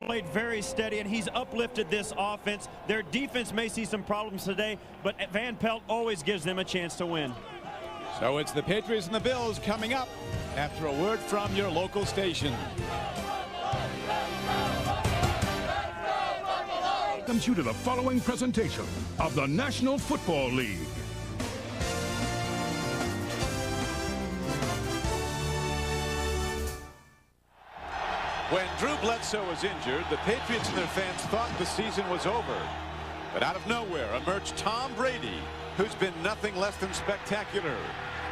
played very steady, and he's uplifted this offense. Their defense may see some problems today, but Van Pelt always gives them a chance to win. So it's the Patriots and the Bills coming up after a word from your local station. Welcomes you to the following presentation of the National Football League. When Drew Bledsoe was injured, the Patriots and their fans thought the season was over. But out of nowhere emerged Tom Brady, who's been nothing less than spectacular.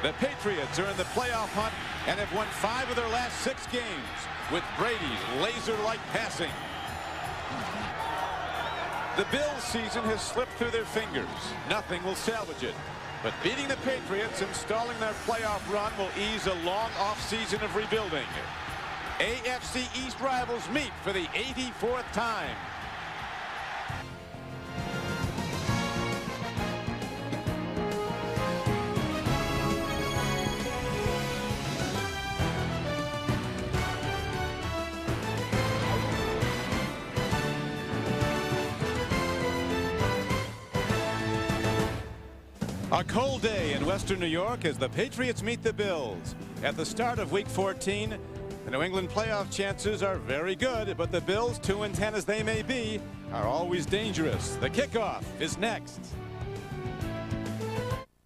The Patriots are in the playoff hunt and have won 5 of their last 6 games with Brady's laser-like passing. The Bills' season has slipped through their fingers. Nothing will salvage it. But beating the Patriots and stalling their playoff run will ease a long off-season of rebuilding. AFC East rivals meet for the 84th time. A cold day in Western New York as the Patriots meet the Bills. At the start of Week 14, the New England playoff chances are very good, but the Bills, 2-10 as they may be, are always dangerous. The kickoff is next.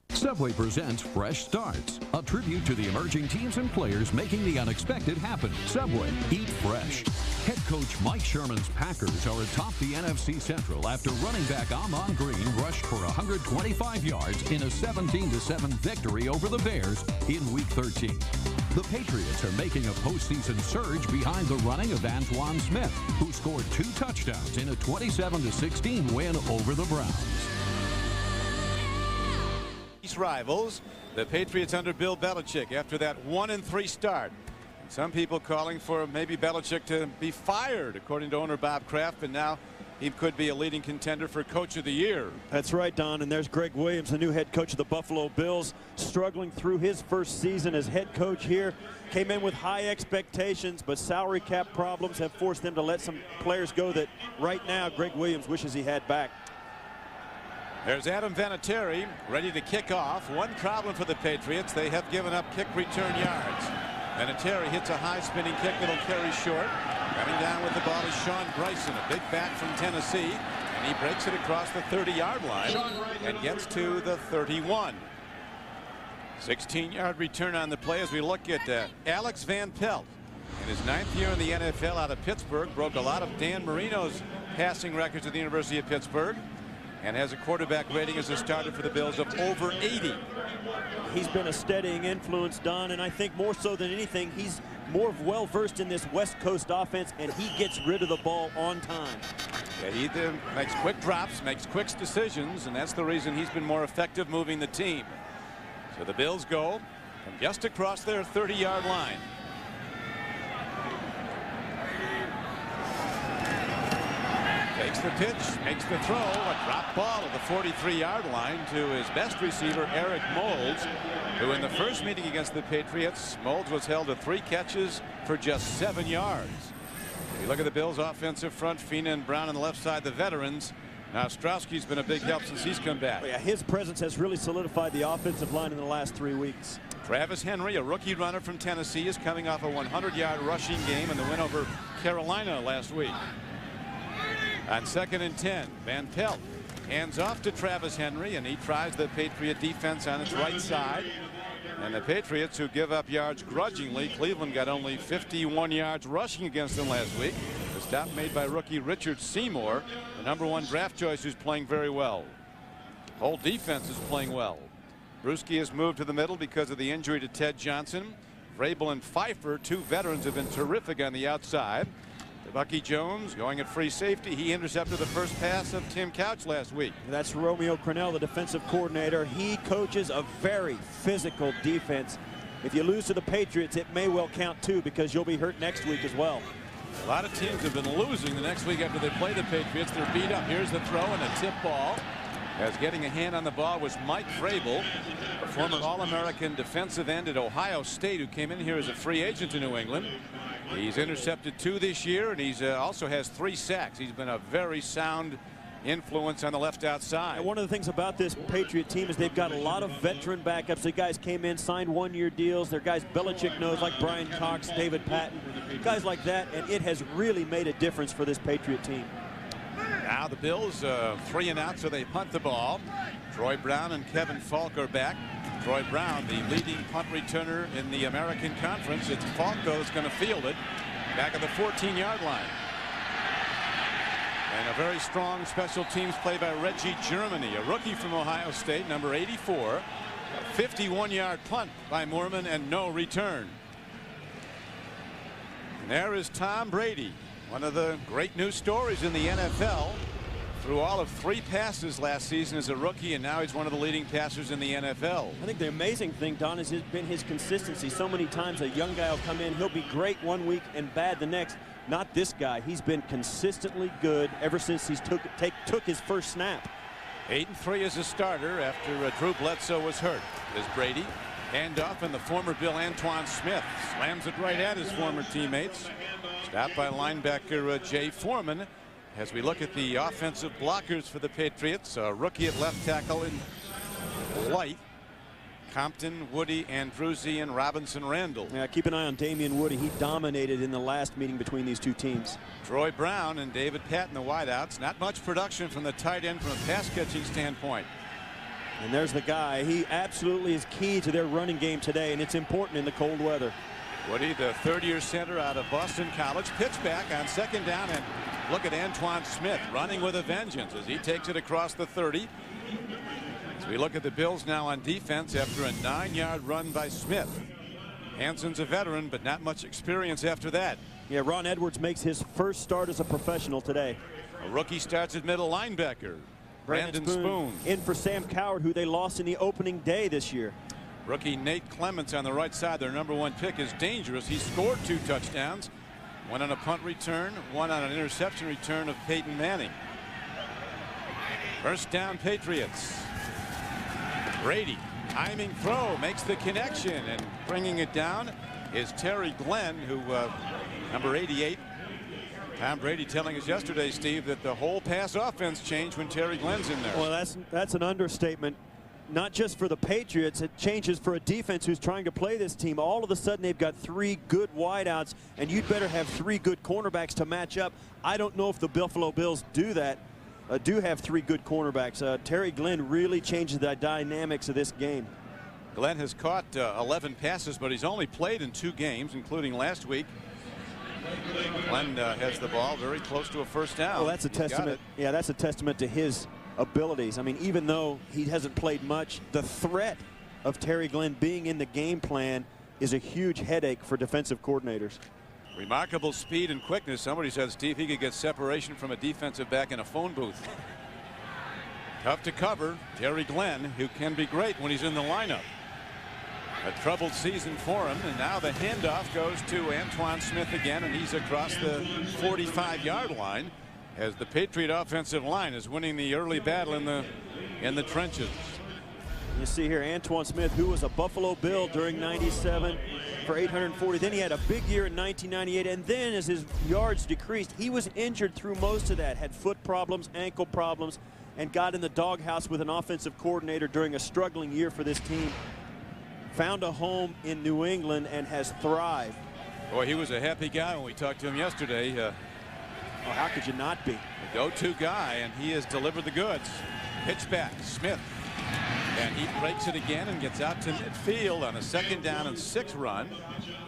Subway presents Fresh Starts, a tribute to the emerging teams and players making the unexpected happen. Subway, eat fresh. Head coach Mike Sherman's Packers are atop the NFC Central after running back Amon Green rushed for 125 yards in a 17-7 victory over the Bears in Week 13. The Patriots are making a postseason surge behind the running of Antoine Smith, who scored 2 touchdowns in a 27-16 win over the Browns. Rivals, the Patriots under Bill Belichick after that 1-3 start. And some people calling for maybe Belichick to be fired, according to owner Bob Kraft, and now he could be a leading contender for Coach of the Year. That's right, Don, and there's Greg Williams, the new head coach of the Buffalo Bills, struggling through his first season as head coach here. Came in with high expectations, but salary cap problems have forced them to let some players go that right now Greg Williams wishes he had back. There's Adam Vinatieri ready to kick off. One problem for the Patriots, they have given up kick return yards. Vinatieri hits a high spinning kick that'll carry short. Running down with the ball is Sean Bryson, a big back from Tennessee, and he breaks it across the 30-yard line and gets to the 31. 16-yard return on the play as we look at Alex Van Pelt. In his 9th year in the NFL out of Pittsburgh, broke a lot of Dan Marino's passing records at the University of Pittsburgh, and has a quarterback rating as a starter for the Bills of over 80. He's been a steadying influence, Don, and I think more so than anything, he's more well-versed in this West Coast offense, and he gets rid of the ball on time. Yeah, he makes quick drops, makes quick decisions, and that's the reason he's been more effective moving the team. So the Bills go from just across their 30-yard line. Takes the pitch, makes the throw, a drop ball at the 43-yard line to his best receiver, Eric Moulds, who in the first meeting against the Patriots, Moulds was held to 3 catches for just 7 yards. If you look at the Bills' offensive front, Fina and Brown on the left side, the veterans. Now Ostrowski's been a big help since he's come back. Yeah, his presence has really solidified the offensive line in the last 3 weeks. Travis Henry, a rookie runner from Tennessee, is coming off a 100-yard rushing game in the win over Carolina last week. On 2nd and 10, Van Pelt hands off to Travis Henry, and he tries the Patriot defense on its right side. And the Patriots, who give up yards grudgingly, Cleveland got only 51 yards rushing against them last week. The stop made by rookie Richard Seymour, the #1 draft choice, who's playing very well. Whole defense is playing well. Bruschi has moved to the middle because of the injury to Ted Johnson. Vrabel and Pfeiffer, 2 veterans, have been terrific on the outside. Bucky Jones going at free safety. He intercepted the first pass of Tim Couch last week. That's Romeo Crennel, the defensive coordinator. He coaches a very physical defense. If you lose to the Patriots, it may well count too, because you'll be hurt next week as well. A lot of teams have been losing the next week after they play the Patriots. They're beat up. Here's the throw and a tip ball. As getting a hand on the ball was Mike Vrabel, a former All-American defensive end at Ohio State, who came in here as a free agent to New England. He's intercepted 2 this year, and he's also has 3 sacks. He's been a very sound influence on the left outside. And one of the things about this Patriot team is they've got a lot of veteran backups. The guys came in, signed 1-year deals. They're guys Belichick knows, like Brian Cox, David Patton, guys like that, and it has really made a difference for this Patriot team. Now the Bills 3 and out, so they punt the ball. Troy Brown and Kevin Falk are back. Troy Brown, the leading punt returner in the American Conference. It's Falk, though, that's going to field it back at the 14-yard line. And a very strong special teams play by Reggie Germany, a rookie from Ohio State, number 84. A 51-yard punt by Moorman and no return. And there is Tom Brady, one of the great news stories in the NFL. Threw all of 3 passes last season as a rookie, and now he's one of the leading passers in the NFL. I think the amazing thing, Don, has been his consistency. So many times a young guy will come in, he'll be great one week and bad the next. Not this guy. He's been consistently good ever since he's took his first snap. 8-3 as a starter after Drew Bledsoe was hurt. As Brady handoff, and the former Bill Antoine Smith slams it right at his former teammates. Stopped by linebacker Jay Foreman. As we look at the offensive blockers for the Patriots, a rookie at left tackle in White, Compton, Woody, Andruzzi, and Robinson Randall. Yeah, keep an eye on Damian Woody. He dominated in the last meeting between these two teams. Troy Brown and David Patton, the wideouts. Not much production from the tight end from a pass catching standpoint. And there's the guy. He absolutely is key to their running game today, and it's important in the cold weather. Woody, the third-year center out of Boston College, pitch back on second down, and look at Antoine Smith running with a vengeance as he takes it across the 30. As we look at the Bills now on defense after a 9-yard run by Smith. Hanson's a veteran, but not much experience after that. Yeah, Ron Edwards makes his first start as a professional today. A rookie starts at middle linebacker. Brandon Spoon. In for Sam Coward, who they lost in the opening day this year. Rookie Nate Clements on the right side, their #1 pick, is dangerous. He scored 2 touchdowns. One on a punt return, one on an interception return of Peyton Manning. First down, Patriots. Brady, timing throw, makes the connection, and bringing it down is Terry Glenn, who number 88. Tom Brady telling us yesterday, Steve, that the whole pass offense changed when Terry Glenn's in there. Well, that's an understatement. Not just for the Patriots, it changes for a defense who's trying to play this team. All of a sudden, they've got 3 good wideouts, and you'd better have 3 good cornerbacks to match up. I don't know if the Buffalo Bills do that. Do have 3 good cornerbacks. Terry Glenn really changes the dynamics of this game. Glenn has caught 11 passes, but he's only played in 2 games, including last week. Glenn has the ball very close to a first down. Well, that's a testament. Yeah, that's a testament to his abilities. I mean, even though he hasn't played much, the threat of Terry Glenn being in the game plan is a huge headache for defensive coordinators. Remarkable speed and quickness. Somebody said, Steve, he could get separation from a defensive back in a phone booth. Tough to cover. Terry Glenn, who can be great when he's in the lineup. A troubled season for him, and now the handoff goes to Antoine Smith again, and he's across the 45-yard line as the Patriot offensive line is winning the early battle in the trenches. You see here Antoine Smith, who was a Buffalo Bill during '97 for 840. Then he had a big year in 1998, and then as his yards decreased, he was injured through most of that, had foot problems, ankle problems, and got in the doghouse with an offensive coordinator during a struggling year for this team. Found a home in New England and has thrived. Boy, he was a happy guy when we talked to him yesterday. Oh, how could you not be? The go-to guy, and he has delivered the goods. Pitch back, Smith. And he breaks it again and gets out to midfield on a 2nd down and 6 run.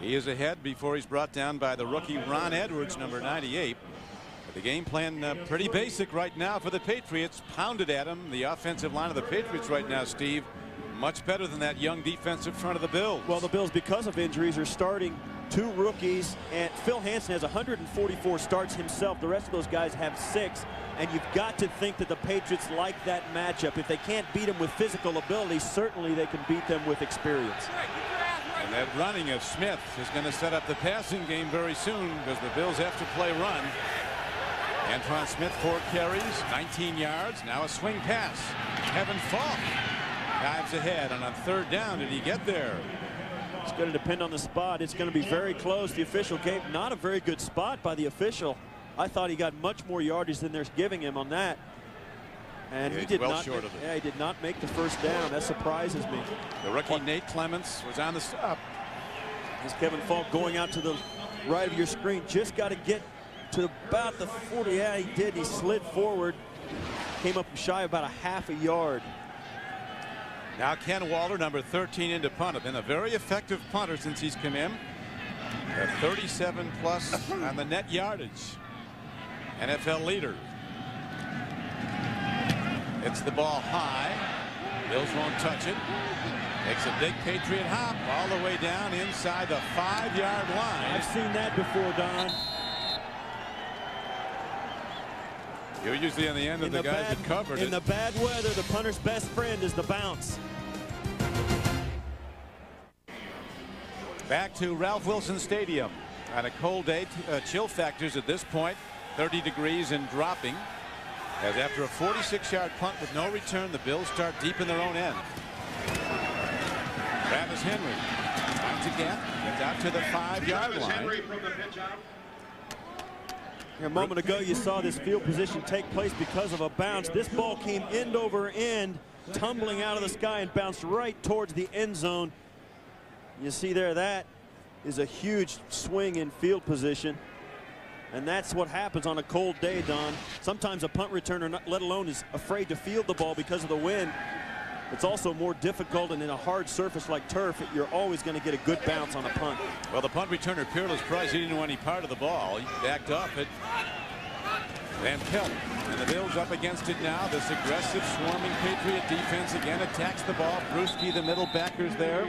He is ahead before he's brought down by the rookie Ron Edwards, number 98. But the game plan pretty basic right now for the Patriots. Pounded at him. The offensive line of the Patriots right now, Steve, much better than that young defensive front of the Bills. Well, the Bills, because of injuries, are starting 2 rookies, and Phil Hansen has 144 starts himself. The rest of those guys have 6, and you've got to think that the Patriots like that matchup. If they can't beat them with physical ability, certainly they can beat them with experience. And that running of Smith is going to set up the passing game very soon because the Bills have to play run. Antoine Smith, 4 carries, 19 yards. Now a swing pass. Kevin Falk dives ahead, and on 3rd down, did he get there? It's going to depend on the spot. It's going to be very close. The official gave not a very good spot by the official. I thought he got much more yardage than they're giving him on that. And he did not. Short of it. Yeah, he did not make the first down. That surprises me. The rookie Nate Clements was on the stop. As Kevin Falk going out to the right of your screen, just got to get to about the 40. Yeah, he did. He slid forward, came up shy about a half a yard. Now Ken Waller, number 13, into punt. Been a very effective punter since he's come in. 37 plus on the net yardage. NFL leader. It's the ball high. Bills won't touch it. Makes a big Patriot hop all the way down inside the 5-yard line. I've seen that before, Don. You're usually on the end of the guys that covered it. In the bad weather, the punter's best friend is the bounce. Back to Ralph Wilson Stadium. On a cold day, chill factors at this point, 30 degrees and dropping. As after a 46-yard punt with no return, the Bills start deep in their own end. Travis Henry once again gets out to the 5-yard line. A moment ago, you saw this field position take place because of a bounce. This ball came end over end, tumbling out of the sky and bounced right towards the end zone. You see there, that is a huge swing in field position. And that's what happens on a cold day, Don. Sometimes a punt returner, let alone, is afraid to field the ball because of the wind. It's also more difficult, and in a hard surface like turf, you're always going to get a good bounce on a punt. Well, the punt returner, Peerless Price, he didn't want any part of the ball. He backed up it. Van Pelt, and the Bills up against it now. This aggressive, swarming Patriot defense again attacks the ball. Brewski, the middle backers there.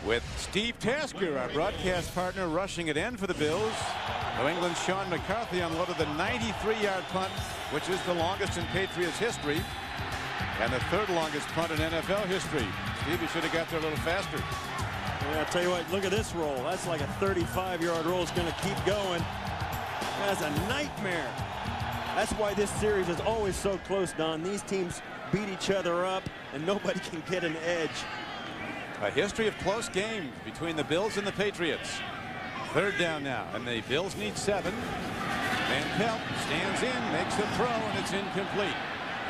With Steve Tasker, our broadcast partner, rushing it in for the Bills. New England's Sean McCarthy unloaded the 93-yard punt, which is the longest in Patriots history, and the third longest punt in NFL history. Steve, you should have got there a little faster. Yeah, I'll tell you what, look at this roll. That's like a 35-yard roll. It's going to keep going. That's a nightmare. That's why this series is always so close, Don. These teams beat each other up, and nobody can get an edge. A history of close games between the Bills and the Patriots. Third down now, and the Bills need 7. Van Pelt stands in, makes the throw, and it's incomplete.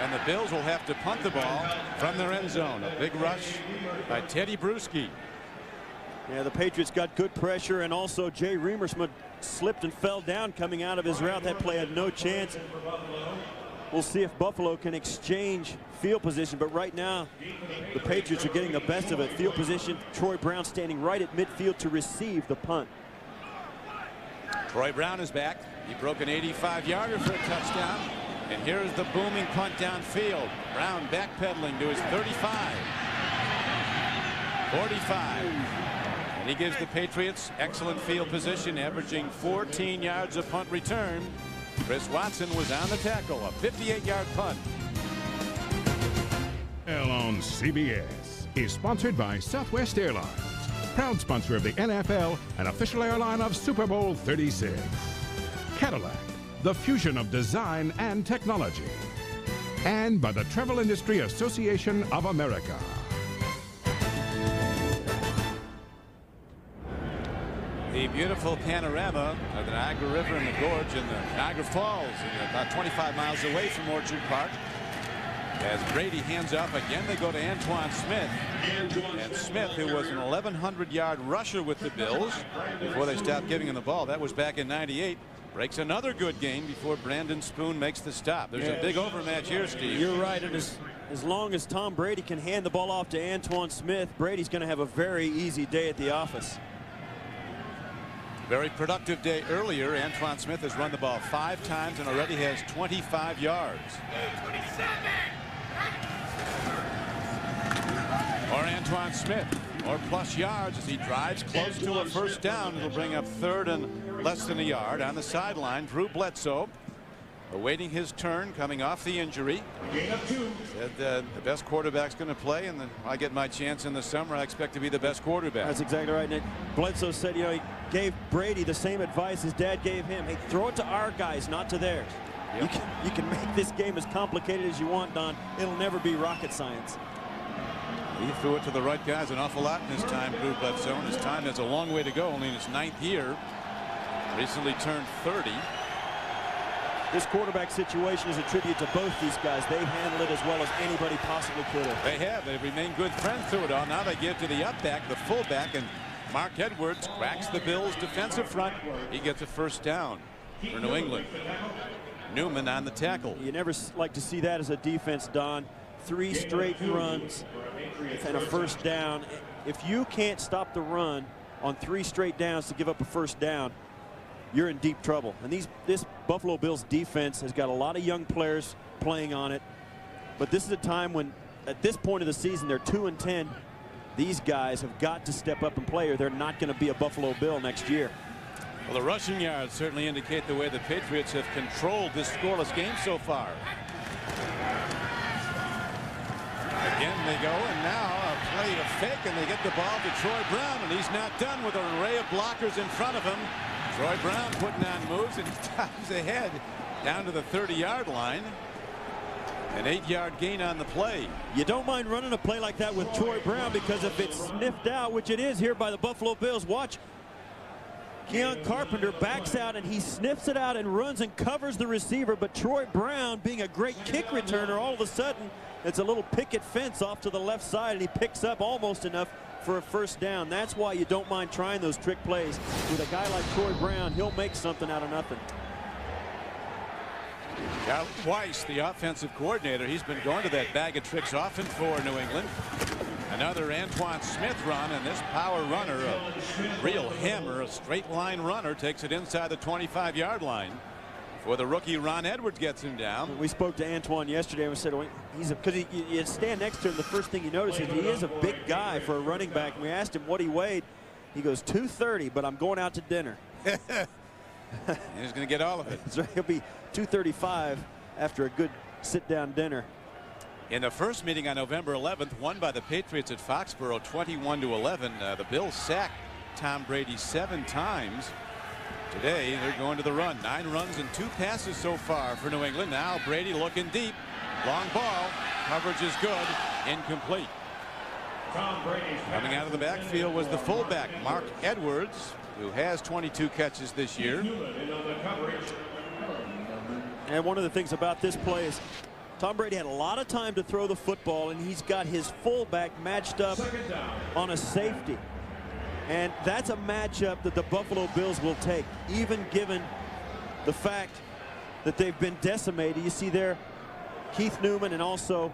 And the Bills will have to punt the ball from their end zone. A big rush by Teddy Brewski. Yeah, the Patriots got good pressure, and also Jay Remersma slipped and fell down coming out of his route. That play had no chance. We'll see if Buffalo can exchange field position, but right now the Patriots are getting the best of it. Field position, Troy Brown standing right at midfield to receive the punt. Troy Brown is back. He broke an 85-yarder for a touchdown, and here's the booming punt downfield. Brown backpedaling to his 35, 45, and he gives the Patriots excellent field position, averaging 14 yards of punt return. Chris Watson was on the tackle, a 58-yard punt. On CBS is sponsored by Southwest Airlines, proud sponsor of the NFL and official airline of Super Bowl 36. Cadillac, the fusion of design and technology. And by the Travel Industry Association of America. The beautiful panorama of the Niagara River and the gorge and the Niagara Falls, and about 25 miles away from Orchard Park. As Brady hands off again, they go to Antoine Smith. And Smith, who was an 1,100-yard rusher with the Bills before they stopped giving him the ball, that was back in '98, breaks another good game before Brandon Spoon makes the stop. There's a big overmatch here, Steve. You're right. And as long as Tom Brady can hand the ball off to Antoine Smith, Brady's going to have a very easy day at the office. Very productive day earlier. Antoine Smith has run the ball 5 times and already has 25 yards. Or Antoine Smith, or plus yards as he drives close to a first down. It'll bring up 3rd and less than a yard on the sideline. Drew Bledsoe awaiting his turn, coming off the injury. Said the best quarterback's going to play, and then I get my chance in the summer. I expect to be the best quarterback. That's exactly right, Nick. Bledsoe said, you know, he gave Brady the same advice his dad gave him. Hey, throw it to our guys, not to theirs. Yep. You can make this game as complicated as you want, Don. It'll never be rocket science. He threw it to the right guys an awful lot in his time, Drew Bledsoe. His time has a long way to go, only in his 9th year. Recently turned 30. This quarterback situation is a tribute to both these guys. They've handled it as well as anybody possibly could have. They have. They've remained good friends through it all. Now they give to the up back, the fullback, and Mark Edwards cracks the Bills' defensive front. He gets a first down for New England. Newman on the tackle. You never like to see that as a defense, Don. 3 straight runs and a first down. If you can't stop the run on 3 straight downs to give up a first down, you're in deep trouble. And this Buffalo Bills defense has got a lot of young players playing on it. But this is a time when, at this point of the season, they're 2-10. These guys have got to step up and play, or they're not going to be a Buffalo Bill next year. Well, the rushing yards certainly indicate the way the Patriots have controlled this scoreless game so far. Again they go, and now a play to fake, and they get the ball to Troy Brown, and he's not done with an array of blockers in front of him. Troy Brown putting on moves, and he dives ahead down to the 30-yard line. An 8-yard gain on the play. You don't mind running a play like that with Troy Brown, because if it's sniffed out, which it is here by the Buffalo Bills, watch. Keon Carpenter backs out and he sniffs it out and runs and covers the receiver, but Troy Brown, being a great kick returner, all of a sudden it's a little picket fence off to the left side, and he picks up almost enough for a first down. That's why you don't mind trying those trick plays with a guy like Troy Brown. He'll make something out of nothing. Cal Weiss, the offensive coordinator, he's been going to that bag of tricks often for New England. Another Antoine Smith run, and this power runner, a real hammer, a straight line runner, takes it inside the 25-yard line. For the rookie, Ron Edwards gets him down. We spoke to Antoine yesterday and we said, well, because you stand next to him, the first thing you notice is he is a big guy for a running back. And we asked him what he weighed. He goes 230, but I'm going out to dinner. He's going to get all of it. So he'll be 235 after a good sit-down dinner. In the first meeting on November 11th, won by the Patriots at Foxborough 21-11. The Bills sacked Tom Brady 7 times. Today they're going to the run. 9 runs and 2 passes so far for New England. Now Brady looking deep. Long ball. Coverage is good. Incomplete. Coming out of the backfield was the fullback, Mark Edwards, who has 22 catches this year. And one of the things about this play is Tom Brady had a lot of time to throw the football, and he's got his fullback matched up on a safety. And that's a matchup that the Buffalo Bills will take, even given the fact that they've been decimated. You see there Keith Newman and also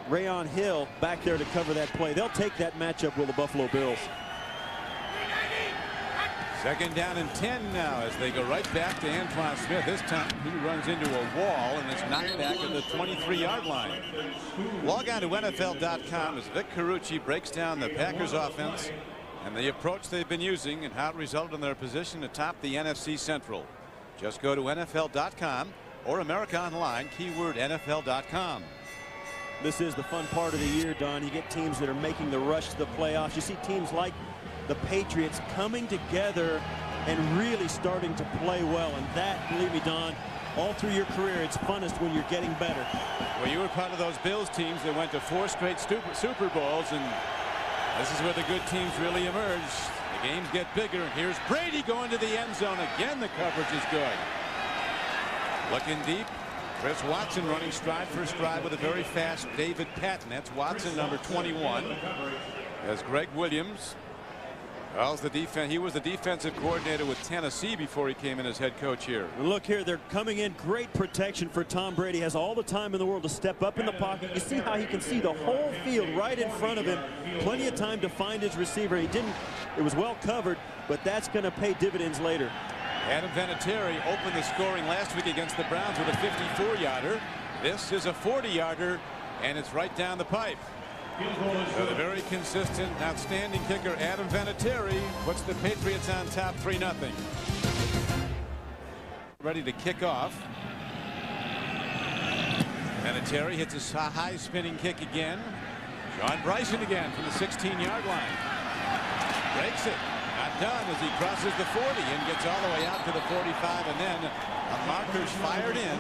Rayon Hill back there to cover that play. They'll take that matchup with the Buffalo Bills. Second down and 10 now as they go right back to Antoine Smith. This time he runs into a wall and is knocked back at the 23-yard line. Log on to NFL.com as Vic Carucci breaks down the Packers offense and the approach they've been using and how it resulted in their position atop the NFC Central. Just go to NFL.com or America Online, keyword NFL.com. This is the fun part of the year, Don. You get teams that are making the rush to the playoffs. You see teams like the Patriots coming together and really starting to play well. And that, believe me, Don, all through your career, it's funnest when you're getting better. Well, you were part of those Bills teams that went to 4 straight Super Bowls, and this is where the good teams really emerge. The games get bigger, and here's Brady going to the end zone. Again, the coverage is good. Looking deep. Chris Watson running stride for stride with a very fast David Patton. That's Watson, number 21. As Greg Williams, well, he was the defensive coordinator with Tennessee before he came in as head coach here. Look here, they're coming in. Great protection for Tom Brady. Has all the time in the world to step up in the pocket. You see how he can see the whole field right in front of him. Plenty of time to find his receiver. He didn't. It was well covered, but that's going to pay dividends later. Adam Vinatieri opened the scoring last week against the Browns with a 54-yarder. This is a 40-yarder, and it's right down the pipe. So the very consistent, outstanding kicker Adam Vinatieri puts the Patriots on top 3-0. Ready to kick off. Vinatieri hits a high spinning kick again. John Bryson again from the 16-yard line. Breaks it. Not done as he crosses the 40 and gets all the way out to the 45, and then a marker's fired in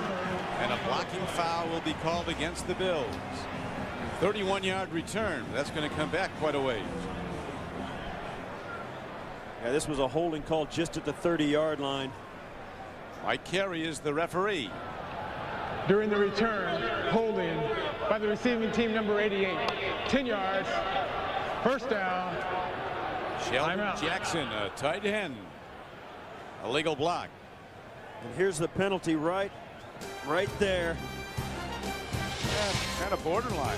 and a blocking foul will be called against the Bills. 31-yard return. That's going to come back quite a ways. Yeah, this was a holding call just at the 30-yard line. Mike Carey is the referee. During the return, holding by the receiving team number 88. 10 yards. First down. Sheldon Jackson, a tight end. A legal block. And here's the penalty right there. Yeah, kind of borderline.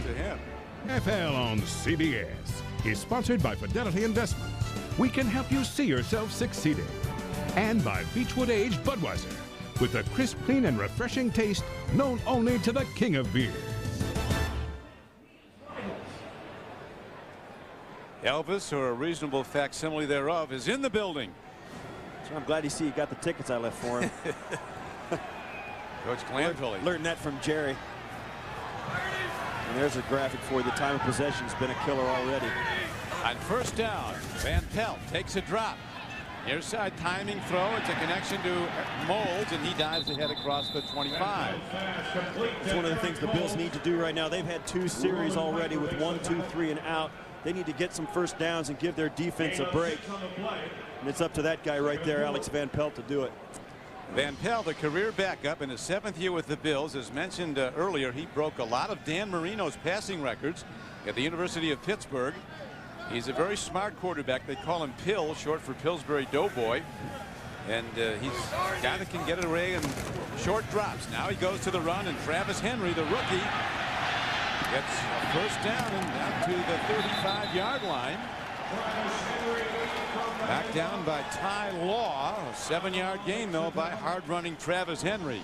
To him. NFL on CBS is sponsored by Fidelity Investments. We can help you see yourself succeeding. And by Beechwood Aged Budweiser, with a crisp, clean, and refreshing taste known only to the king of beers. Elvis, or a reasonable facsimile thereof, is in the building. So I'm glad to see you got the tickets I left for him. Coach Glanville. Learned that from Jerry. And there's a graphic for you. The time of possession has been a killer already. On first down, Van Pelt takes a drop. Near side timing throw. It's a connection to Molds, and he dives ahead across the 25. It's one of the things the Bills need to do right now. They've had 2 series already with 1, 2, 3 and out. They need to get some first downs and give their defense a break. And it's up to that guy right there, Alex Van Pelt, to do it. Van Pelt, a career backup in his 7th year with the Bills. As mentioned earlier, he broke a lot of Dan Marino's passing records at the University of Pittsburgh. He's a very smart quarterback. They call him Pill, short for Pillsbury Doughboy. And he's a guy that can get it away in short drops. Now he goes to the run, and Travis Henry, the rookie, gets a first down and down to the 35-yard line. Back down by Ty Law. A 7-yard gain, though, by hard-running Travis Henry.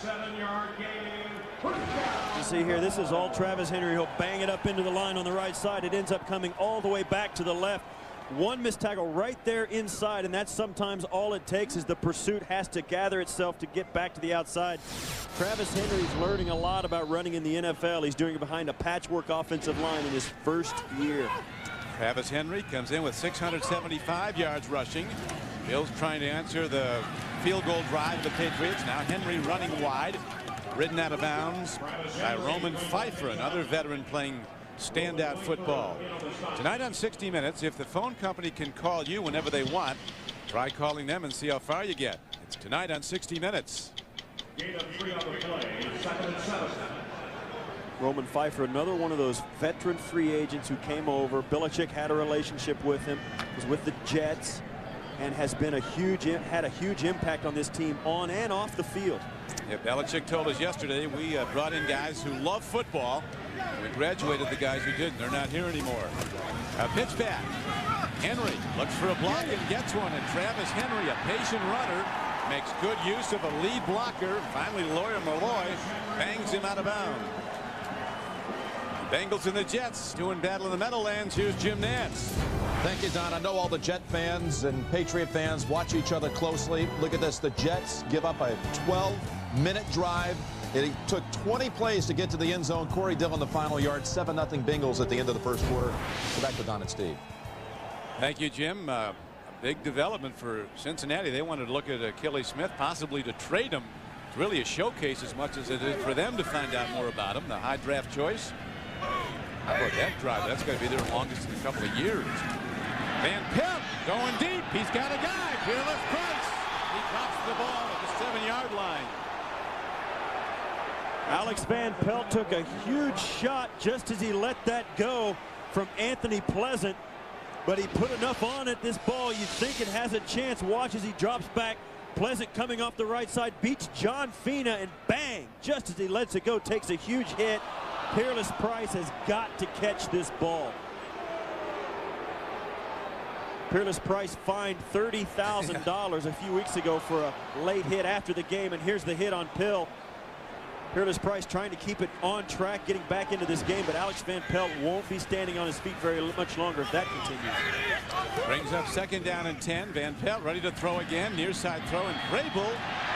7-yard gain. You see here, this is all Travis Henry. He'll bang it up into the line on the right side. It ends up coming all the way back to the left. One missed tackle right there inside, and that's sometimes all it takes. Is the pursuit has to gather itself to get back to the outside. Travis Henry's learning a lot about running in the NFL. He's doing it behind a patchwork offensive line in his first year. Travis Henry comes in with 675 yards rushing. Bills trying to answer the field goal drive of the Patriots. Now Henry running wide, ridden out of bounds by Roman Pfeiffer, another veteran playing standout football. Tonight on 60 Minutes, if the phone company can call you whenever they want, try calling them and see how far you get. It's tonight on 60 Minutes. Gain of 3 on the play. 2nd and 7. Roman Pfeiffer, another one of those veteran free agents who came over. Belichick had a relationship with him, was with the Jets, and has been had a huge impact on this team on and off the field. Yeah, Belichick told us yesterday we brought in guys who love football. We graduated the guys who didn't. They're not here anymore. A pitch back. Henry looks for a block and gets one. And Travis Henry, a patient runner, makes good use of a lead blocker. Finally, Lawyer Malloy bangs him out of bounds. Bengals and the Jets doing battle in the Meadowlands. Here's Jim Nantz. Thank you, Don. I know all the Jet fans and Patriot fans watch each other closely. Look at this. The Jets give up a 12-minute drive. It took 20 plays to get to the end zone. Corey Dillon, the final yard. 7-0 Bengals at the end of the first quarter. Go back to Don and Steve. Thank you, Jim. A big development for Cincinnati. They wanted to look at Kelly Smith, possibly to trade him. It's really a showcase as much as it is for them to find out more about him. The high draft choice. How about that drive? That's going to be their longest in a couple of years. Van Pelt going deep. He's got a guy. Peerless Price. He drops the ball at the 7-yard line. Alex Van Pelt took a huge shot just as he let that go from Anthony Pleasant, but he put enough on it. This ball, you think it has a chance. Watch as he drops back. Pleasant coming off the right side, beats John Fina, and bang, just as he lets it go, takes a huge hit. Peerless Price has got to catch this ball. Peerless Price fined $30,000 a few weeks ago for a late hit after the game, and here's the hit on Pill. Peerless Price trying to keep it on track, getting back into this game, but Alex Van Pelt won't be standing on his feet very much longer if that continues. Brings up 2nd down and 10. Van Pelt ready to throw again. Near side throw, and Vrabel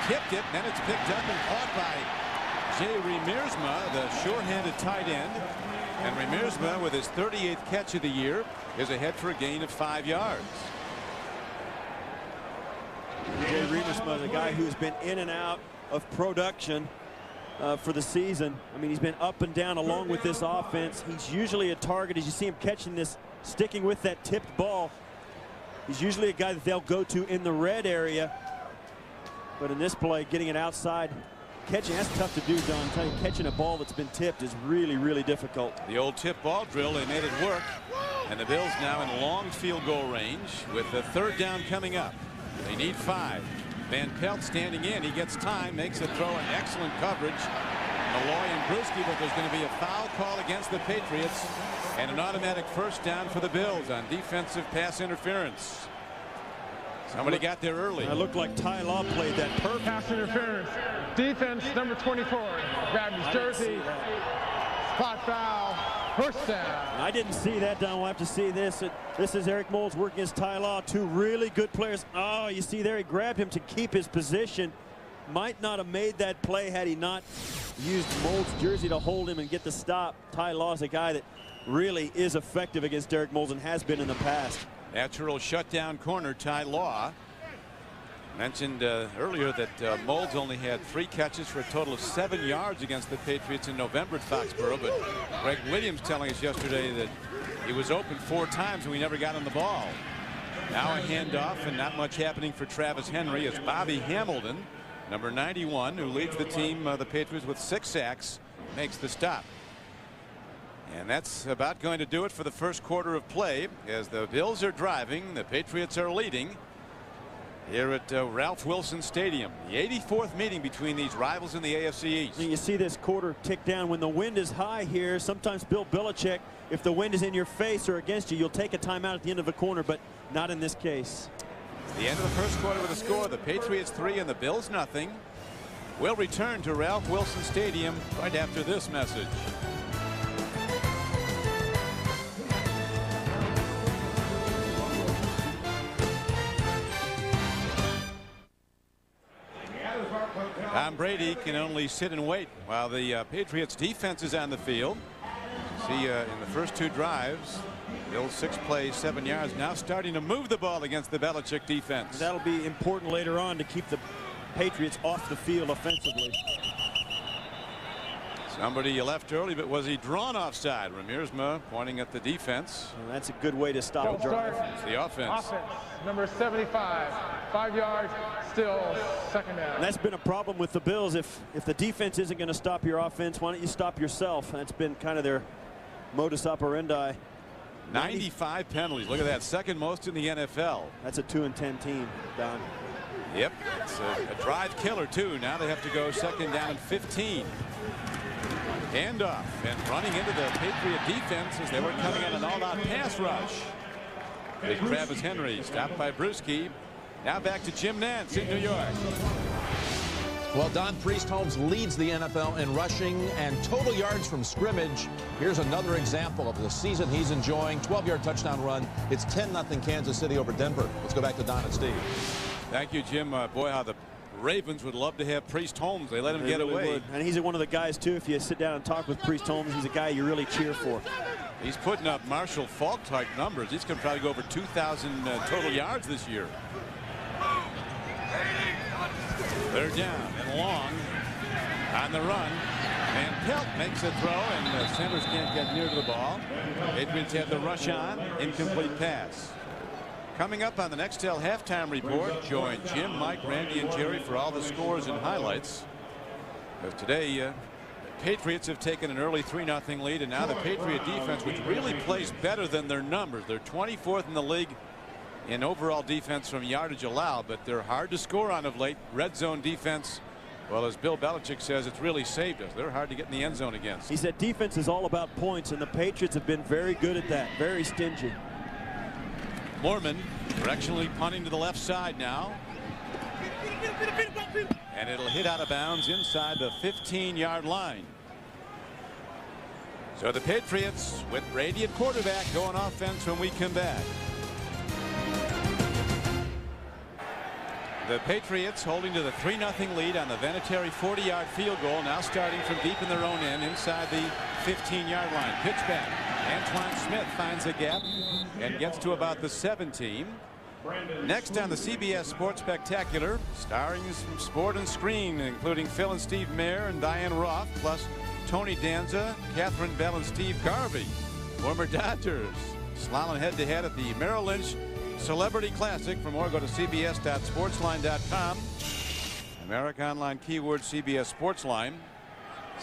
tipped it. Then it's picked up and caught by Jay Remiersma, the short-handed tight end. And Remiersma, with his 38th catch of the year, is ahead for a gain of 5 yards. Jay Remiersma, the guy who's been in and out of production. for the season. I mean, he's been up and down along with this offense. He's usually a target, as you see him catching this, sticking with that tipped ball. He's usually a guy that they'll go to in the red area. But in this play, getting it outside, catching, that's tough to do, Don. I'm telling you, catching a ball that's been tipped is really, really difficult. The old tip ball drill, they made it work. And the Bills now in long field goal range with the third down coming up. They need 5. Van Pelt standing in. He gets time, makes a throw, and excellent coverage. Malloy and Bruschi, but there's going to be a foul call against the Patriots and an automatic first down for the Bills on defensive pass interference. Somebody got there early. It looked like Ty Law played that perfect. Pass interference. Defense number 24. Grabbed his jersey. Spot foul. First down. I didn't see that, Don. We'll have to see this. This is Eric Moulds working against Ty Law. 2 really good players. Oh, you see there, he grabbed him to keep his position. Might not have made that play had he not used Moulds' jersey to hold him and get the stop. Ty Law is a guy that really is effective against Derek Moulds and has been in the past. Natural shutdown corner, Ty Law. Mentioned earlier that Moulds only had 3 catches for a total of 7 yards against the Patriots in November at Foxborough. But Greg Williams telling us yesterday that he was open 4 times and we never got him the ball. Now a handoff, and not much happening for Travis Henry as Bobby Hamilton, number 91, who leads the team, the Patriots, with 6 sacks, makes the stop. And that's about going to do it for the first quarter of play as the Bills are driving. The Patriots are leading here at Ralph Wilson Stadium. The 84th meeting between these rivals in the AFC East. You see this quarter tick down when the wind is high here. Sometimes Bill Belichick, if the wind is in your face or against you, you'll take a timeout at the end of the corner, but not in this case. The end of the first quarter with a score, the Patriots 3 and the Bills nothing. We'll return to Ralph Wilson Stadium right after this message. Tom Brady can only sit and wait while the Patriots defense is on the field. See in the first 2 drives, Bills 6 plays, 7 yards, now starting to move the ball against the Belichick defense. That'll be important later on to keep the Patriots off the field offensively. Somebody left early, but was he drawn offside? Ramirzma pointing at the defense. Well, that's a good way to stop a drive. It's the offense. Offense number 75. 5 yards, still second down. And that's been a problem with the Bills. If the defense isn't going to stop your offense, why don't you stop yourself? That's been kind of their modus operandi. 95 penalties. Look at that, second most in the NFL. That's a 2-10 team, Don. Yep, it's a drive killer too. Now they have to go second down and 15. Handoff and running into the Patriot defense as they were coming on an all-out pass rush. Big Travis Henry stopped by Bruschi. Now back to Jim Nantz in New York. Well, Don Priest-Holmes leads the NFL in rushing and total yards from scrimmage. Here's another example of the season he's enjoying. 12-yard touchdown run. It's 10-0 Kansas City over Denver. Let's go back to Don and Steve. Thank you, Jim. Boy, how the Ravens would love to have Priest-Holmes. They let him get really away. Would. And he's one of the guys, too, if you sit down and talk with Priest-Holmes, he's a guy you really cheer for. He's putting up Marshall Faulk-type numbers. He's going to probably go over 2,000 total yards this year. Third down and long on the run. Van Pelt makes a throw, and the centers can't get near to the ball. Patriots have the rush on. Incomplete pass. Coming up on the Nextel halftime report, join Jim, Mike, Randy, and Jerry for all the scores and highlights. Because today, the Patriots have taken an early 3-0 lead, and now the Patriot defense, which really plays better than their numbers. They're 24th in the league in overall defense from yardage allowed, but they're hard to score on of late. Red zone defense, well, as Bill Belichick says, it's really saved us. They're hard to get in the end zone against. He said defense is all about points, and the Patriots have been very good at that, very stingy. Mormon directionally punting to the left side now. And it'll hit out of bounds inside the 15-yard line. So the Patriots with Brady at quarterback going offense when we come back. The Patriots holding to the 3-0 lead on the Vinatieri 40-yard field goal, now starting from deep in their own end inside the 15-yard line. Pitch back. Antoine Smith finds a gap and gets to about the 17. Next on the CBS Sports Spectacular, starring from Sport and Screen, including Phil and Steve Mayer and Diane Roth, plus Tony Danza, Catherine Bell, and Steve Garvey, former Dodgers. Slalom head-to-head at the Merrill Lynch Celebrity Classic. For more, go to cbs.sportsline.com. America Online keyword CBS Sportsline.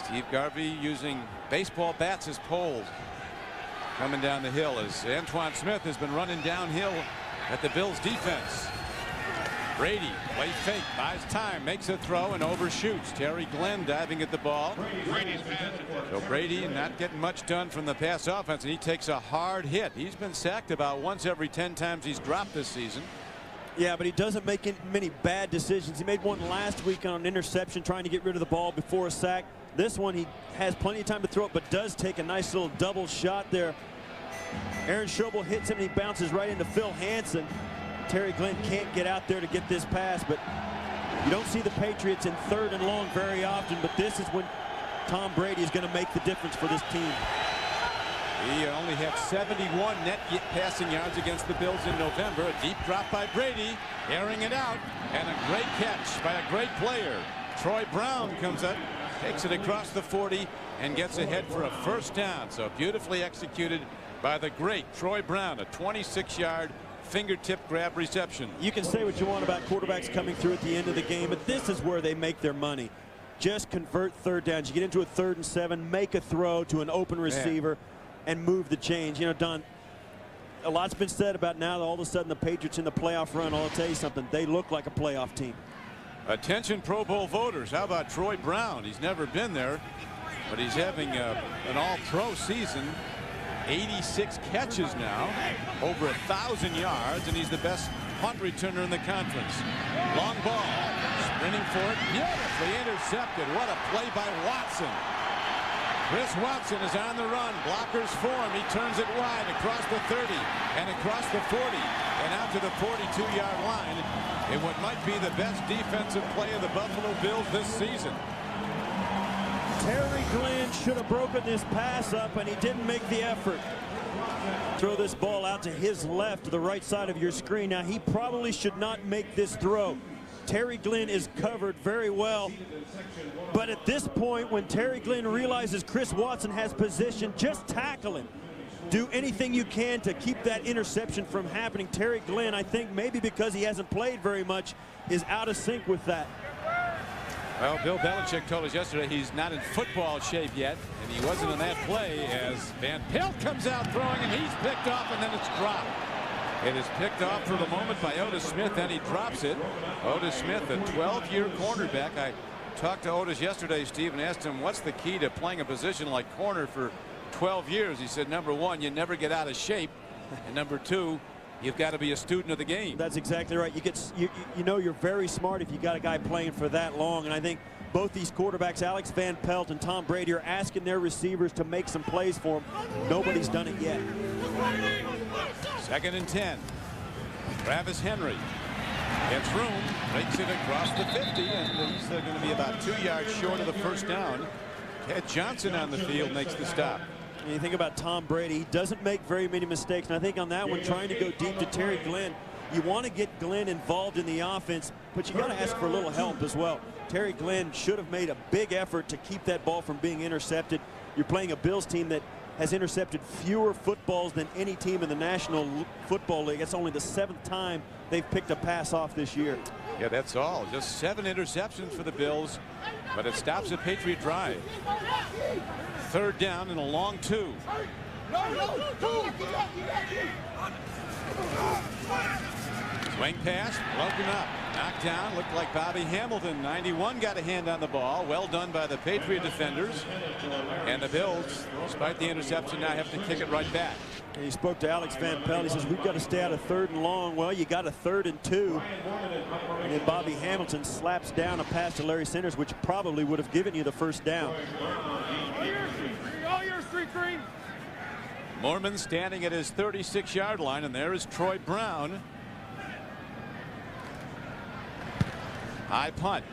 Steve Garvey using baseball bats as poles. Coming down the hill as Antoine Smith has been running downhill at the Bills defense. Brady plays fake, buys time, makes a throw and overshoots. Terry Glenn diving at the ball. So Brady not getting much done from the pass offense, and he takes a hard hit. He's been sacked about once every 10 times he's dropped this season. Yeah, but he doesn't make many bad decisions. He made one last week on an interception trying to get rid of the ball before a sack. This one he has plenty of time to throw it, but does take a nice little double shot there. Aaron Schobel hits him and he bounces right into Phil Hansen. Terry Glenn can't get out there to get this pass, but you don't see the Patriots in 3rd and long very often, but this is when Tom Brady is going to make the difference for this team. He only had 71 net passing yards against the Bills in November. A deep drop by Brady, airing it out, and a great catch by a great player. Troy Brown comes up, takes it across the 40, and gets ahead for a first down. So beautifully executed by the great Troy Brown, a 26-yard fingertip grab reception. You can say what you want about quarterbacks coming through at the end of the game, but this is where they make their money. Just convert 3rd downs. You get into a 3rd and 7, make a throw to an open receiver, and move the chains. You know, Don, a lot's been said about now that all of a sudden the Patriots in the playoff run. I'll tell you something, they look like a playoff team. Attention Pro Bowl voters, how about Troy Brown? He's never been there, but he's having an all-pro season. 86 catches now, over 1,000 yards, and he's the best punt returner in the conference. Long ball, sprinting for it, beautifully intercepted. What a play by Watson. Chris Watson is on the run, blockers form, he turns it wide across the 30 and across the 40 and out to the 42-yard line in what might be the best defensive play of the Buffalo Bills this season. Terry Glenn should have broken this pass up, and he didn't make the effort. Throw this ball out to his left, to the right side of your screen. Now, he probably should not make this throw. Terry Glenn is covered very well. But at this point, when Terry Glenn realizes Chris Watson has position, just tackle him. Do anything you can to keep that interception from happening. Terry Glenn, I think maybe because he hasn't played very much, is out of sync with that. Well, Bill Belichick told us yesterday he's not in football shape yet, and he wasn't in that play as Van Pelt comes out throwing, and he's picked off, and then it's dropped. It is picked off for the moment by Otis Smith, and he drops it. Otis Smith, a 12-year cornerback. I talked to Otis yesterday, Steve, and asked him what's the key to playing a position like corner for 12 years. He said, number one, you never get out of shape, and number two, you've got to be a student of the game. That's exactly right. You know you're very smart if you got a guy playing for that long, and I think both these quarterbacks, Alex Van Pelt and Tom Brady, are asking their receivers to make some plays for them. Nobody's done it yet. 2nd and 10. Travis Henry gets room, breaks it across the 50, and he's going to be about 2 yards short of the first down. Ted Johnson on the field makes the stop. And you think about Tom Brady, he doesn't make very many mistakes. And I think on that one, trying to go deep to Terry Glenn, you want to get Glenn involved in the offense, but you got to ask for a little help as well. Terry Glenn should have made a big effort to keep that ball from being intercepted. You're playing a Bills team that has intercepted fewer footballs than any team in the National Football League. That's only the 7th time they've picked a pass off this year. Yeah, that's all. Just 7 interceptions for the Bills, but it stops a Patriot drive. 3rd down and a long 2. Swing pass, broken up, knocked down, looked like Bobby Hamilton. 91 got a hand on the ball. Well done by the Patriot defenders. And the Bills, despite the interception, now have to kick it right back. And he spoke to Alex Van Pelt. He says, we've got to stay out of 3rd and long. Well, you got a 3rd and 2. And then Bobby Hamilton slaps down a pass to Larry Sanders, which probably would have given you the first down. Mormon standing at his 36-yard line, and there is Troy Brown. High punt.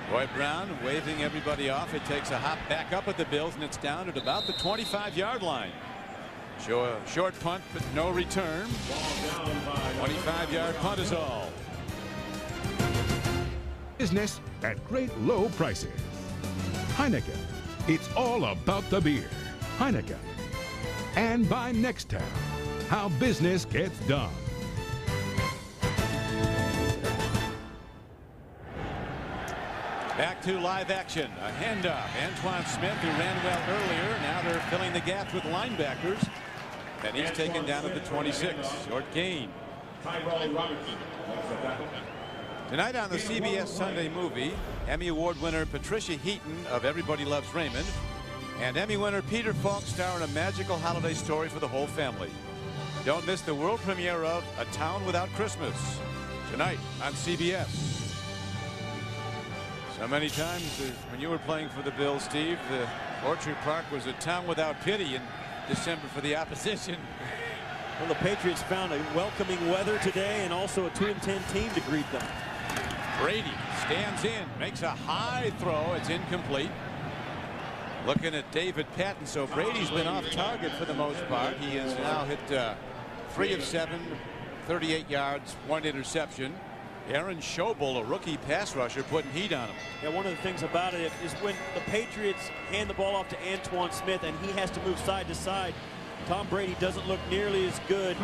Troy Brown waving everybody off. It takes a hop back up at the Bills, and it's down at about the 25-yard line. Short punt, but no return. 25-yard punt is all. Business at great low prices. Heineken. It's all about the beer. Heineken. And by Nextown. How business gets done. Back to live action. A handoff. Antoine Smith, who ran well earlier. Now they're filling the gaps with linebackers. And he's taken down at the 26. Short gain. Tonight on the CBS Sunday Movie, Emmy Award winner Patricia Heaton of Everybody Loves Raymond and Emmy winner Peter Falk star in a magical holiday story for the whole family. Don't miss the world premiere of A Town Without Christmas tonight on CBS. So many times when you were playing for the Bills, Steve, the Orchard Park was a town without pity in December for the opposition. Well, the Patriots found a welcoming weather today and also a 2-10 team to greet them. Brady stands in, makes a high throw. It's incomplete. Looking at David Patton. So Brady's been off target for the most part. He has now hit 3 of 7, 38 yards, 1 interception. Aaron Schobel, a rookie pass rusher, putting heat on him. Yeah, one of the things about it is when the Patriots hand the ball off to Antoine Smith and he has to move side to side, Tom Brady doesn't look nearly as good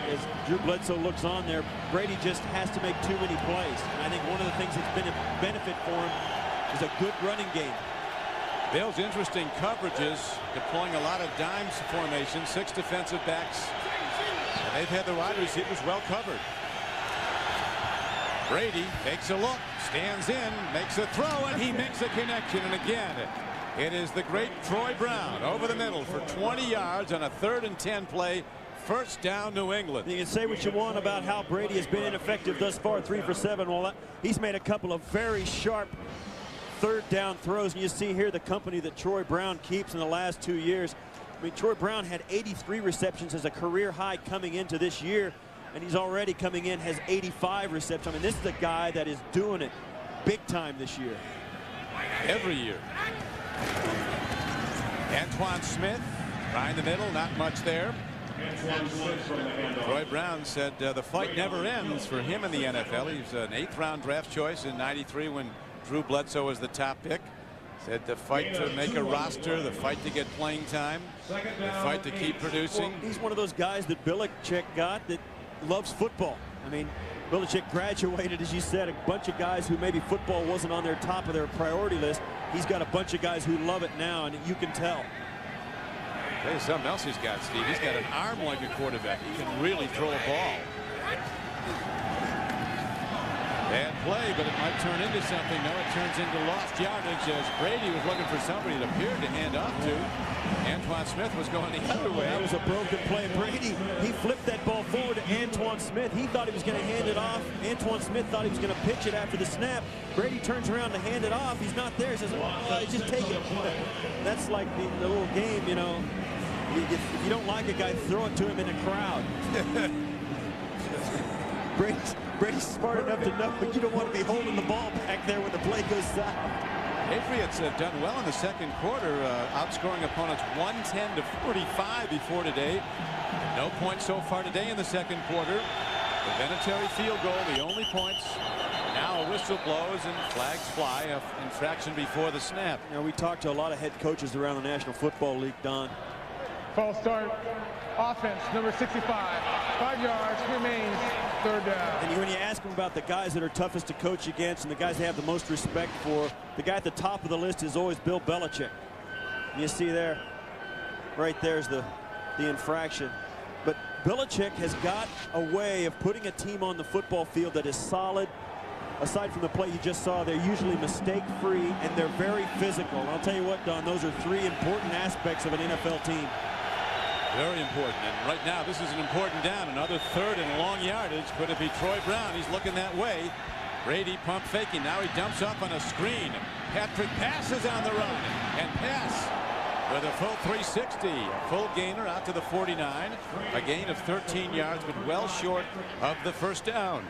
as Drew Bledsoe looks on there. Brady just has to make too many plays. And I think one of the things that's been a benefit for him is a good running game. Bills interesting coverages, deploying a lot of dimes formation, 6 defensive backs. And they've had the wide receivers well covered. Brady takes a look, stands in, makes a throw, and he makes a connection. And again, it is the great Troy Brown over the middle for 20 yards on a 3rd and 10 play. First down, New England. You can say what you want about how Brady has been ineffective thus far, 3 for 7. Well, he's made a couple of very sharp 3rd down throws. And you see here the company that Troy Brown keeps in the last 2 years. I mean, Troy Brown had 83 receptions as a career high coming into this year. And he's already coming in, has 85 receptions. I mean, this is a guy that is doing it big time this year. Every year. Antoine Smith, right in the middle, not much there. Troy Brown said the fight never ends for him in the NFL. He's an 8th round draft choice in '93 when Drew Bledsoe was the top pick. Said the fight to make a roster, the fight to get playing time, the fight to keep producing. Well, he's one of those guys that Belichick got that loves football. I mean, Belichick graduated, as you said, a bunch of guys who maybe football wasn't on their top of their priority list. He's got a bunch of guys who love it now, and you can tell. Tell you something else he's got, Steve. He's got an arm like a quarterback. He can really throw a ball. Bad play, but it might turn into something. No, it turns into lost yardage as Brady was looking for somebody that appeared to hand off to. Antoine Smith was going the other way. That was a broken play. Brady, he flipped that ball forward to Antoine Smith. He thought he was going to hand it off. Antoine Smith thought he was going to pitch it after the snap. Brady turns around to hand it off. He's not there. He says, well, just take it. That's like the little game, you know. If you don't like a guy, throw it to him in a crowd. Brady's smart enough to know you don't want to be holding the ball back there when the play goes south. Patriots have done well in the second quarter, outscoring opponents 110-45 before today. No points so far today in the second quarter. The Vinatieri field goal, the only points. Now a whistle blows and flags fly. An infraction before the snap. You know, we talked to a lot of head coaches around the National Football League, Don. False start. Offense, number 65. 5 yards, remains 3rd down. And when you ask them about the guys that are toughest to coach against and the guys they have the most respect for, the guy at the top of the list is always Bill Belichick. And you see there, right there's the infraction. But Belichick has got a way of putting a team on the football field that is solid. Aside from the play you just saw, they're usually mistake-free and they're very physical. And I'll tell you what, Don, those are 3 important aspects of an NFL team. Very important. And right now, this is an important down. Another 3rd and long yardage. Could it be Troy Brown? He's looking that way. Brady pump faking. Now he dumps off on a screen. Patrick passes on the run. And pass with a full 360. A full gainer out to the 49. A gain of 13 yards, but well short of the first down.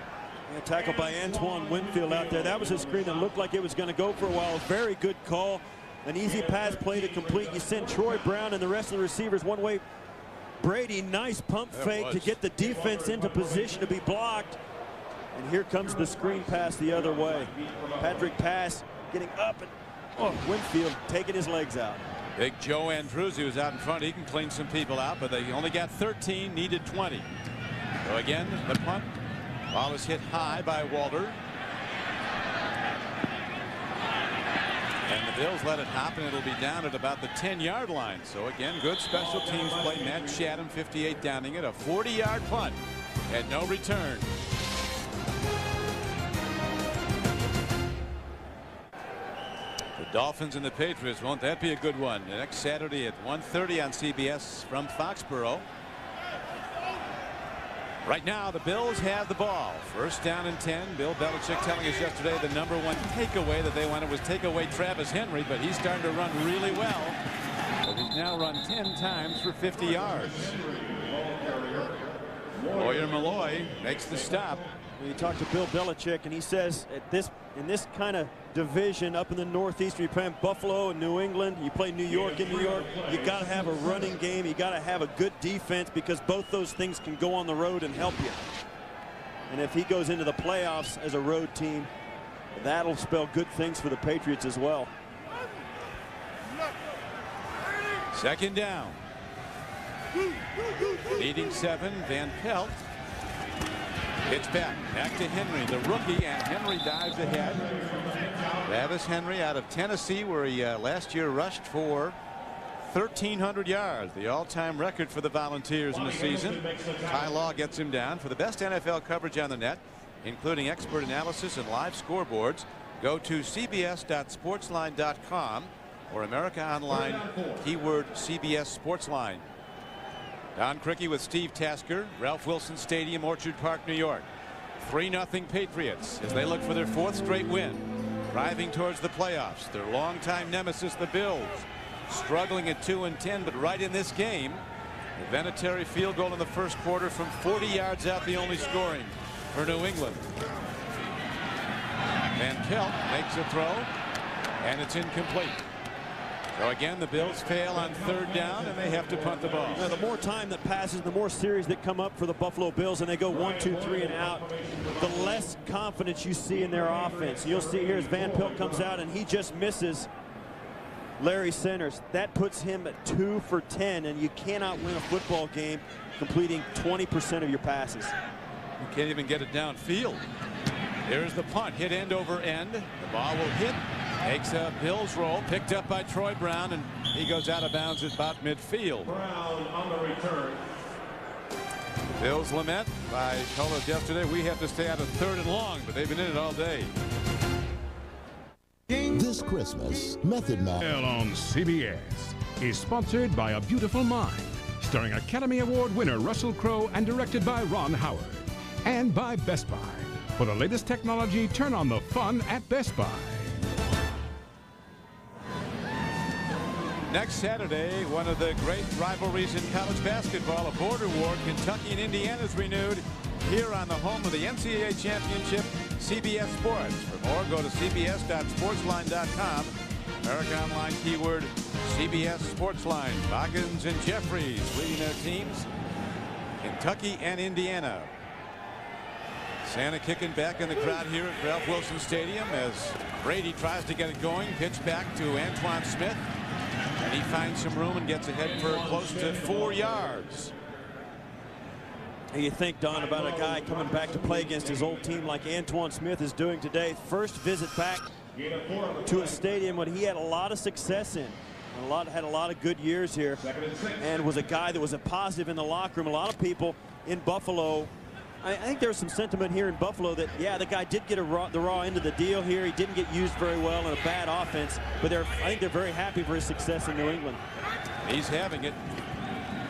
Yeah, tackled by Antoine Winfield out there. That was a screen that looked like it was going to go for a while. Very good call. an easy pass play to complete. You send Troy Brown and the rest of the receivers one way. Brady, nice pump fake to get the defense into position to be blocked. And here comes the screen pass the other way. Patrick pass getting up, and Winfield taking his legs out. Big Joe Andrews, was out in front. He can clean some people out, but they only got 13, needed 20. So again, the punt. Ball is hit high by Walter. And the Bills let it hop, and it'll be down at about the 10-yard line. So again, good special teams play. Matt Chatham, 58, downing it. A 40-yard punt and no return. The Dolphins and the Patriots, won't that be a good one? Next Saturday at 1:30 on CBS from Foxborough. Right now, the Bills have the ball. First down and 10. Bill Belichick telling us yesterday the #1 takeaway that they wanted was take away Travis Henry, but he's starting to run really well. But he's now run 10 times for 50 yards. Lawyer Malloy makes the stop. You talk to Bill Belichick, and he says in this kind of division up in the Northeast, you play Buffalo and New England, you play New York in New York, you got to have a running game, you got to have a good defense, because both those things can go on the road and help you. And if he goes into the playoffs as a road team, that'll spell good things for the Patriots as well. Second down. Leading 7, Van Pelt. It's back to Henry, the rookie, and Henry dives ahead. Travis Henry out of Tennessee, where he last year rushed for 1,300 yards, the all-time record for the Volunteers in the season. Ty Law gets him down. For the best NFL coverage on the net, including expert analysis and live scoreboards, go to cbs.sportsline.com or America Online, keyword CBS Sportsline. Don Criqui with Steve Tasker, Ralph Wilson Stadium, Orchard Park, New York. 3-0 Patriots as they look for their 4th straight win. Driving towards the playoffs. Their longtime nemesis, the Bills, struggling at 2-10, but right in this game, the Vinatieri field goal in the first quarter from 40 yards out, the only scoring for New England. Van Pelt makes a throw, and it's incomplete. So again, the Bills fail on 3rd down, and they have to punt the ball. Now, the more time that passes, the more series that come up for the Buffalo Bills, and they go 1, 2, 3 and out, the less confidence you see in their offense. You'll see here as Van Pelt comes out and he just misses Larry Centers. That puts him at 2 for 10, and you cannot win a football game completing 20% of your passes. You can't even get it downfield. There's the punt, hit end over end. The ball will hit. Makes a Bills roll, picked up by Troy Brown, and he goes out of bounds at about midfield. Brown on the return. Bills lament. I told us yesterday we have to stay out of 3rd and long, but they've been in it all day. This Christmas, Method Man on CBS is sponsored by A Beautiful Mind, starring Academy Award winner Russell Crowe and directed by Ron Howard, and by Best Buy. For the latest technology, turn on the fun at Best Buy. Next Saturday, one of the great rivalries in college basketball, a border war. Kentucky and Indiana is renewed here on the home of the NCAA championship, CBS Sports. For more, go to cbs.sportsline.com. America Online, keyword CBS Sportsline. Boggins and Jeffries leading their teams, Kentucky and Indiana. Santa kicking back in the crowd here at Ralph Wilson Stadium as Brady tries to get it going. Pitch back to Antoine Smith. And he finds some room and gets ahead for close to 4 yards. You think, Don, about a guy coming back to play against his old team like Antoine Smith is doing today. First visit back to a stadium when he had a lot of success in. Had a lot of good years here, and was a guy that was a positive in the locker room. A lot of people in Buffalo, I think there's some sentiment here in Buffalo that, yeah, the guy did get the raw end of the deal here. He didn't get used very well in a bad offense, but I think they're very happy for his success in New England. He's having it.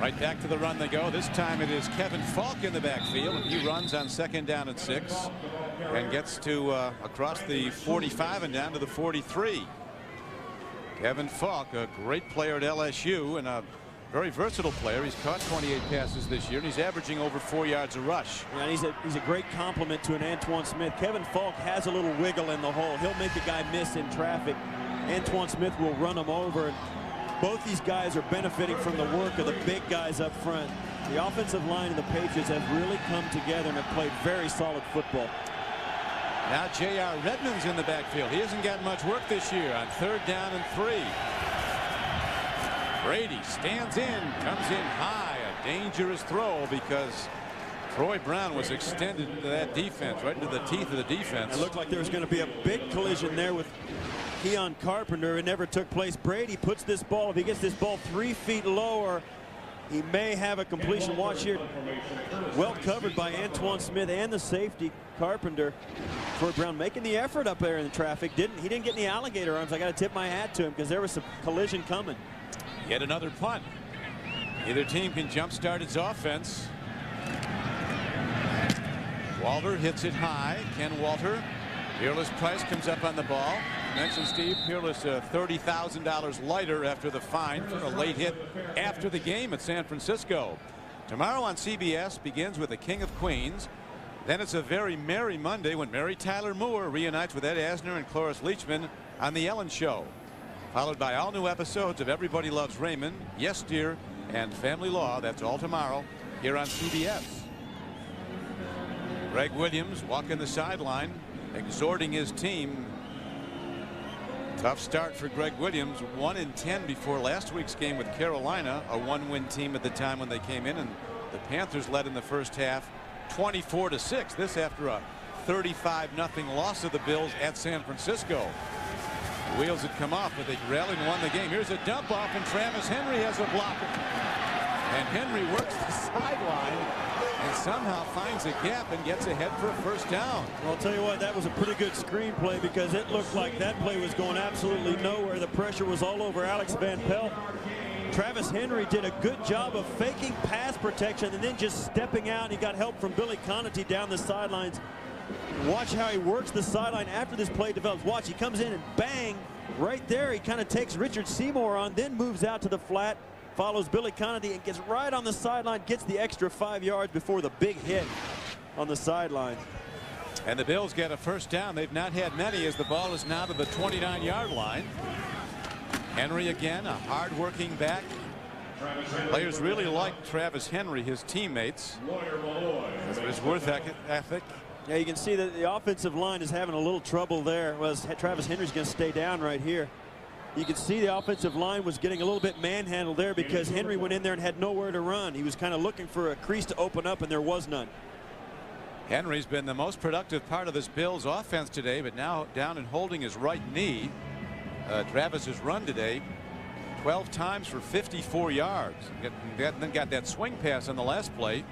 Right back to the run they go. This time it is Kevin Falk in the backfield, and he runs on 2nd down and 6 and gets to across the 45 and down to the 43. Kevin Falk, a great player at LSU and a very versatile player. He's caught 28 passes this year, and he's averaging over 4 yards a rush. Yeah, and he's a great compliment to an Antoine Smith. Kevin Falk has a little wiggle in the hole. He'll make a guy miss in traffic. Antoine Smith will run them over. And both these guys are benefiting from the work of the big guys up front. The offensive line and the Patriots have really come together and have played very solid football. Now J.R. Redmond's in the backfield. He hasn't gotten much work this year on 3rd down and 3. Brady stands in, comes in high, a dangerous throw because Troy Brown was extended into that defense, right into the teeth of the defense. It looked like there was going to be a big collision there with Keon Carpenter. It never took place. Brady puts this ball, if he gets this ball 3 feet lower, he may have a completion. Watch here. Well covered by Antoine Smith and the safety, Carpenter. Troy Brown making the effort up there in the traffic. He didn't get any alligator arms. I got to tip my hat to him because there was some collision coming. Yet another punt. Either team can jumpstart its offense. Walter hits it high. Ken Walter. Peerless Price comes up on the ball. Mentioned Steve Peerless $30,000 lighter after the fine for a late hit after the game at San Francisco. Tomorrow on CBS begins with the King of Queens. Then it's a very merry Monday when Mary Tyler Moore reunites with Ed Asner and Cloris Leachman on The Ellen Show. Followed by all new episodes of Everybody Loves Raymond, Yes Dear, and Family Law. That's all tomorrow here on CBS. Greg Williams walking the sideline, exhorting his team. Tough start for Greg Williams. 1-10 before last week's game with Carolina, a 1-win team at the time when they came in, and the Panthers led in the first half 24-6. This after a 35-0 loss of the Bills at San Francisco. The wheels had come off, but they rallied and won the game. Here's a dump off, and Travis Henry has a blocker. And Henry works the sideline and somehow finds a gap and gets ahead for a first down. Well, I'll tell you what, that was a pretty good screenplay because it looked like that play was going absolutely nowhere. The pressure was all over Alex Van Pelt. Travis Henry did a good job of faking pass protection and then just stepping out. He got help from Billy Conati down the sidelines. Watch how he works the sideline after this play develops. Watch, he comes in and bang, right there. He kind of takes Richard Seymour on, then moves out to the flat, follows Billy Conati and gets right on the sideline, gets the extra 5 yards before the big hit on the sideline. And the Bills get a first down. They've not had many as the ball is now to the 29-yard line. Henry again, a hard-working back. Players really like Travis Henry, his teammates. His work ethic. Yeah, you can see that the offensive line is having a little trouble there. Well, Travis Henry's going to stay down right here. You can see the offensive line was getting a little bit manhandled there because Henry went in there and had nowhere to run. He was kind of looking for a crease to open up, and there was none. Henry's been the most productive part of this Bills offense today, but now down and holding his right knee. Travis has run today 12 times for 54 yards. Then got that swing pass on the last play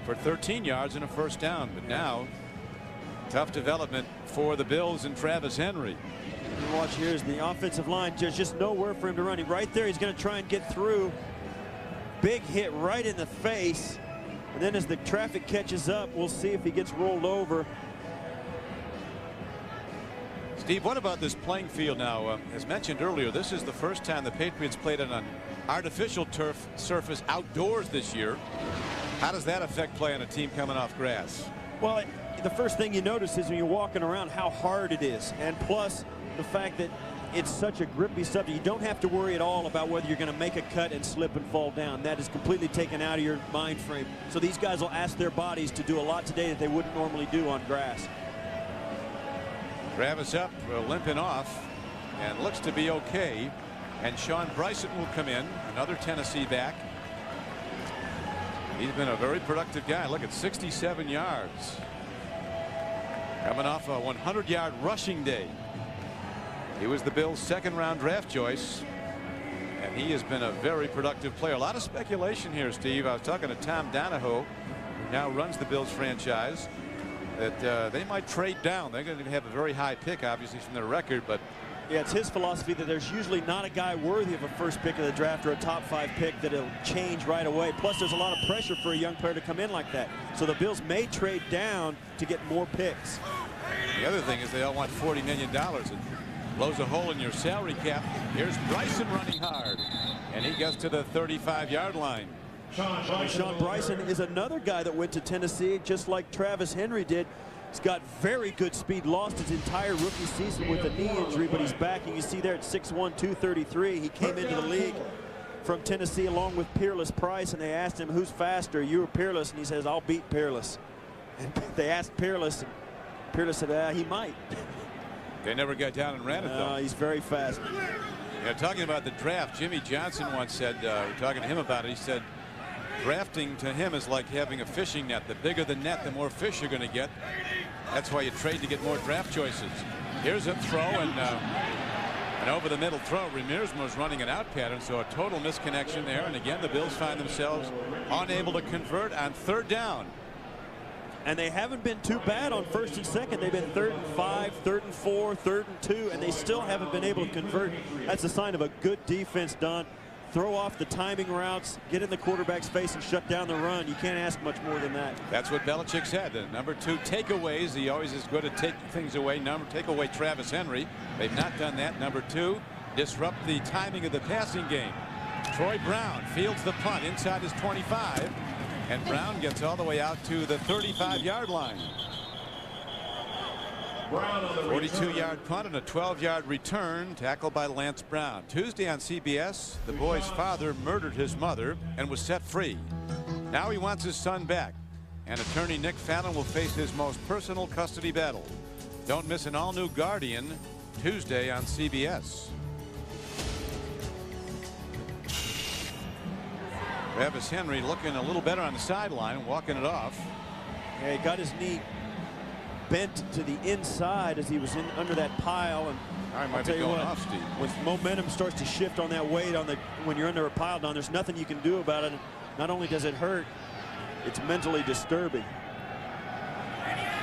for 13 yards and a first down. But now, tough development for the Bills and Travis Henry. And watch, here's the offensive line. Just nowhere for him to run. Right there, he's going to try and get through. Big hit right in the face. And then as the traffic catches up, we'll see if he gets rolled over. Steve, what about this playing field now? As mentioned earlier, this is the first time the Patriots played on an artificial turf surface outdoors this year. How does that affect play on a team coming off grass? Well, the first thing you notice is when you're walking around how hard it is, and plus the fact that it's such a grippy subject. You don't have to worry at all about whether you're going to make a cut and slip and fall down. That is completely taken out of your mind frame. So these guys will ask their bodies to do a lot today that they wouldn't normally do on grass. Travis up, limping off, and looks to be okay. And Sean Bryson will come in, another Tennessee back. He's been a very productive guy. Look at 67 yards. Coming off a 100-yard rushing day. He was the Bills' second-round draft choice, and he has been a very productive player. A lot of speculation here, Steve. I was talking to Tom Donahoe, who now runs the Bills franchise, that they might trade down. They're going to have a very high pick, obviously, from their record, but yeah, it's his philosophy that there's usually not a guy worthy of a first pick of the draft or a top 5 pick that it'll change right away. Plus, there's a lot of pressure for a young player to come in like that. So the Bills may trade down to get more picks. The other thing is they all want $40 million. It blows a hole in your salary cap. Here's Bryson running hard, and he gets to the 35-yard line. Sean Bryson is another guy that went to Tennessee just like Travis Henry did. He's got very good speed, lost his entire rookie season with a knee injury, but he's back. And you see there at 6'1", 233. He came into the league from Tennessee along with Peerless Price, and they asked him, who's faster, you or Peerless? And he says, I'll beat Peerless. And they asked Peerless, and Peerless said, he might. They never got down and ran it, though. He's very fast. Yeah, talking about the draft, Jimmy Johnson once said, talking to him about it, he said, drafting to him is like having a fishing net. The bigger the net, the more fish you're going to get. That's why you trade to get more draft choices. Here's a throw, and an over the middle throw. Ramirez was running an out pattern, so a total misconnection there. And again, the Bills find themselves unable to convert on 3rd down. And they haven't been too bad on 1st and 2nd. They've been 3rd and 5, 3rd and 4, 3rd and 2, and they still haven't been able to convert. That's a sign of a good defense, Don. Throw off the timing routes, get in the quarterback's face and shut down the run. You can't ask much more than that. That's what Belichick said. The number 2 takeaways. He always is good at taking things away. Take away Travis Henry. They've not done that. Number 2, disrupt the timing of the passing game. Troy Brown fields the punt inside his 25, and Brown gets all the way out to the 35-yard line. 42-yard punt and a 12-yard return, tackled by Lance Brown. Tuesday on CBS, the boy's father murdered his mother and was set free. Now he wants his son back, and attorney Nick Fallon will face his most personal custody battle. Don't miss an all-new Guardian Tuesday on CBS. Travis Henry looking a little better on the sideline, walking it off. Yeah, he got his knee bent to the inside as he was under that pile, and might be going off, Steve. When momentum starts to shift on that weight when you're under a pile, Don, there's nothing you can do about it. Not only does it hurt, it's mentally disturbing.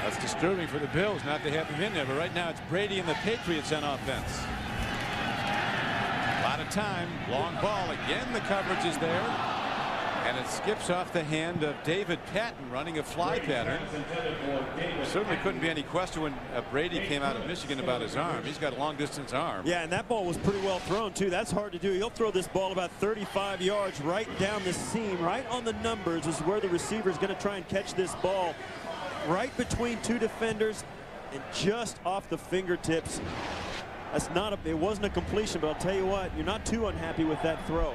That's disturbing for the Bills not to have him in there, but right now it's Brady and the Patriots on offense. A lot of time, long ball again. The coverage is there. And it skips off the hand of David Patton running a fly pattern. There certainly couldn't be any question when Brady came out of Michigan about his arm. He's got a long distance arm. Yeah, and that ball was pretty well thrown too. That's hard to do. He'll throw this ball about 35 yards right down the seam, right on the numbers is where the receiver is going to try and catch this ball, right between 2 defenders and just off the fingertips. That's not it wasn't a completion, but I'll tell you what, you're not too unhappy with that throw.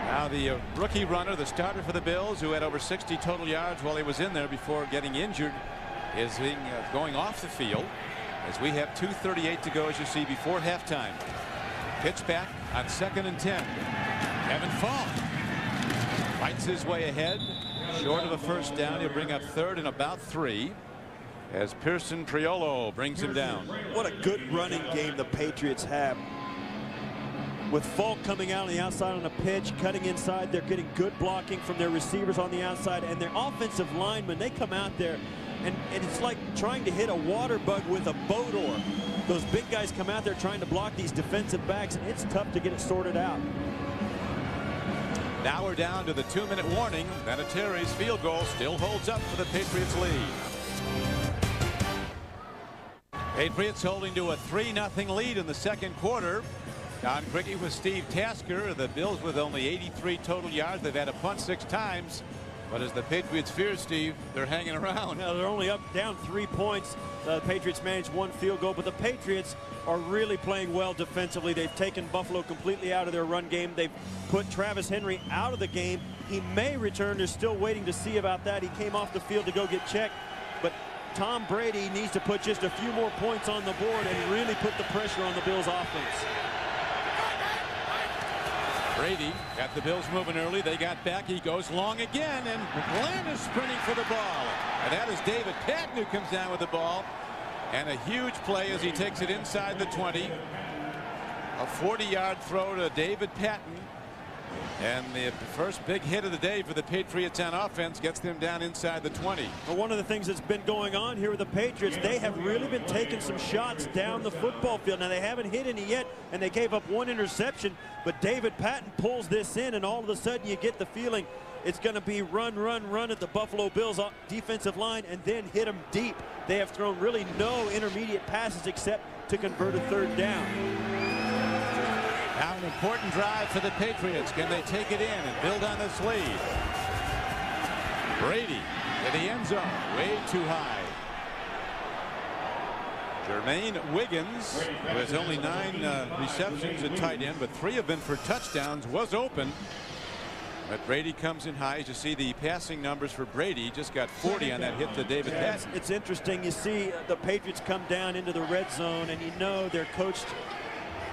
Now the rookie runner, the starter for the Bills, who had over 60 total yards while he was in there before getting injured, is going off the field as we have 2:38 to go, as you see, before halftime. Pitch back on 2nd and 10. Kevin Faulk fights his way ahead, short of a first down. He'll bring up 3rd and about 3 as Pearson Priolo brings him down. What a good running game the Patriots have. With Falk coming out on the outside on a pitch, cutting inside, they're getting good blocking from their receivers on the outside, and their offensive linemen, they come out there, and it's like trying to hit a water bug with a boat oar. Those big guys come out there trying to block these defensive backs, and it's tough to get it sorted out. Now we're down to the 2-minute warning. Vinatieri's field goal still holds up for the Patriots lead. Patriots holding to a 3-0 lead in the 2nd quarter. Don Cricket with Steve Tasker. The Bills with only 83 total yards. They've had a punt 6 times. But as the Patriots fear, Steve, they're hanging around. Now they're only down 3 points. The Patriots managed 1 field goal, but the Patriots are really playing well defensively. They've taken Buffalo completely out of their run game. They've put Travis Henry out of the game. He may return. They're still waiting to see about that. He came off the field to go get checked, but Tom Brady needs to put just a few more points on the board and really put the pressure on the Bills offense. Brady got the Bills moving early. They got back. He goes long again, and Glenn is sprinting for the ball. And that is David Patton who comes down with the ball. And a huge play as he takes it inside the 20. A 40-yard throw to David Patton. And the first big hit of the day for the Patriots on offense gets them down inside the 20. Well, one of the things that's been going on here with the Patriots, they have really been taking some shots down the football field. Now, they haven't hit any yet, and they gave up 1 interception, but David Patton pulls this in, and all of a sudden you get the feeling it's going to be run, run, run at the Buffalo Bills defensive line and then hit them deep. They have thrown really no intermediate passes except to convert a 3rd down. Now an important drive for the Patriots. Can they take it in and build on this lead? Brady to the end zone, way too high. Jermaine Wiggins, who has only 9 receptions at tight end, but 3 have been for touchdowns, was open. But Brady comes in high. As you see the passing numbers for Brady, he just got 40 on that hit to David Patton. It's interesting. You see the Patriots come down into the red zone, and you know they're coached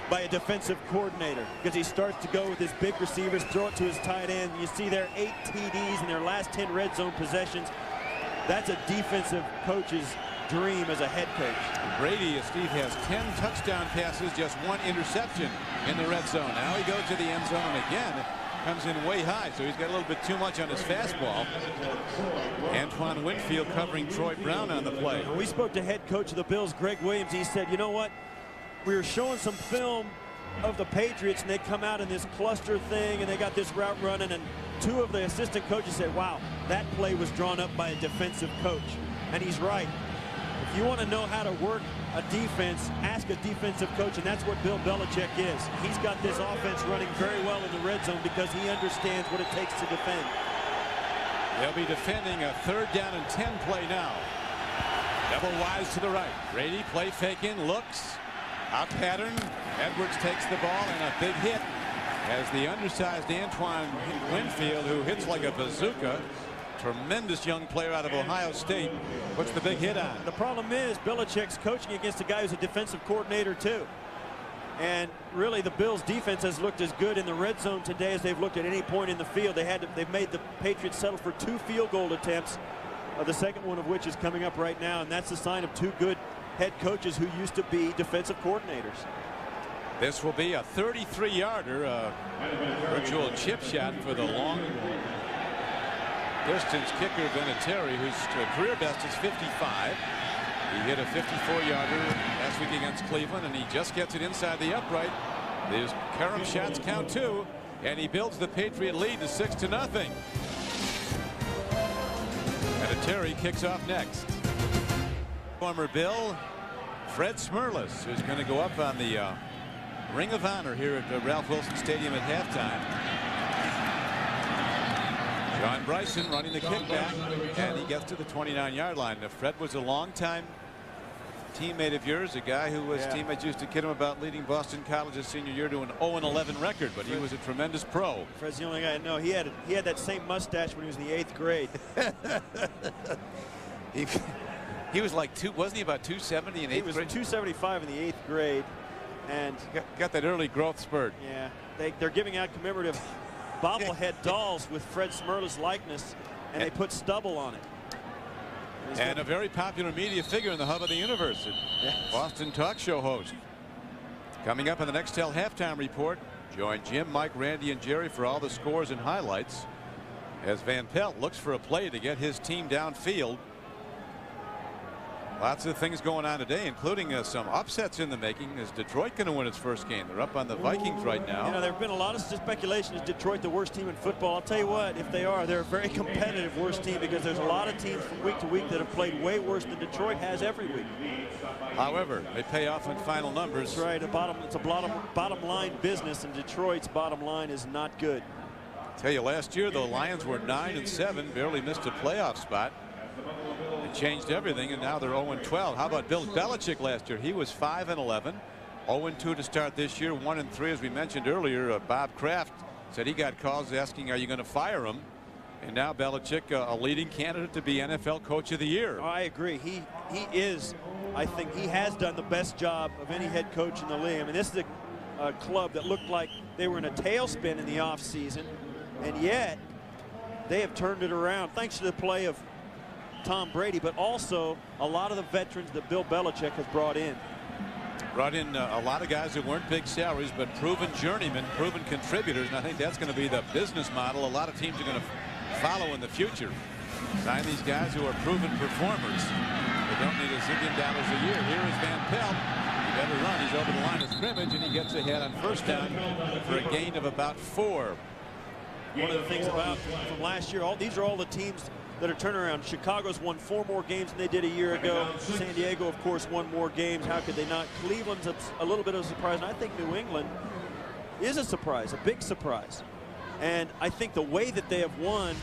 by a defensive coordinator because he starts to go with his big receivers, throw it to his tight end. You see their 8 TDs in their last 10 red zone possessions. That's a defensive coach's dream as a head coach. Brady, Steve, has 10 touchdown passes, just 1 interception in the red zone. Now he goes to the end zone and again comes in way high, so he's got a little bit too much on his fastball. Antoine Winfield covering Troy Brown on the play. We spoke to head coach of the Bills, Greg Williams. He said, you know what? We were showing some film of the Patriots, and they come out in this cluster thing, and they got this route running, and 2 of the assistant coaches said, wow, that play was drawn up by a defensive coach. And he's right. If you want to know how to work a defense, ask a defensive coach, and that's what Bill Belichick is. He's got this offense running very well in the red zone because he understands what it takes to defend. They'll be defending a 3rd down and 10 play now. Double wise to the right. Brady play faking, looks. Out pattern. Edwards takes the ball and a big hit as the undersized Antoine Winfield, who hits like a bazooka. Tremendous young player out of Ohio State. Puts the big hit on. The problem is Belichick's coaching against a guy who's a defensive coordinator too. And really the Bills defense has looked as good in the red zone today as they've looked at any point in the field. They've made the Patriots settle for 2 field goal attempts. The second one of which is coming up right now, and that's a sign of 2 good head coaches who used to be defensive coordinators. This will be a 33-yarder, virtual chip shot for the long distance kicker Vinatieri, whose career best is 55. He hit a 54-yarder last week against Cleveland, and he just gets it inside the upright. His carom shots count 2, and he builds the Patriot lead to 6-0. Vinatieri kicks off next. Former Bill Fred Smerlas, who's going to go up on the Ring of Honor here at Ralph Wilson Stadium at halftime. John Bryson running the kickback, and he gets to the 29-yard line. Now, Fred was a longtime teammate of yours, a guy who was teammates used to kid him about leading Boston College's senior year to an 0-11 record, but he was a tremendous pro. Fred's the only guy I know. He had that same mustache when he was in the 8th grade. He was like wasn't he about 270 in 8th grade? He was 275 in the 8th grade, and got that early growth spurt. Yeah, they're giving out commemorative bobblehead dolls with Fred Smerlas' likeness, and they put stubble on it. And a very popular media figure in the hub of the universe. Boston talk show host. Coming up in the Nextel halftime report, join Jim, Mike, Randy, and Jerry for all the scores and highlights as Van Pelt looks for a play to get his team downfield. Lots of things going on today, including some upsets in the making. Is Detroit going to win its first game? They're up on the Vikings right now. You know, there have been a lot of speculation. Is Detroit the worst team in football? I'll tell you what, if they are, they're a very competitive worst team because there's a lot of teams from week to week that have played way worse than Detroit has every week. However, they pay off in final numbers. That's right. It's a bottom line business, and Detroit's bottom line is not good. I'll tell you, last year the Lions were 9-7, barely missed a playoff spot. It changed everything, and now they're 0-12. How about Bill Belichick last year? He was 5-11, 0-2 to start this year, 1-3 as we mentioned earlier. Bob Kraft said he got calls asking, are you going to fire him? And now Belichick, a leading candidate to be NFL Coach of the Year. Oh, I agree. He is. I think he has done the best job of any head coach in the league. I mean, this is a club that looked like they were in a tailspin in the offseason, and yet they have turned it around thanks to the play of Tom Brady, but also a lot of the veterans that Bill Belichick has brought in. Brought in a lot of guys that weren't big salaries, but proven journeymen, proven contributors, and I think that's going to be the business model a lot of teams are going to follow in the future. Sign these guys who are proven performers. They don't need $1 zillion a year. Here is Van Pelt. He better run. He's over the line of scrimmage, and he gets ahead on first down for a gain of about 4. One of the things from last year, these are all the teams that are turning around. Chicago's won 4 more games than they did a year ago. San Diego, of course, won more games. How could they not? Cleveland's a little bit of a surprise, and I think New England is a surprise, a big surprise. And I think the way that they have won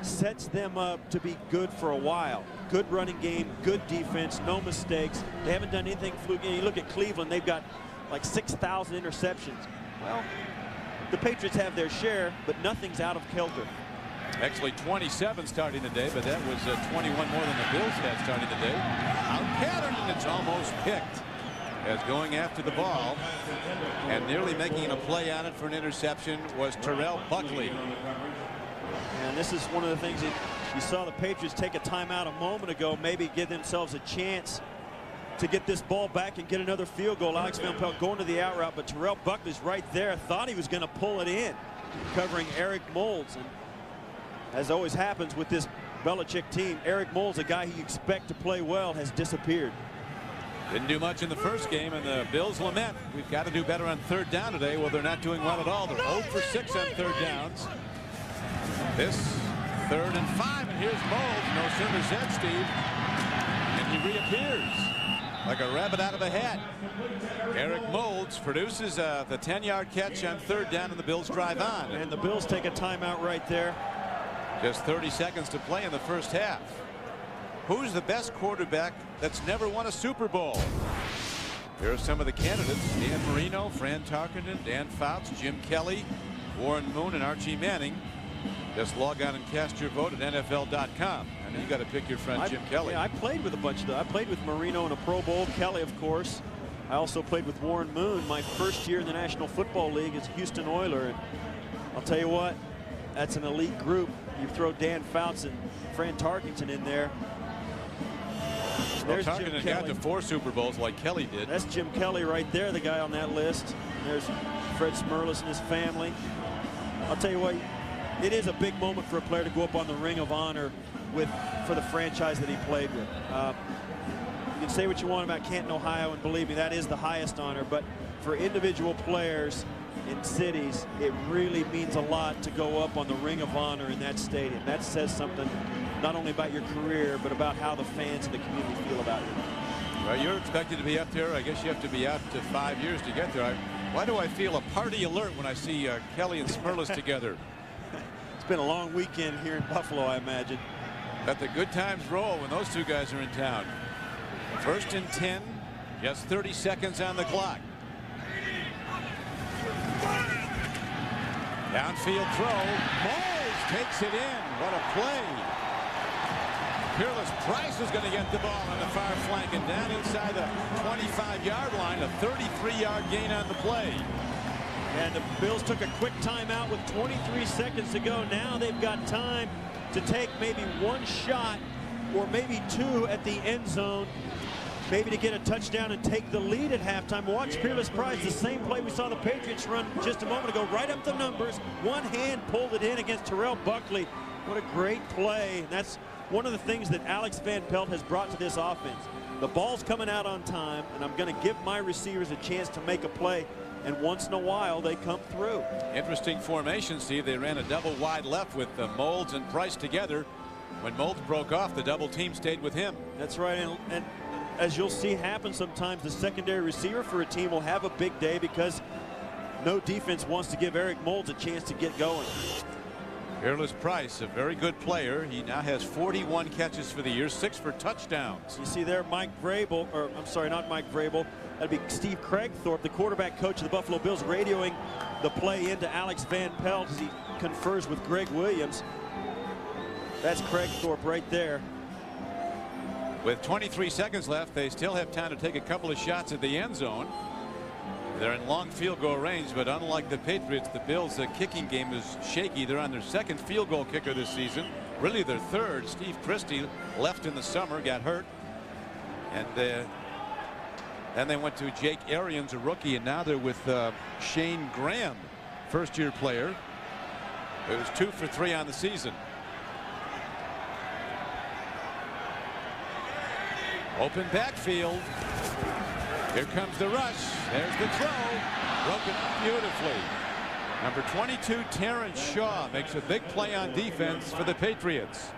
sets them up to be good for a while. good running game, good defense, no mistakes. They haven't done anything fluky. You look at Cleveland, they've got like 6,000 interceptions. Well, the Patriots have their share, but nothing's out of kilter. Actually 27 starting the day, but that was 21 more than the Bills had starting the day. Out pattern, and it's almost picked as going after the ball and nearly making a play on it for an interception was Terrell Buckley. And this is one of the things that you saw the Patriots take a timeout a moment ago, maybe give themselves a chance to get this ball back and get another field goal. Alex Van Pelt going to the out route, but Terrell Buckley's right there. Thought he was going to pull it in, covering Eric Moulds. And as always happens with this Belichick team, Eric Moulds, a guy you expect to play well, has disappeared. Didn't do much in the first game, and the Bills lament, we've got to do better on third down today. Well, they're not doing well at all. They're 0 for 6 on third downs. This 3rd and 5, and here's Moulds. No sooner said, Steve, and he reappears like a rabbit out of a hat. Eric Moulds produces the 10-yard catch on third down, and the Bills drive on. And the Bills take a timeout right there. Just 30 seconds to play in the first half. Who's the best quarterback that's never won a Super Bowl? Here are some of the candidates: Dan Marino, Fran Tarkenton, Dan Fouts, Jim Kelly, Warren Moon, and Archie Manning. Just log on and cast your vote at NFL.com. And you got to pick your friend Jim Kelly. Yeah, I played with a bunch of them. I played with Marino in a Pro Bowl. Kelly, of course. I also played with Warren Moon my first year in the National Football League as a Houston Oiler. And I'll tell you what, that's an elite group. You throw Dan Fouts and Fran Tarkenton in there. There's Tarkenton got to 4 Super Bowls like Kelly did. That's Jim Kelly right there, the guy on that list. There's Fred Smerlas and his family. I'll tell you what, it is a big moment for a player to go up on the Ring of Honor for the franchise that he played with. You can say what you want about Canton, Ohio, and believe me, that is the highest honor. But for individual players in cities, it really means a lot to go up on the Ring of Honor in that stadium. That says something not only about your career, but about how the fans and the community feel about you. Well, you're expected to be up there. I guess you have to be out to 5 years to get there. Why do I feel a party alert when I see Kelly and Smerlas together? It's been a long weekend here in Buffalo, I imagine. Let the good times roll when those two guys are in town. 1st and 10, just 30 seconds on the clock. Downfield throw. Moulds takes it in. What a play. Peerless Price is going to get the ball on the far flank and down inside the 25-yard line. A 33-yard gain on the play. And the Bills took a quick timeout with 23 seconds to go. Now they've got time to take maybe one shot or maybe two at the end zone, maybe to get a touchdown and take the lead at halftime. Watch Peerless Price, the same play we saw the Patriots run just a moment ago, right up the numbers. One hand pulled it in against Terrell Buckley. What a great play. And that's one of the things that Alex Van Pelt has brought to this offense. The ball's coming out on time, and I'm going to give my receivers a chance to make a play. And once in a while, they come through. Interesting formation, Steve. They ran a double wide left with Moulds and Price together. When Moulds broke off, the double team stayed with him. That's right. And as you'll see happen sometimes, the secondary receiver for a team will have a big day because no defense wants to give Eric Moulds a chance to get going. Peerless Price, a very good player. He now has 41 catches for the year, 6 for touchdowns. You see there Mike Vrabel, or I'm sorry, not Mike Vrabel. That'd be Steve Craigthorpe, the quarterback coach of the Buffalo Bills, radioing the play into Alex Van Pelt as he confers with Greg Williams. That's Craigthorpe right there. With 23 seconds left, they still have time to take a couple of shots at the end zone. They're in long field goal range, but unlike the Patriots, the Bills' kicking game is shaky. They're on their 2nd field goal kicker this season, really their 3rd. Steve Christie left in the summer, got hurt, and then they went to Jake Arians, a rookie, and now they're with Shane Graham, first-year player. It was 2 for 3 on the season. Open backfield. Here comes the rush. There's the throw. Broken up beautifully. Number 22, Terrence Shaw, makes a big play on defense for the Patriots.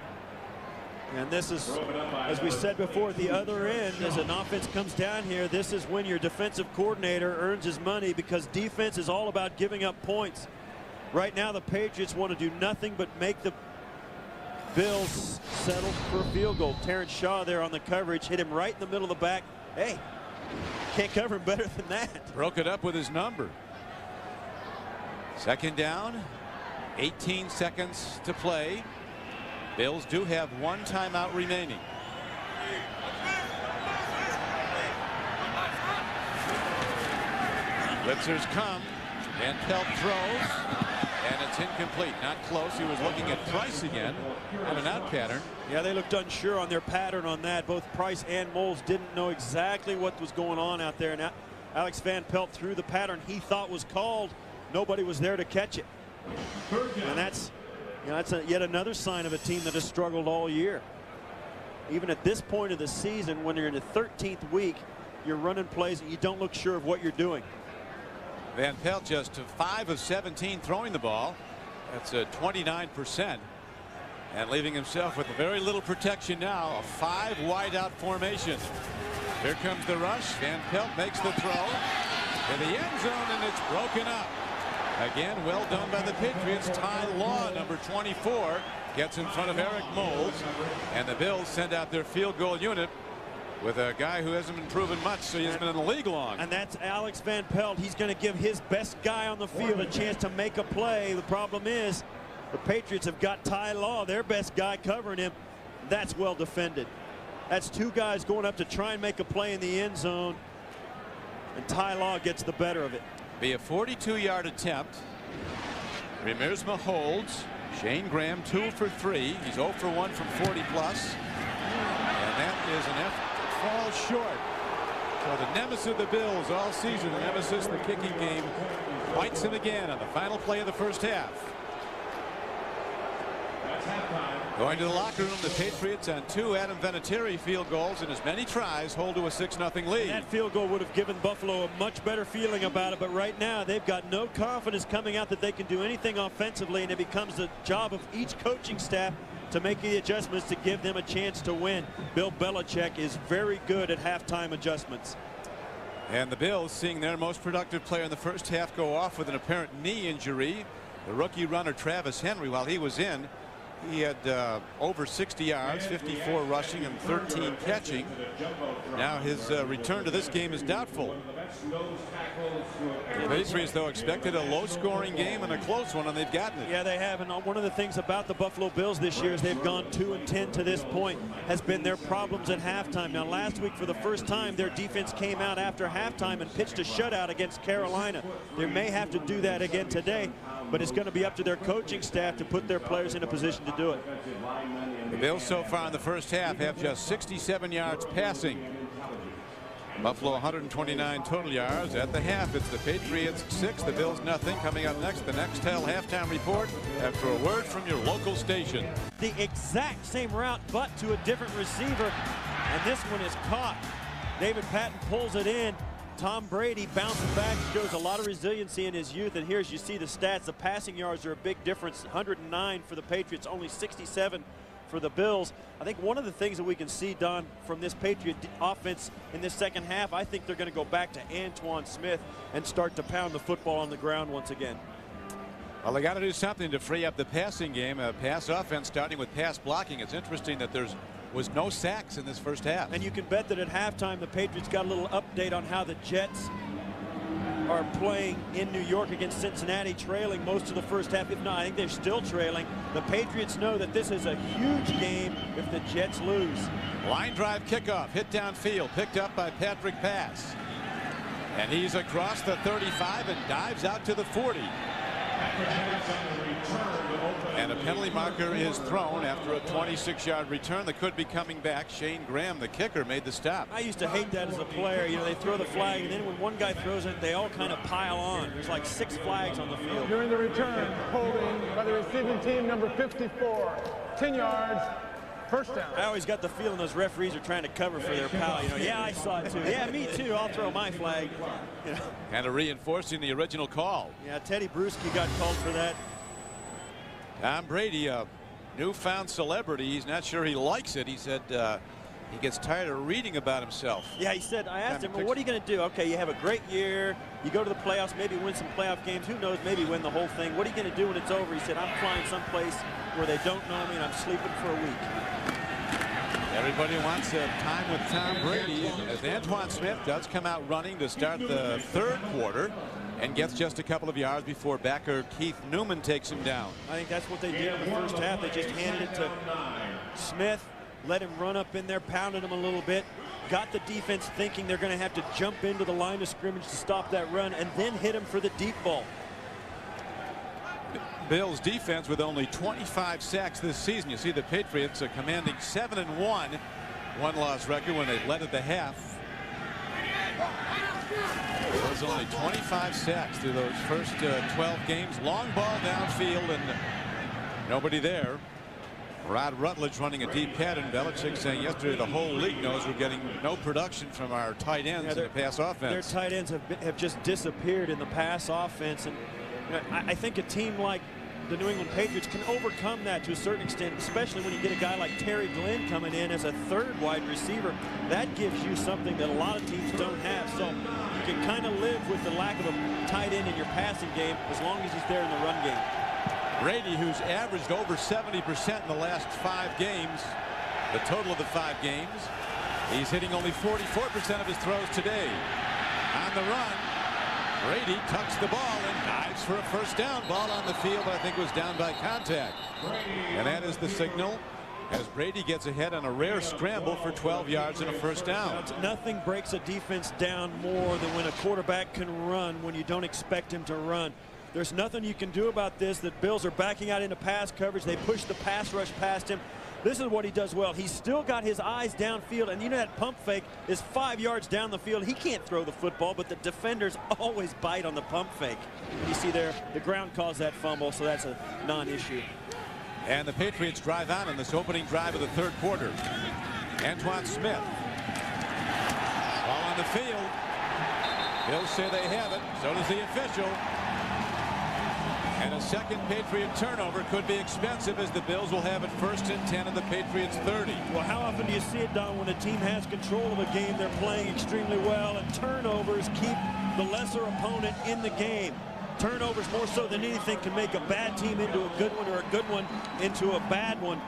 And this is, as we said before, at the other end, as an offense comes down here, this is when your defensive coordinator earns his money, because defense is all about giving up points. Right now, the Patriots want to do nothing but make the Bills settled for a field goal. Terrence Shaw there on the coverage, hit him right in the middle of the back. Hey, can't cover him better than that. Broke it up with his number. Second down, 18 seconds to play. Bills do have one timeout remaining. Blitzers come, and Pelt throws, and it's incomplete. Not close. He was looking at Price again on an out pattern. Yeah, they looked unsure on their pattern on that. Both Price and Moles didn't know exactly what was going on out there. And Alex Van Pelt threw the pattern he thought was called. Nobody was there to catch it. And that's yet another sign of a team that has struggled all year. Even at this point of the season, when you're in the 13th week, you're running plays and you don't look sure of what you're doing. Van Pelt just 5 of 17 throwing the ball. That's a 29%. And leaving himself with very little protection now. A 5 wideout formation. Here comes the rush. Van Pelt makes the throw to the end zone, and it's broken up. Again, well done by the Patriots. Ty Law, number 24, gets in front of Eric Moles. And the Bills send out their field goal unit with a guy who hasn't been proven much, so he's been in the league long. And that's Alex Van Pelt. He's going to give his best guy on the field a chance to make a play. The problem is the Patriots have got Ty Law, their best guy, covering him. That's well defended. That's two guys going up to try and make a play in the end zone, and Ty Law gets the better of it. Be a 42-yard attempt. Remersma holds. Shane Graham 2 for 3. He's 0 for 1 from 40 plus. And that is an effort. Falls short. So the nemesis of the Bills all season, the nemesis, the kicking game, bites him again on the final play of the first half. Going to the locker room, the Patriots on 2 Adam Vinatieri field goals and as many tries hold to a 6-0 lead. That field goal would have given Buffalo a much better feeling about it, but right now they've got no confidence coming out that they can do anything offensively, and it becomes the job of each coaching staff to make the adjustments to give them a chance to win. Bill Belichick is very good at halftime adjustments. And the Bills, seeing their most productive player in the first half go off with an apparent knee injury. The rookie runner Travis Henry, while he was in, he had over 60 yards, 54 rushing and 13 catching. Now his return to this game is doubtful. The Patriots, though, expected a low-scoring game and a close one, and they've gotten it. Yeah, they have. And one of the things about the Buffalo Bills this year is they've gone 2-10 to this point, has been their problems at halftime. Now, last week, for the first time, their defense came out after halftime and pitched a shutout against Carolina. They may have to do that again today, but it's going to be up to their coaching staff to put their players in a position to do it. The Bills so far in the first half have just 67 yards passing. Buffalo 129 total yards. At the half, it's the Patriots 6, the Bills nothing. Coming up next, the Nextel halftime report after a word from your local station. The exact same route, but to a different receiver, and this one is caught. David Patton pulls it in. Tom Brady bounces back, shows a lot of resiliency in his youth, and here, as you see the stats, the passing yards are a big difference. 109 for the Patriots, only 67 for the Bills. I think one of the things that we can see, Don, from this Patriot offense in this second half, I think they're going to go back to Antoine Smith and start to pound the football on the ground once again. Well, they got to do something to free up the passing game. A pass offense starting with pass blocking. It's interesting that there was no sacks in this first half. And you can bet that at halftime the Patriots got a little update on how the Jets are playing in New York against Cincinnati, trailing most of the first half. If not, I think they're still trailing. The Patriots know that this is a huge game if the Jets lose. Line drive kickoff, hit downfield, picked up by Patrick Pass. And he's across the 35 and dives out to the 40. And a penalty marker is thrown after a 26-yard return that could be coming back. Shane Graham, the kicker, made the stop. I used to hate that as a player. You know, they throw the flag, and then when one guy throws it, they all kind of pile on. There's like 6 flags on the field. During the return, holding by the receiving team, number 54, 10 yards, first down. I always got the feeling those referees are trying to cover for their pal. You know, yeah, I saw it too. Yeah, me too. I'll throw my flag. You know. Kind of reinforcing the original call. Yeah, Teddy Bruschi got called for that. Tom Brady, a newfound celebrity. He's not sure he likes it. He said he gets tired of reading about himself. Yeah, he said, I asked him, well, what are you going to do? Okay, you have a great year. You go to the playoffs, maybe win some playoff games. Who knows, maybe win the whole thing. What are you going to do when it's over? He said, I'm flying someplace where they don't know me and I'm sleeping for a week. Everybody wants time with Tom Brady as Antoine Smith does come out running to start the third quarter and gets just a couple of yards before backer Keith Newman takes him down. I think that's what they did in the first half. They just handed it to Smith, let him run up in there, pounded him a little bit, got the defense thinking they're going to have to jump into the line of scrimmage to stop that run, and then hit him for the deep ball. Bills defense with only 25 sacks this season. You see the Patriots are commanding 7-1 one-loss record when they led at the half. There was only 25 sacks through those first 12 games. Long ball downfield and nobody there. Rod Rutledge running a deep pattern. Belichick saying yesterday the whole league knows we're getting no production from our tight ends in the pass offense. Their tight ends have just disappeared in the pass offense, and I think a team like the New England Patriots can overcome that to a certain extent, especially when you get a guy like Terry Glenn coming in as a third wide receiver. That gives you something that a lot of teams don't have. So you can kind of live with the lack of a tight end in your passing game as long as he's there in the run game. Brady, who's averaged over 70% in the last 5 games, the total of the 5 games, he's hitting only 44% of his throws today. On the run, Brady tucks the ball and dives for a first down. Ball on the field, but I think was down by contact. And that is the signal as Brady gets ahead on a rare scramble for 12 yards and a first down. Nothing breaks a defense down more than when a quarterback can run when you don't expect him to run. There's nothing you can do about this. The Bills are backing out into pass coverage. They push the pass rush past him. This is what he does well. He's still got his eyes downfield, and you know that pump fake is 5 yards down the field. He can't throw the football, but the defenders always bite on the pump fake. You see there, the ground caused that fumble, so that's a non-issue. And the Patriots drive on in this opening drive of the third quarter. Antoine Smith. Ball on the field. Bills say they have it. So does the official. And a second Patriot turnover could be expensive as the Bills will have it 1st and 10 in the Patriots 30. Well, how often do you see it, Don, when a team has control of a game, they're playing extremely well, and turnovers keep the lesser opponent in the game. Turnovers more so than anything can make a bad team into a good one or a good one into a bad one.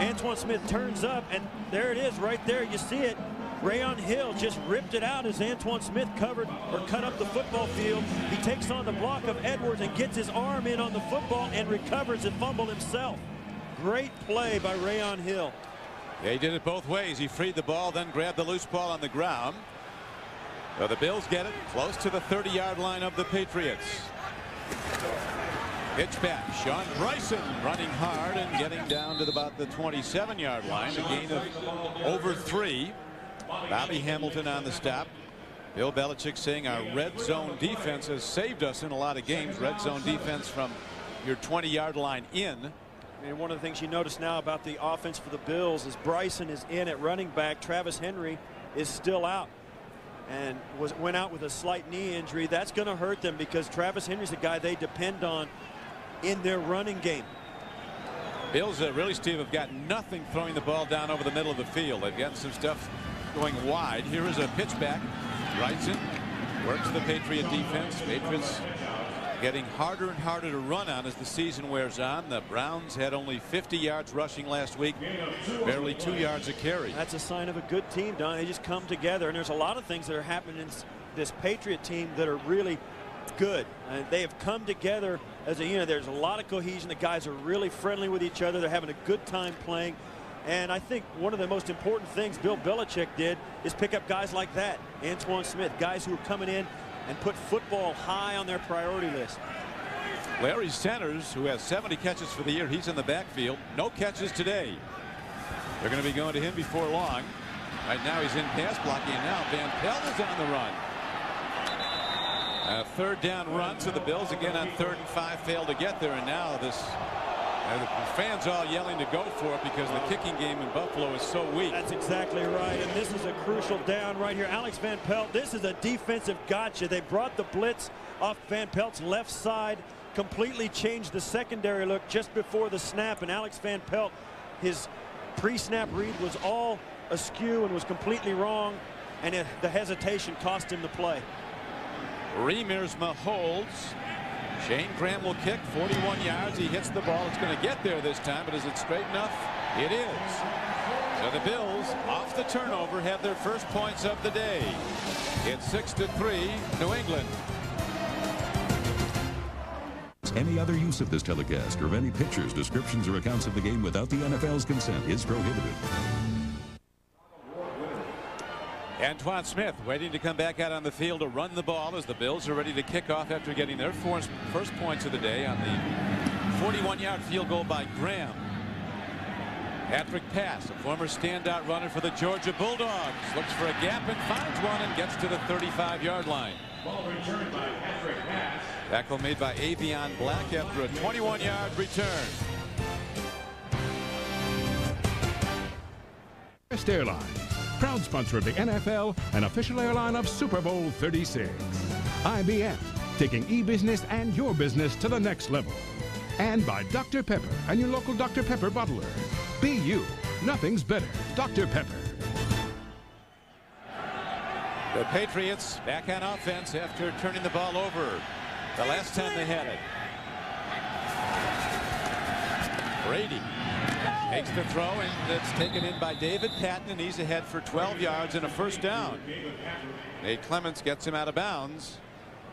Antoine Smith turns up, and there it is right there. You see it. Rayon Hill just ripped it out as Antoine Smith covered or cut up the football field. He takes on the block of Edwards and gets his arm in on the football and recovers the fumble himself. Great play by Rayon Hill. They did it both ways. He freed the ball, then grabbed the loose ball on the ground. So the Bills get it close to the 30-yard line of the Patriots. Pitch back. Sean Bryson running hard and getting down to about the 27-yard line. A gain of over 3. Bobby Hamilton on the stop. Bill Belichick saying our red zone defense has saved us in a lot of games. Red zone defense from your 20-yard line in. And one of the things you notice now about the offense for the Bills is Bryson is in at running back. Travis Henry is still out and went out with a slight knee injury. That's going to hurt them because Travis Henry's a guy they depend on in their running game. Bills really, Steve, have got nothing throwing the ball down over the middle of the field. They've got some stuff going wide. Here is a pitch back. Wrightson works the Patriot defense. Patriots getting harder and harder to run on as the season wears on. The Browns had only 50 yards rushing last week, barely 2 yards a carry. That's a sign of a good team, Don. They just come together, and there's a lot of things that are happening in this Patriot team that are really good. They have come together as a unit. There's a lot of cohesion. The guys are really friendly with each other. They're having a good time playing. And I think one of the most important things Bill Belichick did is pick up guys like that. Antoine Smith, guys who are coming in and put football high on their priority list. Larry Centers, who has 70 catches for the year, he's in the backfield. No catches today. They're going to be going to him before long. Right now he's in pass blocking, and now Van Pelt is on the run. A third down run, so the Bills again on 3rd and 5 fail to get there, and now the fans all yelling to go for it because the kicking game in Buffalo is so weak. That's exactly right, and this is a crucial down right here. Alex Van Pelt, this is a defensive gotcha. They brought the blitz off Van Pelt's left side, completely changed the secondary look just before the snap, and Alex Van Pelt, his pre-snap read was all askew and was completely wrong, and the hesitation cost him the play. Remersma holds. Shane Graham will kick 41 yards. He hits the ball. It's going to get there this time, but is it straight enough? It is. So the Bills, off the turnover, have their first points of the day. It's 6-3 New England. Any other use of this telecast or of any pictures, descriptions, or accounts of the game without the NFL's consent is prohibited. Antoine Smith waiting to come back out on the field to run the ball as the Bills are ready to kick off after getting their first points of the day on the 41-yard field goal by Graham. Patrick Pass, a former standout runner for the Georgia Bulldogs, looks for a gap and finds one and gets to the 35-yard line. Ball returned by Patrick Pass. Tackle made by Avion Black after a 21-yard return. Southwest Airlines, proud sponsor of the NFL and official airline of Super Bowl 36. IBM, taking e-business and your business to the next level. And by Dr. Pepper and your local Dr. Pepper bottler. Be you. Nothing's better. Dr. Pepper. The Patriots back on offense after turning the ball over the last time they had it. Brady makes the throw, and it's taken in by David Patton, and he's ahead for 12 yards and a first down. Nate Clements gets him out of bounds.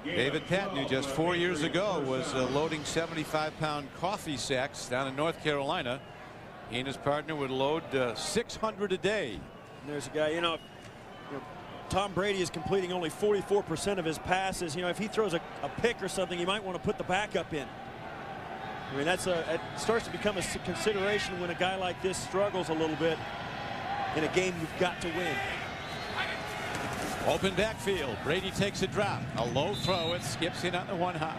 David Patton, who just 4 years ago was loading 75-pound coffee sacks down in North Carolina. He and his partner would load 600 a day. And there's a guy, you know, Tom Brady is completing only 44% of his passes. You know, if he throws a pick or something, you might want to put the backup in. I mean, it starts to become a consideration when a guy like this struggles a little bit in a game you've got to win. Open backfield. Brady takes a drop. A low throw. It skips in on the one hop.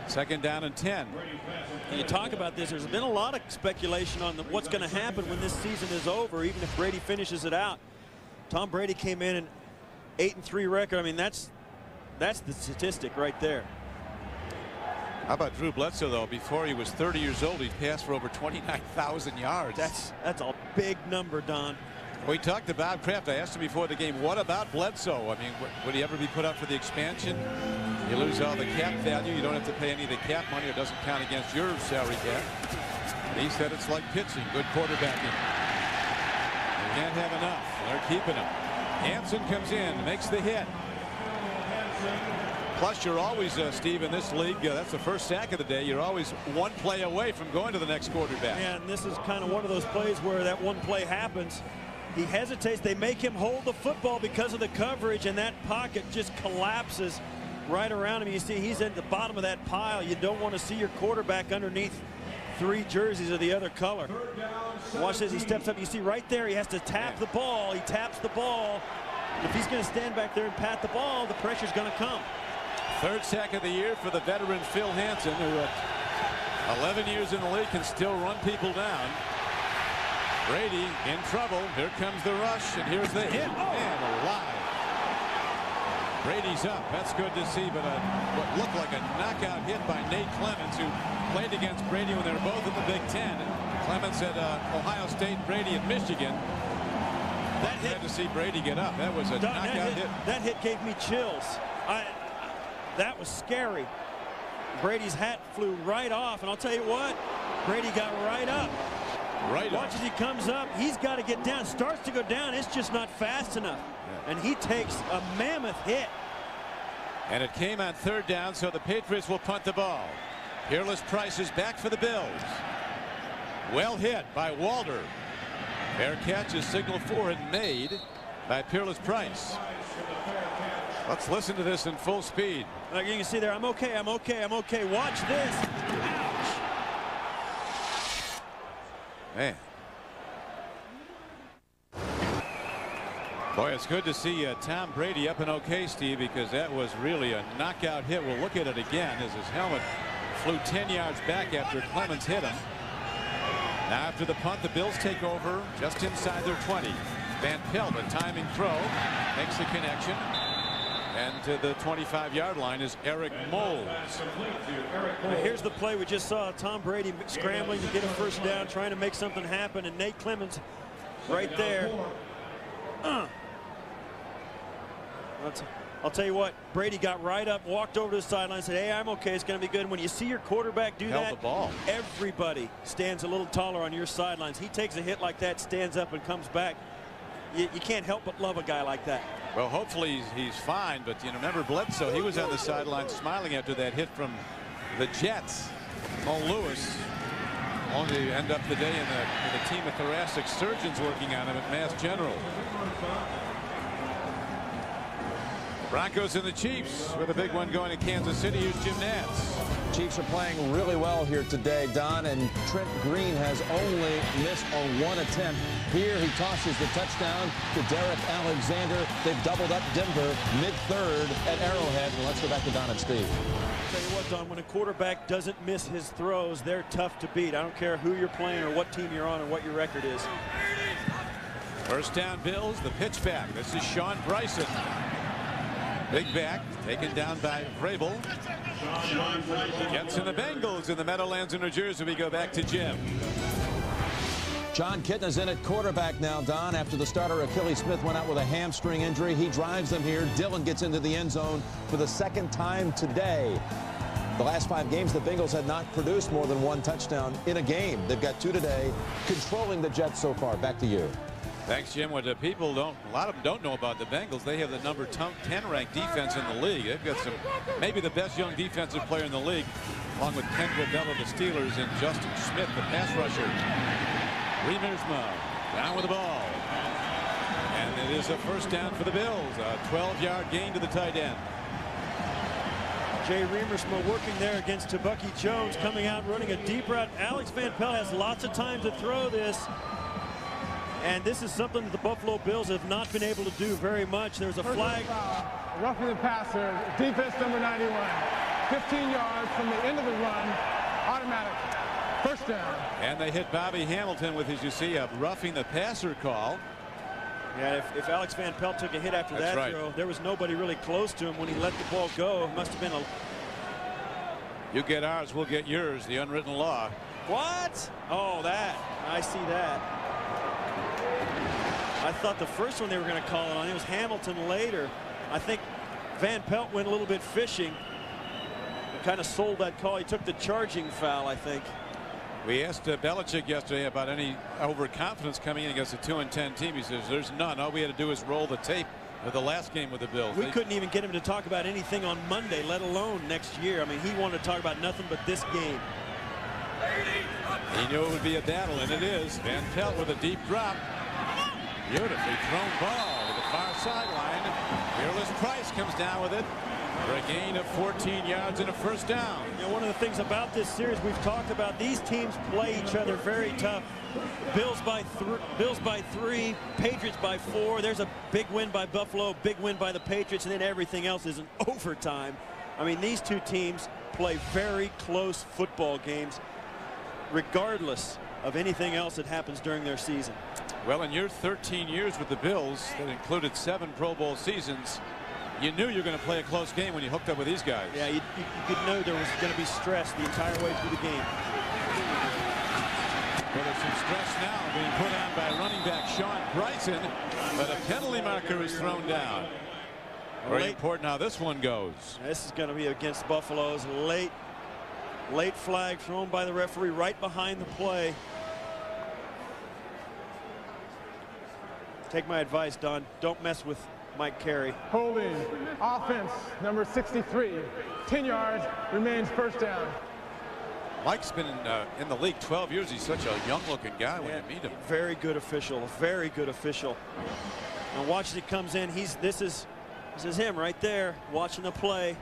Second down and 10. And you talk about this. There's been a lot of speculation on what's going to happen when this season is over, even if Brady finishes it out. Tom Brady came in an 8-3 record. I mean, that's the statistic right there. How about Drew Bledsoe, though? Before he was 30 years old, he passed for over 29,000 yards. That's a big number, Don. We talked to Bob Kraft. I asked him before the game, what about Bledsoe? I mean, would he ever be put up for the expansion? You lose all the cap value. You don't have to pay any of the cap money. It doesn't count against your salary cap. And he said it's like pitching. Good quarterbacking. You can't have enough. They're keeping him. Hansen comes in, makes the hit. Plus, you're always, Steve, in this league, that's the first sack of the day. You're always one play away from going to the next quarterback. Yeah, and this is kind of one of those plays where that one play happens. He hesitates. They make him hold the football because of the coverage, and that pocket just collapses right around him. You see he's at the bottom of that pile. You don't want to see your quarterback underneath 3 jerseys of the other color. Watch this. He steps up. You see right there he has to tap the ball. He taps the ball. If he's going to stand back there and pat the ball, the pressure's going to come. Third sack of the year for the veteran Phil Hansen, who at 11 years in the league can still run people down. Brady in trouble. Here comes the rush, and here's the hit. And alive. Brady's up. That's good to see, but what looked like a knockout hit by Nate Clements, who played against Brady when they were both in the Big Ten. Clements at Ohio State, Brady at Michigan. That hit to see Brady get up. That was a knockout hit. That hit gave me chills. That was scary. Brady's hat flew right off, and I'll tell you what, Brady got right up. Watch as he comes up. He's got to get down. Starts to go down. It's just not fast enough. Yeah. And he takes a mammoth hit. And it came on third down, so the Patriots will punt the ball. Peerless Price is back for the Bills. Well hit by Walter. Fair catch is signaled for and made by Peerless Price. Let's listen to this in full speed. Like you can see there, I'm okay, I'm okay, I'm okay. Watch this. Ouch. Man. Boy, it's good to see Tom Brady up and okay, Steve, because that was really a knockout hit. We'll look at it again as his helmet flew 10 yards back after Clements hit him. Now after the punt, the Bills take over just inside their 20. Van Pelt, a timing throw, makes the connection. And to the 25-yard line is Eric Moles. Here's the play we just saw. Tom Brady scrambling to get a first down, trying to make something happen, and Nate Clements right there. I'll tell you what, Brady got right up, walked over to the sideline, said, hey, I'm okay, it's going to be good. When you see your quarterback do Held that, the ball. Everybody stands a little taller on your sidelines. He takes a hit like that, stands up and comes back. You can't help but love a guy like that. Well, hopefully he's fine, but remember Bledsoe, he was on the sideline smiling after that hit from the Jets. Mo Lewis only to end up the day in the team of thoracic surgeons working on him at Mass General. Broncos and the Chiefs with a big one going to Kansas City. Here's Jim Nantz. Chiefs are playing really well here today, Don, and Trent Green has only missed on one attempt. Here he tosses the touchdown to Derek Alexander. They've doubled up Denver mid-third at Arrowhead. And let's go back to Don and Steve. I'll tell you what, Don, when a quarterback doesn't miss his throws, they're tough to beat. I don't care who you're playing or what team you're on or what your record is. First down Bills, the pitch back. This is Sean Bryson. Big back, taken down by Vrabel. Jets and the Bengals in the Meadowlands in New Jersey. We go back to Jim. John Kitna's in at quarterback now, Don. After the starter Achilles Smith went out with a hamstring injury, he drives them here. Dillon gets into the end zone for the second time today. The last 5 games, the Bengals had not produced more than 1 touchdown in a game. They've got 2 today, controlling the Jets so far. Back to you. Thanks, Jim. What people don't, a lot of them don't know about the Bengals, they have the number 10 ranked defense in the league. They've got maybe the best young defensive player in the league, along with Kendall Bell of the Steelers and Justin Smith, the pass rusher. Riemersma down with the ball. And it is a first down for the Bills. A 12-yard gain to the tight end. Jay Riemersma working there against Tebucky Jones, coming out running a deep route. Alex Van Pelt has lots of time to throw this. And this is something that the Buffalo Bills have not been able to do very much. There's a flag. Roughing the passer, defense number 91. 15 yards from the end of the run, automatic. First down. And they hit Bobby Hamilton with, as you see, a roughing the passer call. Yeah, if Alex Van Pelt took a hit after that throw, there was nobody really close to him when he let the ball go. It must have been a... You get ours, we'll get yours, the unwritten law. What? Oh, that. I see that. I thought the first one they were going to call it on. It was Hamilton later. I think Van Pelt went a little bit fishing. Kind of sold that call. He took the charging foul, I think. We asked Belichick yesterday about any overconfidence coming in against a 2-10 team. He says there's none. All we had to do is roll the tape of the last game with the Bills. We couldn't even get him to talk about anything on Monday, let alone next year. I mean, he wanted to talk about nothing but this game. He knew it would be a battle, and it is. Van Pelt with a deep drop. Beautifully thrown ball to the far sideline. Fearless Price comes down with it for a gain of 14 yards and a first down. You know, one of the things about this series we've talked about, these teams play each other very tough. Bills by 3, Patriots by 4. There's a big win by Buffalo, big win by the Patriots, and then everything else is an overtime. I mean, these two teams play very close football games, regardless of anything else that happens during their season. Well, in your 13 years with the Bills, that included 7 Pro Bowl seasons, you knew you were going to play a close game when you hooked up with these guys. Yeah, you could know there was going to be stress the entire way through the game. Well, there's some stress now being put on by running back Sean Bryson, but a penalty marker is thrown down. Very important how this one goes. This is going to be against Buffalo's late flag thrown by the referee right behind the play. Take my advice, Don. Don't mess with Mike Carey. Holding, offense, number 63. 10 yards, remains first down. Mike's been in the league 12 years. He's such a young-looking guy when you meet him. Very good official. Very good official. And watch as he comes in. This is him right there watching the play.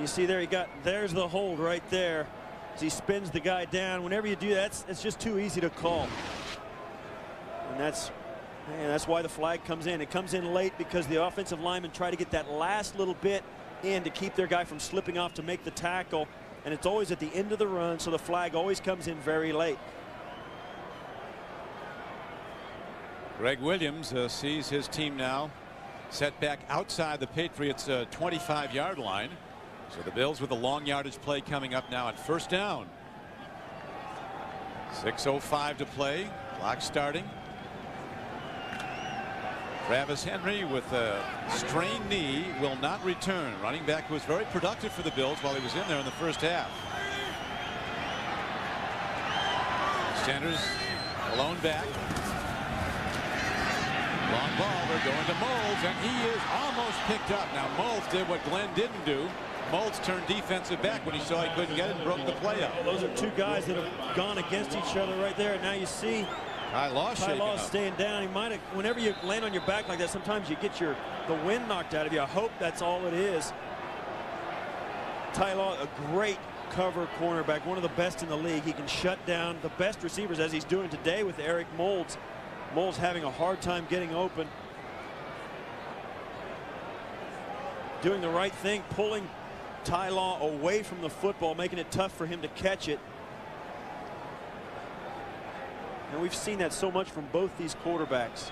You see there, there's the hold right there as he spins the guy down. Whenever you do that, it's just too easy to call. And that's why the flag comes in. It comes in late because the offensive linemen try to get that last little bit in to keep their guy from slipping off to make the tackle. And it's always at the end of the run, so the flag always comes in very late. Greg Williams sees his team now set back outside the Patriots' 25-yard line. So the Bills with a long yardage play coming up now at first down. 6:05 to play. Clock starting. Travis Henry with a strained knee will not return. Running back was very productive for the Bills while he was in there in the first half. Sanders alone back. Long ball. They're going to Moles, and he is almost picked up. Now Moles did what Glenn didn't do. Moles turned defensive back when he saw he couldn't get it and broke the play up. Those are two guys that have gone against each other right there. And now you see Ty Law staying down. He might have, whenever you land on your back like that, sometimes you get the wind knocked out of you. I hope that's all it is. Ty Law, a great cover cornerback, one of the best in the league. He can shut down the best receivers, as he's doing today with Eric Moulds. Moulds having a hard time getting open. Doing the right thing, pulling Ty Law away from the football, making it tough for him to catch it. And we've seen that so much from both these quarterbacks,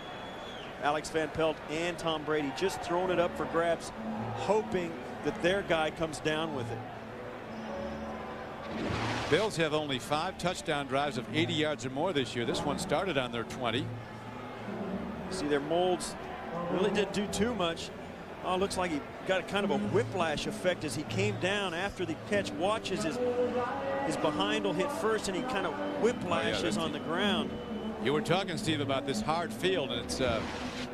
Alex Van Pelt and Tom Brady, just throwing it up for grabs, hoping that their guy comes down with it. Bills have only 5 touchdown drives of 80 yards or more this year. This one started on their 20. See, their Moulds really didn't do too much. Oh, looks like he got a kind of a whiplash effect as he came down after the catch. Watches his behind will hit first, and he kind of whiplashes on the ground. You were talking, Steve, about this hard field, and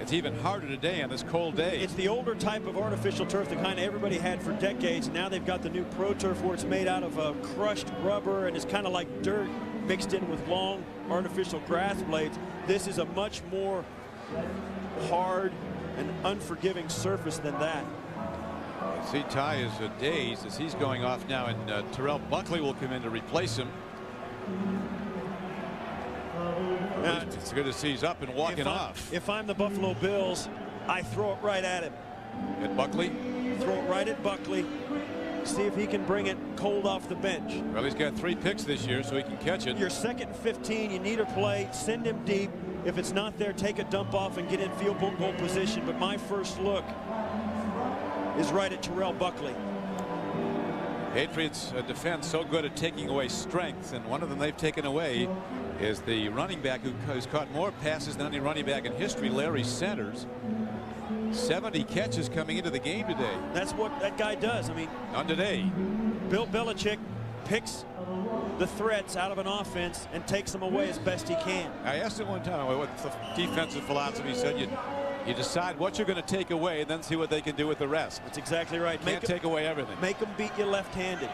it's even harder today on this cold day. It's the older type of artificial turf, the kind everybody had for decades. Now they've got the new Pro Turf where it's made out of crushed rubber and it's kind of like dirt mixed in with long artificial grass blades. This is a much more hard and unforgiving surface than that. See, Ty is dazed as he's going off now, and Terrell Buckley will come in to replace him. It's good to see he's up and walking off. If I'm the Buffalo Bills, I throw it right at him. At Buckley? Throw it right at Buckley. See if he can bring it cold off the bench. Well, he's got 3 picks this year, so he can catch it. You're 2nd and 15. You need a play. Send him deep. If it's not there, take a dump off and get in field goal position. But my first look is right at Terrell Buckley. Patriots defense so good at taking away strengths, and one of them they've taken away is the running back who has caught more passes than any running back in history, Larry Sanders. 70 catches coming into the game today. That's what that guy does. I mean, on today, Bill Belichick picks the threats out of an offense and takes them away as best he can. I asked him one time what the defensive philosophy. He said you decide what you're going to take away and then see what they can do with the rest. That's exactly right. Can't take away everything. Make them beat you left-handed.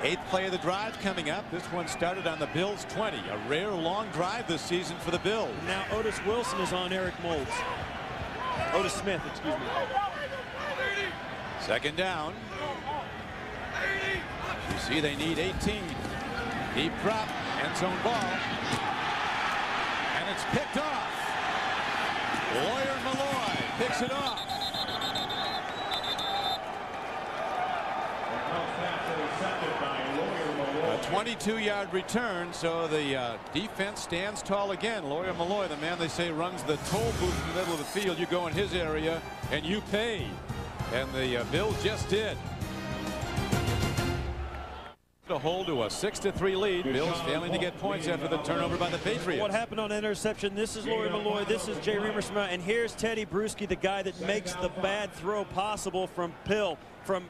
8th play of the drive coming up. This one started on the Bills 20. A rare long drive this season for the Bills. And now Otis Wilson is on Eric Moulds. Otis Smith, excuse me. 2nd down. You see they need 18. Deep drop, end zone ball. And it's picked off. Lawyer Malloy picks it off. A 22-yard return, so the defense stands tall again. Lawyer Malloy, the man they say runs the toll booth in the middle of the field. You go in his area and you pay. And the Bills just did. To hold to a 6-3 lead. Bills failing to get points after the turnover by the Patriots. What happened on the interception? This is Lawyer Malloy. This is Jay Reamer, and here's Teddy Bruschi, the guy that makes the bad throw possible from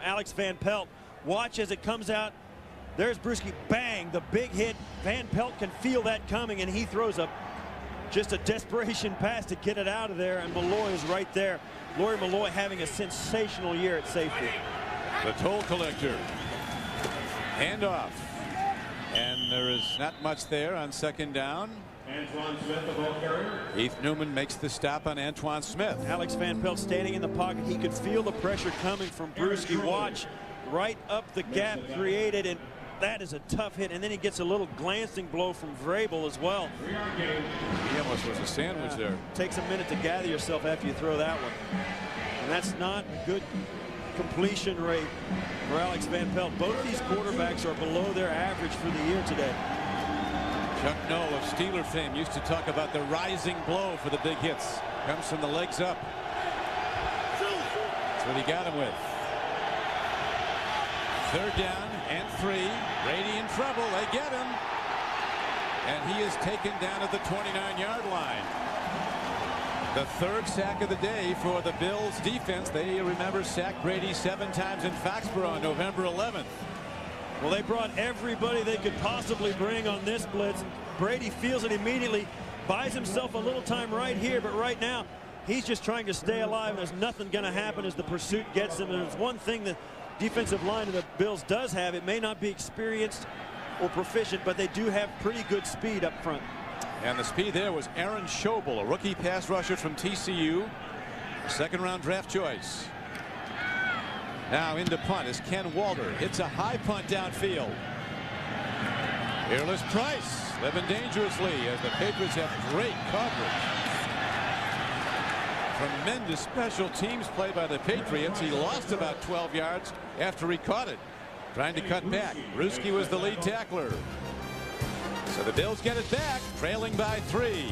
Alex Van Pelt. Watch as it comes out. There's Bruschi, bang, the big hit. Van Pelt can feel that coming, and he throws just a desperation pass to get it out of there, and Malloy is right there. Lawyer Malloy having a sensational year at safety. The toll collector. Handoff. And there is not much there on 2nd down. Antoine Smith, the ball carrier. Heath Newman makes the stop on Antoine Smith. Alex Van Pelt standing in the pocket. He could feel the pressure coming from Bruschi. Watch right up the gap created, and that is a tough hit. And then he gets a little glancing blow from Vrabel as well. He almost was a sandwich there. Takes a minute to gather yourself after you throw that one. And that's not a good completion rate for Alex Van Pelt. Both these quarterbacks are below their average for the year today. Chuck Noll of Steeler fame used to talk about the rising blow for the big hits. Comes from the legs up. That's what he got him with. 3rd down and 3. Brady in trouble. They get him. And he is taken down at the 29-yard line. The third sack of the day for the Bills defense. They, remember, sacked Brady 7 times in Foxborough on November 11th. Well, they brought everybody they could possibly bring on this blitz. Brady feels it immediately, buys himself a little time right here, but right now he's just trying to stay alive. There's nothing going to happen as the pursuit gets him. And there's one thing the defensive line of the Bills does have. It may not be experienced or proficient, but they do have pretty good speed up front. And the speed there was Aaron Schobel, a rookie pass rusher from TCU, second-round draft choice. Now into punt is Ken Walter. Hits a high punt downfield. Fearless Price living dangerously as the Patriots have great coverage. Tremendous special teams play by the Patriots. He lost about 12 yards after he caught it. Trying to cut back. Ruski was the lead tackler. So the Bills get it back, trailing by 3.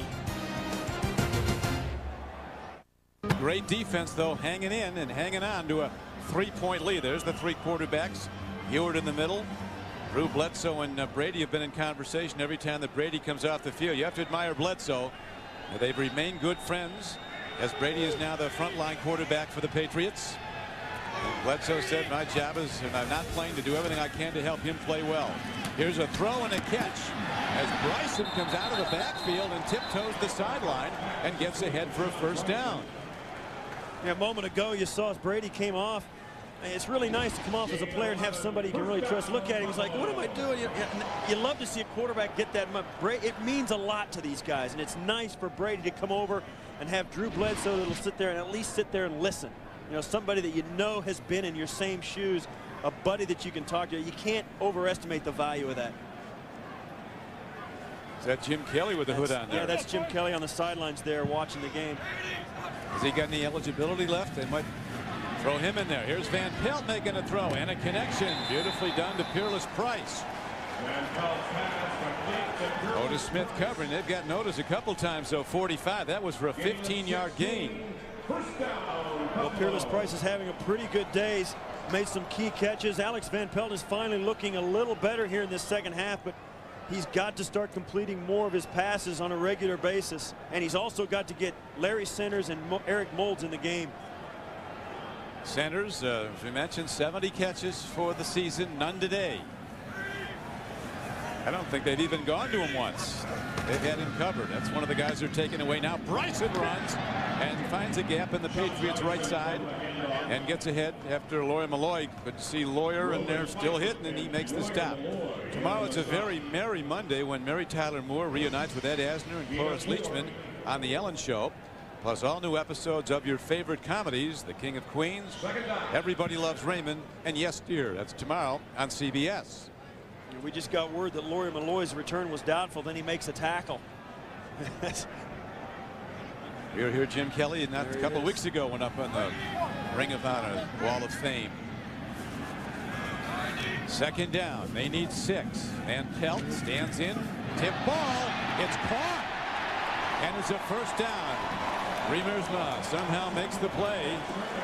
Great defense, though, hanging in and hanging on to a 3-point lead. There's the 3 quarterbacks. Ewart in the middle. Drew Bledsoe and Brady have been in conversation every time that Brady comes off the field. You have to admire Bledsoe. They've remained good friends, as Brady is now the frontline quarterback for the Patriots. Bledsoe said, my job is, if I'm not playing, to do everything I can to help him play well. Here's a throw and a catch as Bryson comes out of the backfield and tiptoes the sideline and gets ahead for a first down. Yeah, a moment ago you saw as Brady came off. It's really nice to come off as a player and have somebody you can really trust. Look at him. He's like, what am I doing? You love to see a quarterback get that. It means a lot to these guys, and it's nice for Brady to come over and have Drew Bledsoe that'll sit there and at least sit there and listen. You know, somebody that you know has been in your same shoes, a buddy that you can talk to. You can't overestimate the value of that. Is that Jim Kelly with the hood on there? Yeah, that's Jim Kelly on the sidelines there watching the game. Has he got any eligibility left? They might throw him in there. Here's Van Pelt making a throw and a connection. Beautifully done to Fearless Price. Otis Smith covering. They've got notice a couple times, so 45. That was for a 15-yard gain. Well, Fearless Price is having a pretty good day. He's made some key catches. Alex Van Pelt is finally looking a little better here in this second half, but he's got to start completing more of his passes on a regular basis. And he's also got to get Larry Centers and Eric Moulds in the game. Centers, as we mentioned, 70 catches for the season, none today. I don't think they've even gone to him once. They've had him covered. That's one of the guys they're taking away now. Bryson runs and finds a gap in the Patriots' right side and gets ahead after Lawyer Malloy. Good to see Lawyer, and they're still hitting, and he makes the stop. Tomorrow it's a very merry Monday when Mary Tyler Moore reunites with Ed Asner and Cloris Leachman on The Ellen Show. Plus all new episodes of your favorite comedies, The King of Queens, Everybody Loves Raymond, and Yes Dear. That's tomorrow on CBS. We just got word that Lawyer Malloy's return was doubtful. Then he makes a tackle. We were here, Jim Kelly, not a couple of weeks ago, went up on the Ring of Honor Wall of Fame. Second down. They need 6. Van Pelt stands in. Tip ball. It's caught. And it's a first down. Riemersma somehow makes the play,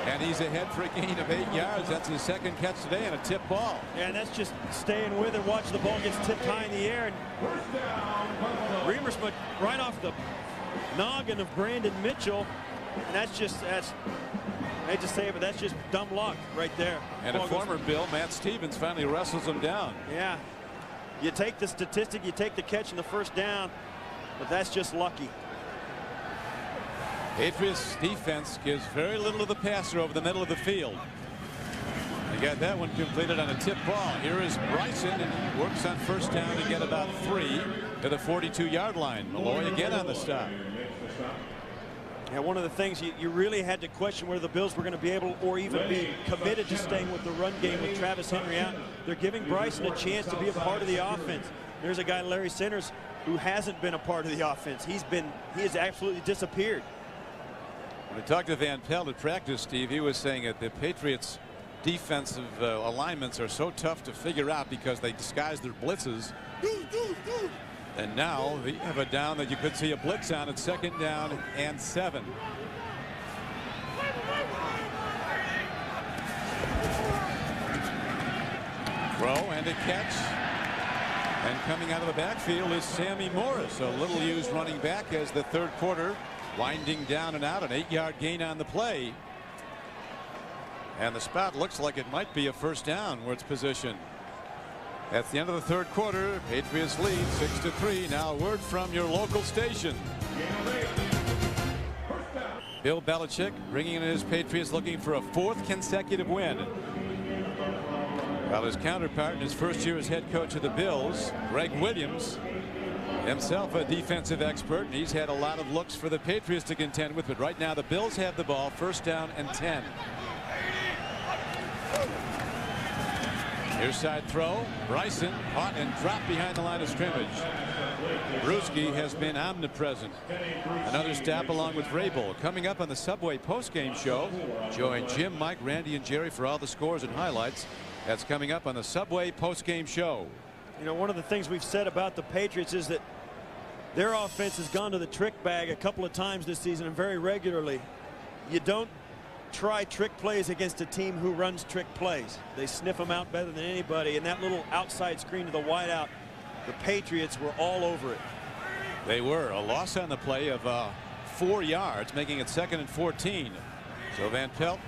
and he's ahead for a gain of 8 yards. That's his second catch today, and a tip ball. Yeah, and that's just staying with it. Watch the ball gets tipped high in the air, and Riemersma right off the noggin of Brandon Mitchell, and I hate to say it, but that's just dumb luck right there. And a former Bill, Matt Stevens, finally wrestles him down. Yeah, you take the statistic, you take the catch in the first down, but that's just lucky. Patriots defense gives very little to the passer over the middle of the field. They got that one completed on a tip ball. Here is Bryson, and he works on first down to get about 3 to the 42-yard line. Malloy again on the stop. Yeah, one of the things you really had to question whether the Bills were going to be able or even be committed to staying with the run game with Travis Henry out. They're giving Bryson a chance to be a part of the offense. There's a guy, Larry Centers, who hasn't been a part of the offense. He has absolutely disappeared. When we talked to Van Pelt at practice, Steve, he was saying that the Patriots defensive alignments are so tough to figure out because they disguise their blitzes. And now they have a down that you could see a blitz on at second down and 7. Throw and a catch. And coming out of the backfield is Sammy Morris, a little used running back as the third quarter Winding down and out, an 8-yard gain on the play. And the spot looks like it might be a first down where it's positioned. At the end of the third quarter, Patriots lead 6-3. Now a word from your local station. Bill Belichick bringing in his Patriots looking for a 4th consecutive win. While his counterpart in his first year as head coach of the Bills, Greg Williams, himself a defensive expert, and he's had a lot of looks for the Patriots to contend with, but right now the Bills have the ball, first down and 10. Near side throw, Bryson caught and dropped behind the line of scrimmage. Bruschi has been omnipresent. Another stop along with Vrabel. Coming up on the Subway postgame show, join Jim, Mike, Randy, and Jerry for all the scores and highlights. That's coming up on the Subway postgame show. You know, one of the things we've said about the Patriots is that their offense has gone to the trick bag a couple of times this season, and very regularly. You don't try trick plays against a team who runs trick plays. They sniff them out better than anybody, and that little outside screen to the wideout, the Patriots were all over it. They were. A loss on the play of 4 yards, making it 2nd and 14. So Van Pelt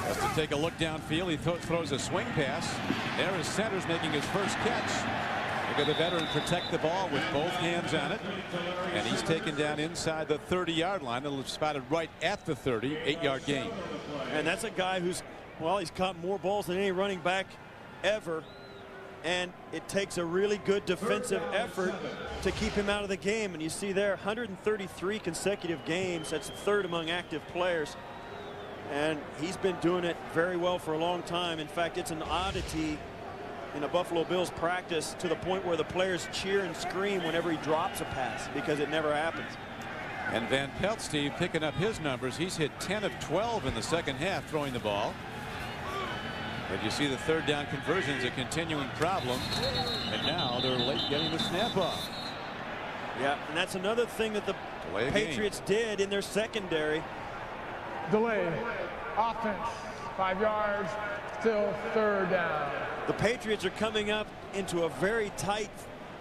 has to take a look downfield. He throws a swing pass. There is Centers making his first catch. Look at the veteran protect the ball with both hands on it. And he's taken down inside the 30-yard line. It'll spotted right at the 30, 8-yard gain. And that's a guy who's, well, he's caught more balls than any running back ever. And it takes a really good defensive effort to keep him out of the game. And you see there, 133 consecutive games. That's the 3rd among active players. And he's been doing it very well for a long time. In fact, it's an oddity in a Buffalo Bills practice to the point where the players cheer and scream whenever he drops a pass, because it never happens. And Van Pelt, Steve, picking up his numbers. He's hit 10 of 12 in the second half throwing the ball. But you see the 3rd down conversion's a continuing problem. And now they're late getting the snap off. Yeah, and that's another thing that the Patriots did in their secondary. Delay. Offense. 5 yards. Still 3rd down. The Patriots are coming up into a very tight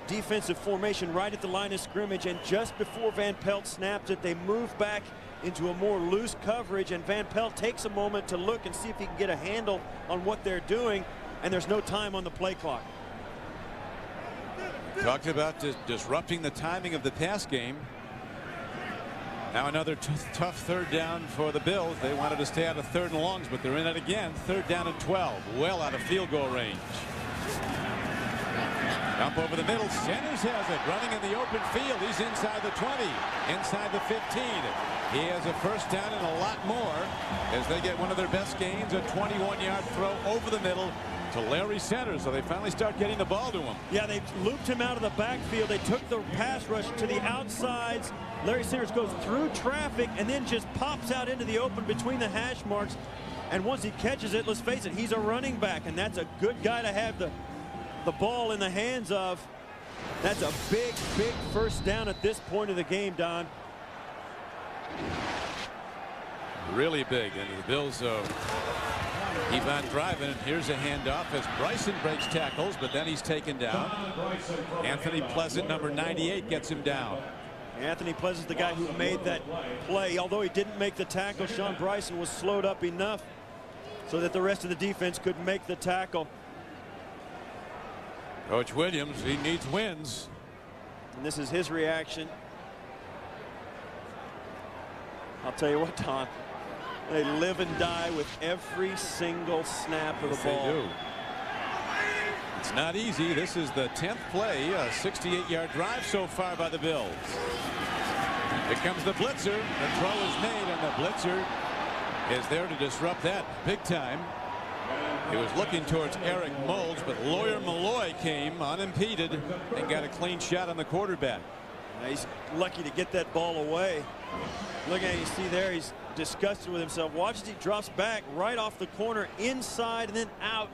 defensive formation right at the line of scrimmage, and just before Van Pelt snaps it, they move back into a more loose coverage, and Van Pelt takes a moment to look and see if he can get a handle on what they're doing, and there's no time on the play clock. Talked about disrupting the timing of the pass game. Now another tough 3rd down for the Bills. They wanted to stay out of 3rd and longs, but they're in it again. 3rd down and 12, well out of field goal range. Dump over the middle. Centers has it, running in the open field. He's inside the 20, inside the 15. He has a first down and a lot more as they get one of their best gains, a 21-yard throw over the middle to Larry Centers. So they finally start getting the ball to him. Yeah, they looped him out of the backfield. They took the pass rush to the outsides. Larry Centers goes through traffic and then just pops out into the open between the hash marks. And once he catches it, let's face it, he's a running back, and that's a good guy to have the ball in the hands of. That's a big first down at this point of the game, Don. Really big, and the Bills keep on driving, and here's a handoff as Bryson breaks tackles, but then he's taken down. Anthony Pleasant, number 98, gets him down. Anthony Pleasant's the guy who made that play. Although he didn't make the tackle, Sean Bryson was slowed up enough so that the rest of the defense could make the tackle. Coach Williams, he needs wins. And this is his reaction. I'll tell you what, Don, they live and die with every single snap of the ball. They do. It's not easy. This is the 10th play, a 68-yard drive so far by the Bills. Here comes the blitzer. The throw is made, and the blitzer is there to disrupt that big time. He was looking towards Eric Moulds, but Lawyer Malloy came unimpeded and got a clean shot on the quarterback. Now he's lucky to get that ball away. Look at it, you see there, he's disgusted with himself. Watch as he drops back right off the corner, inside and then out.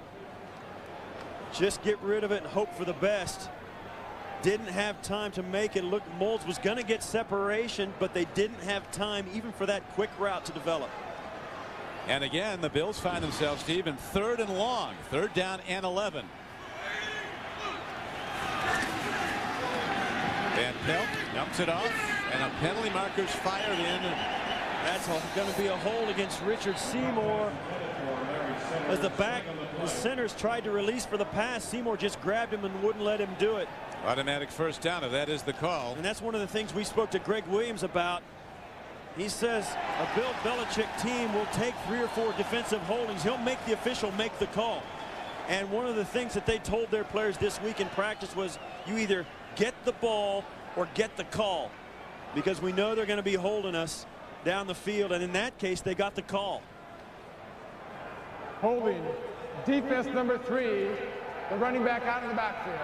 Just get rid of it and hope for the best. Didn't have time to make it. Look, Moulds was going to get separation, but they didn't have time even for that quick route to develop. And again, the Bills find themselves, Steve, in 3rd and long. 3rd down and 11. Van Pelt dumps it off. And a penalty marker's fired in. That's going to be a hold against Richard Seymour. As the centers tried to release for the pass, Seymour just grabbed him and wouldn't let him do it. Automatic first down, if that is the call. And that's one of the things we spoke to Greg Williams about. He says a Bill Belichick team will take 3 or 4 defensive holdings. He'll make the official make the call. And one of the things that they told their players this week in practice was you either get the ball or get the call, because we know they're going to be holding us down the field. And in that case, they got the call. Holding defense number 3, the running back out of the backfield.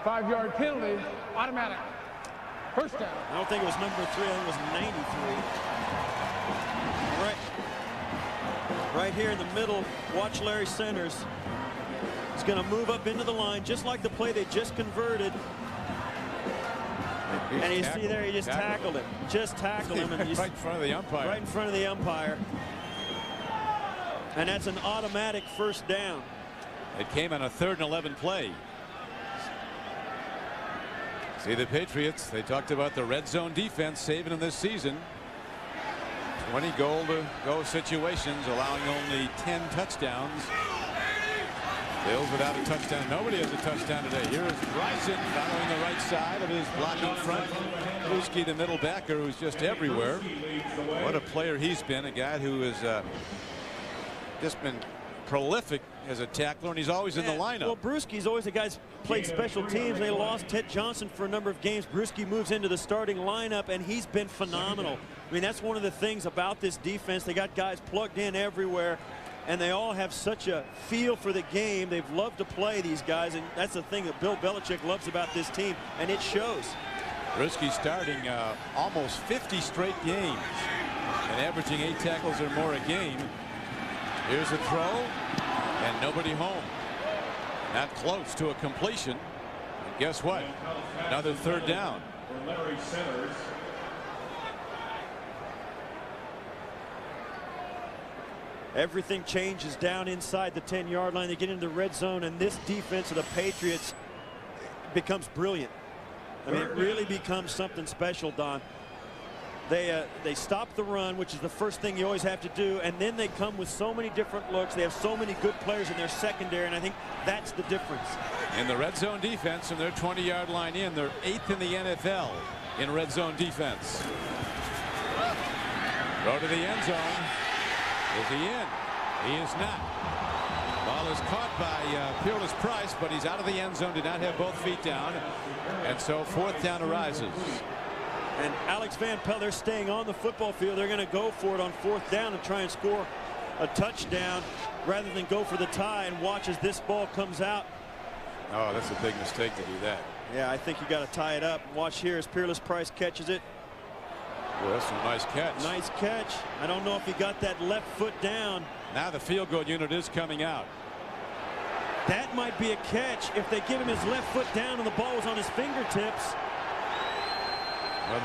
5-yard penalty, automatic. First down. I don't think it was number 3. I think it was 93. Right here in the middle, watch Larry Centers. He's going to move up into the line, just like the play they just converted. And you see there, he just tackled him. Just tackled him. And right in front of the umpire. Right in front of the umpire. And that's an automatic first down. It came on a 3rd and 11 play. See the Patriots, they talked about the red zone defense saving them this season. 20 goal-to-go situations, allowing only 10 touchdowns. Bills without a touchdown. Nobody has a touchdown today. Here is Bryson following the right side of his blocking front. Bruschi, the middle backer, who's just everywhere. What a player he's been. A guy who has just been prolific as a tackler, and he's always in the lineup. Well, Bruschi's always a guy who's played special teams. They lost Ted Johnson for a number of games. Bruschi moves into the starting lineup, and he's been phenomenal. I mean, that's one of the things about this defense. They got guys plugged in everywhere, and they all have such a feel for the game. They've loved to play, these guys, and that's the thing that Bill Belichick loves about this team, and it shows. Bruschi starting almost 50 straight games and averaging 8 tackles or more a game. Here's a throw, and nobody home. Not close to a completion. And guess what? Another 3rd down. Everything changes down inside the 10-yard line. They get into the red zone, and this defense of the Patriots becomes brilliant. I mean, it really becomes something special, Don. They stop the run, which is the first thing you always have to do, and then they come with so many different looks. They have so many good players in their secondary, and I think that's the difference. In the red zone defense from their 20-yard line in, they're 8th in the NFL in red zone defense. Throw to the end zone. Is he in? He is not. Ball is caught by Peerless Price, but he's out of the end zone. Did not have both feet down, and so 4th down arises. And Alex Van Pelt, they're staying on the football field. They're going to go for it on 4th down and try and score a touchdown rather than go for the tie, and watch as this ball comes out. Oh, that's a big mistake to do that. Yeah, I think you got to tie it up. Watch here as Peerless Price catches it. Well, that's a nice catch. Nice catch. I don't know if he got that left foot down. Now the field goal unit is coming out. That might be a catch if they give him his left foot down and the ball was on his fingertips. Well,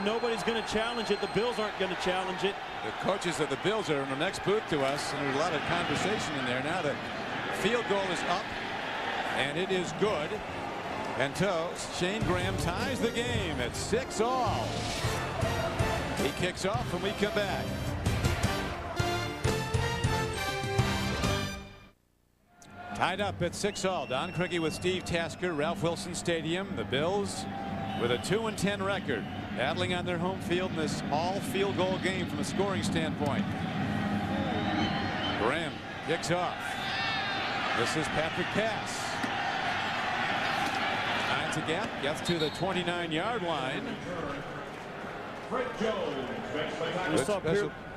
nobody's gonna challenge it. The Bills aren't gonna challenge it. The coaches of the Bills are in the next booth to us, and there's a lot of conversation in there. Now the field goal is up, and it is good. And so Shane Graham ties the game at 6-all. He kicks off when we come back. Tied up at 6-all. Don Criqui with Steve Tasker, Ralph Wilson Stadium. The Bills with a 2-10 record, battling on their home field in this all field goal game from a scoring standpoint. Graham kicks off. This is Patrick Pass. Finds a gap, gets to the 29-yard line.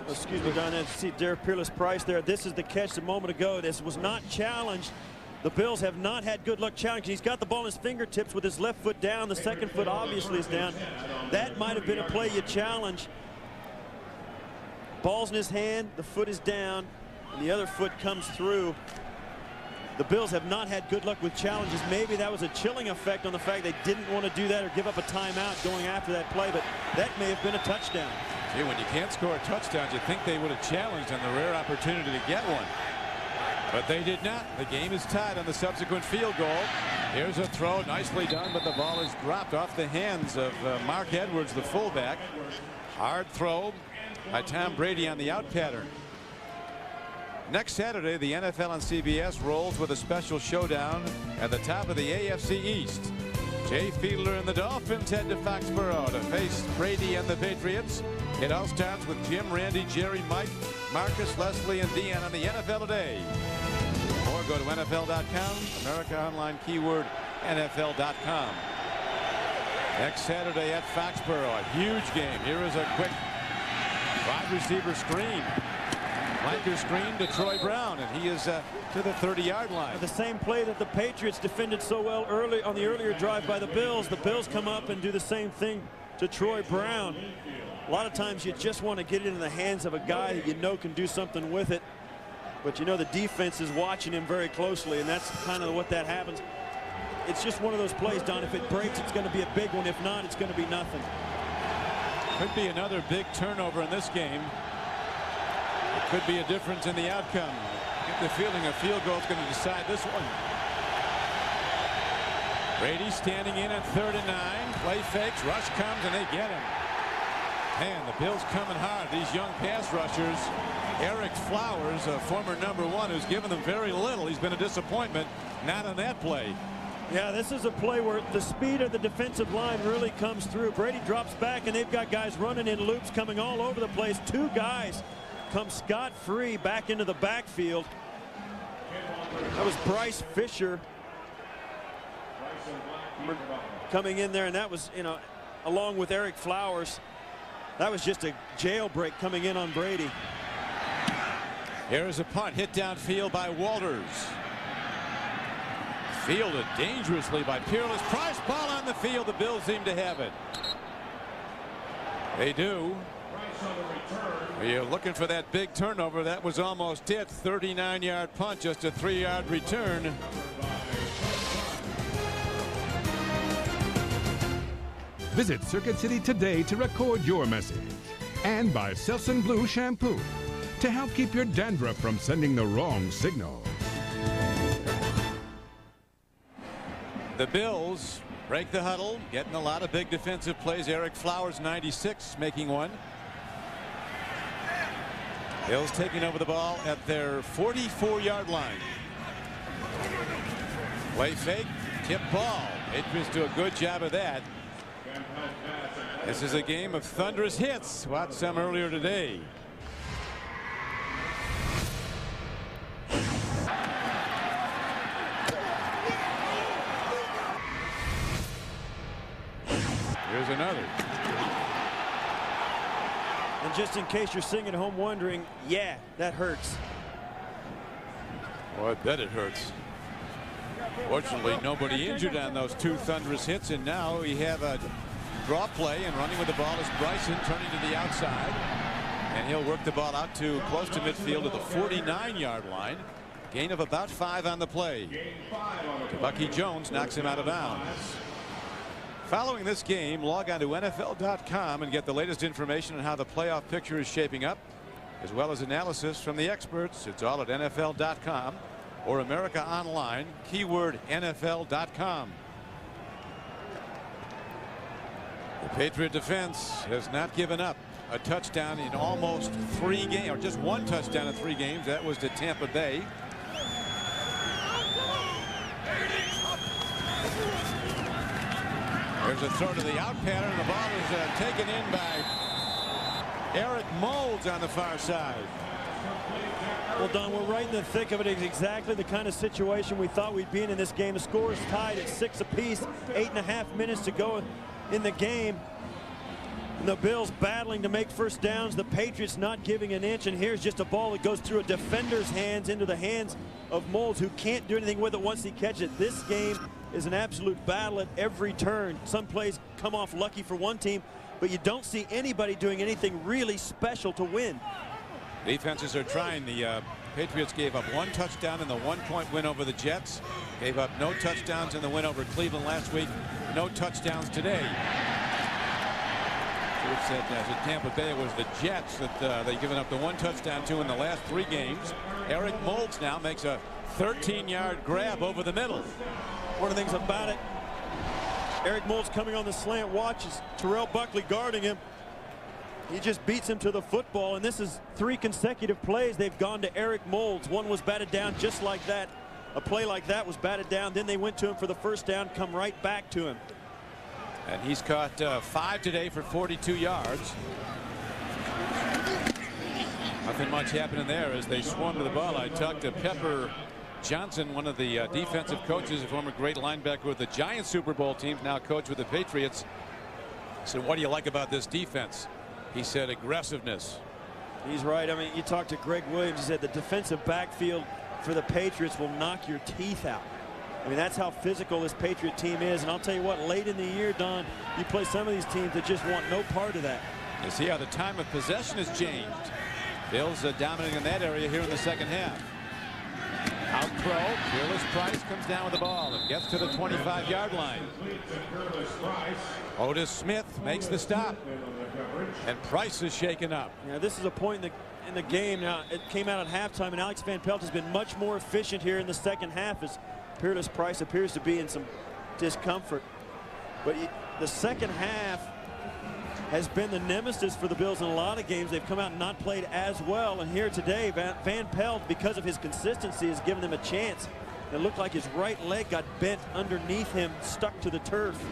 Excuse me, Don. See Derek Peerless Price there. This is the catch a moment ago. This was not challenged. The Bills have not had good luck challenging. He's got the ball in his fingertips with his left foot down. The second foot obviously is down. That might have been a play you challenge. Ball's in his hand, the foot is down, and the other foot comes through. The Bills have not had good luck with challenges. Maybe that was a chilling effect on the fact they didn't want to do that or give up a timeout going after that play, but that may have been a touchdown. See, when you can't score touchdowns, you think they would have challenged on the rare opportunity to get one. But they did not. The game is tied on the subsequent field goal. Here's a throw, nicely done, but the ball is dropped off the hands of Mark Edwards, the fullback. Hard throw by Tom Brady on the out pattern. Next Saturday, the NFL on CBS rolls with a special showdown at the top of the AFC East. Jay Fiedler and the Dolphins head to Foxborough to face Brady and the Patriots. It all starts with Jim, Randy, Jerry, Mike, Marcus, Leslie, and Deanne on the NFL Today. Or go to NFL.com, America Online, keyword NFL.com. Next Saturday at Foxborough, a huge game. Here is a quick wide receiver screen. Flanker screen to Troy Brown, and he is to the 30-yard line. The same play that the Patriots defended so well early on the earlier drive by the Bills. The Bills come up and do the same thing to Troy Brown. A lot of times you just want to get it in the hands of a guy that you know can do something with it. But you know the defense is watching him very closely, and that's kind of what that happens. It's just one of those plays, Don. If it breaks, it's going to be a big one. If not, it's going to be nothing. Could be another big turnover in this game. It could be a difference in the outcome. Get the feeling a field goal is going to decide this one. Brady standing in at 3rd and 9. Play fakes. Rush comes, and they get him. Man, the Bills coming hard. These young pass rushers. Eric Flowers, a former #1, who's given them very little. He's been a disappointment. Not on that play. Yeah, this is a play where the speed of the defensive line really comes through. Brady drops back, and they've got guys running in loops coming all over the place. Two guys come scot-free back into the backfield. That was Bryce Fisher coming in there, and that was, you know, along with Eric Flowers. That was just a jailbreak coming in on Brady. Here's a punt hit downfield by Walters. Fielded dangerously by Peerless. Price, ball on the field. The Bills seem to have it. They do. You're looking for that big turnover. That was almost it. 39-yard punt, just a 3-yard return. Visit Circuit City today to record your message. And buy Selsun Blue shampoo to help keep your dandruff from sending the wrong signal. The Bills break the huddle, getting a lot of big defensive plays. Eric Flowers, 96, making one. Bills taking over the ball at their 44-yard line. Play fake, tip ball. Patriots do a good job of that. This is a game of thunderous hits. Watched some earlier today. Here's another. And just in case you're sitting at home wondering, yeah, that hurts. Oh, I bet it hurts. Fortunately, nobody injured on those two thunderous hits, and now we have a draw play, and running with the ball is Bryson, turning to the outside, and he'll work the ball out to close to midfield at the 49-yard line. Gain of about 5 on the play. Bucky Jones knocks him out of bounds. Following this game, log on to NFL.com and get the latest information on how the playoff picture is shaping up, as well as analysis from the experts. It's all at NFL.com or America Online, keyword NFL.com. The Patriot defense has not given up a touchdown in almost 3 games, or just 1 touchdown in 3 games. That was to Tampa Bay. There's a throw to the out pattern. The ball is taken in by Eric Moulds on the far side. Well, Don, we're right in the thick of it. It's exactly the kind of situation we thought we'd be in this game. The score is tied at 6 apiece. 8.5 minutes to go in the game. And the Bills battling to make first downs. The Patriots not giving an inch. And here's just a ball that goes through a defender's hands into the hands of Moulds, who can't do anything with it once he catches it. This game is an absolute battle at every turn. Some plays come off lucky for one team, but you don't see anybody doing anything really special to win. Defenses are trying. The Patriots gave up 1 touchdown in the 1-point win over the Jets. Gave up no touchdowns in the win over Cleveland last week. No touchdowns today. It said at Tampa Bay it was the Jets that they've given up the 1 touchdown to in the last 3 games. Eric Moulds now makes a 13-yard grab over the middle. One of the things about it, Eric Moulds coming on the slant, watches Terrell Buckley guarding him. He just beats him to the football, and this is 3 consecutive plays they've gone to Eric Moulds. One was batted down just like that. A play like that was batted down. Then they went to him for the first down, come right back to him. And he's caught 5 today for 42 yards. Nothing much happening there as they swung to the ball. I talked to Pepper Johnson, one of the defensive coaches, a former great linebacker with the Giants Super Bowl team, now coach with the Patriots. So what do you like about this defense? He said aggressiveness. He's right. I mean, you talked to Greg Williams. He said the defensive backfield for the Patriots will knock your teeth out. I mean, that's how physical this Patriot team is. And I'll tell you what, late in the year, Don, you play some of these teams that just want no part of that. You see how the time of possession has changed. Bills dominating in that area here in the second half. Out throw. Peerless Price comes down with the ball and gets to the 25-yard line. Otis Smith makes the stop. And Price is shaken up. Yeah, this is a point in the game. Now, it came out at halftime, and Alex Van Pelt has been much more efficient here in the second half as Peerless Price appears to be in some discomfort. But the second half has been the nemesis for the Bills in a lot of games. They've come out and not played as well. And here today, Van Pelt, because of his consistency, has given them a chance. It looked like his right leg got bent underneath him, stuck to the turf.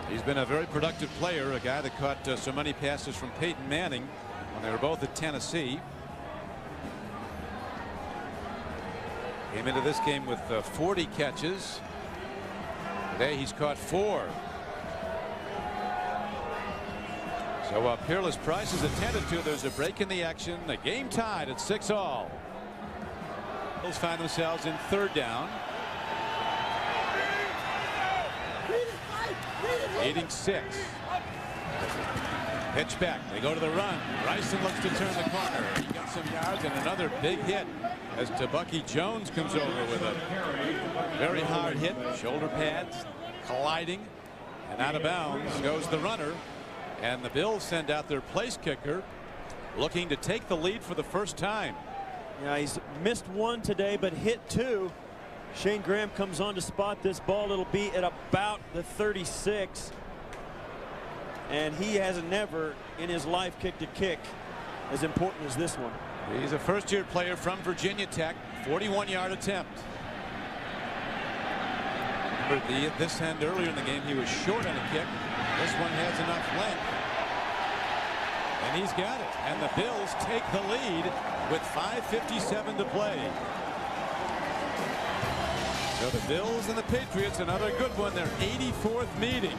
He's been a very productive player, a guy that caught so many passes from Peyton Manning when they were both at Tennessee. Came into this game with 40 catches. Today he's caught 4. So Peerless Price is attended to. There's a break in the action. The game tied at 6-all. Bills find themselves in 3rd down. 8-6. Pitch back. They go to the run. Bryson looks to turn the corner. He got some yards and another big hit as Tabucky Jones comes over with a very hard hit. Shoulder pads colliding, and out of bounds goes the runner. And the Bills send out their place kicker, looking to take the lead for the first time. Yeah, he's missed 1 today, but hit 2. Shane Graham comes on to spot this ball. It'll be at about the 36. And he has never in his life kicked a kick as important as this one. He's a first-year player from Virginia Tech. 41-yard attempt. Remember this end earlier in the game, he was short on a kick. This one has enough length. And he's got it. And the Bills take the lead with 5:57 to play. So the Bills and the Patriots, another good one, their 84th meeting.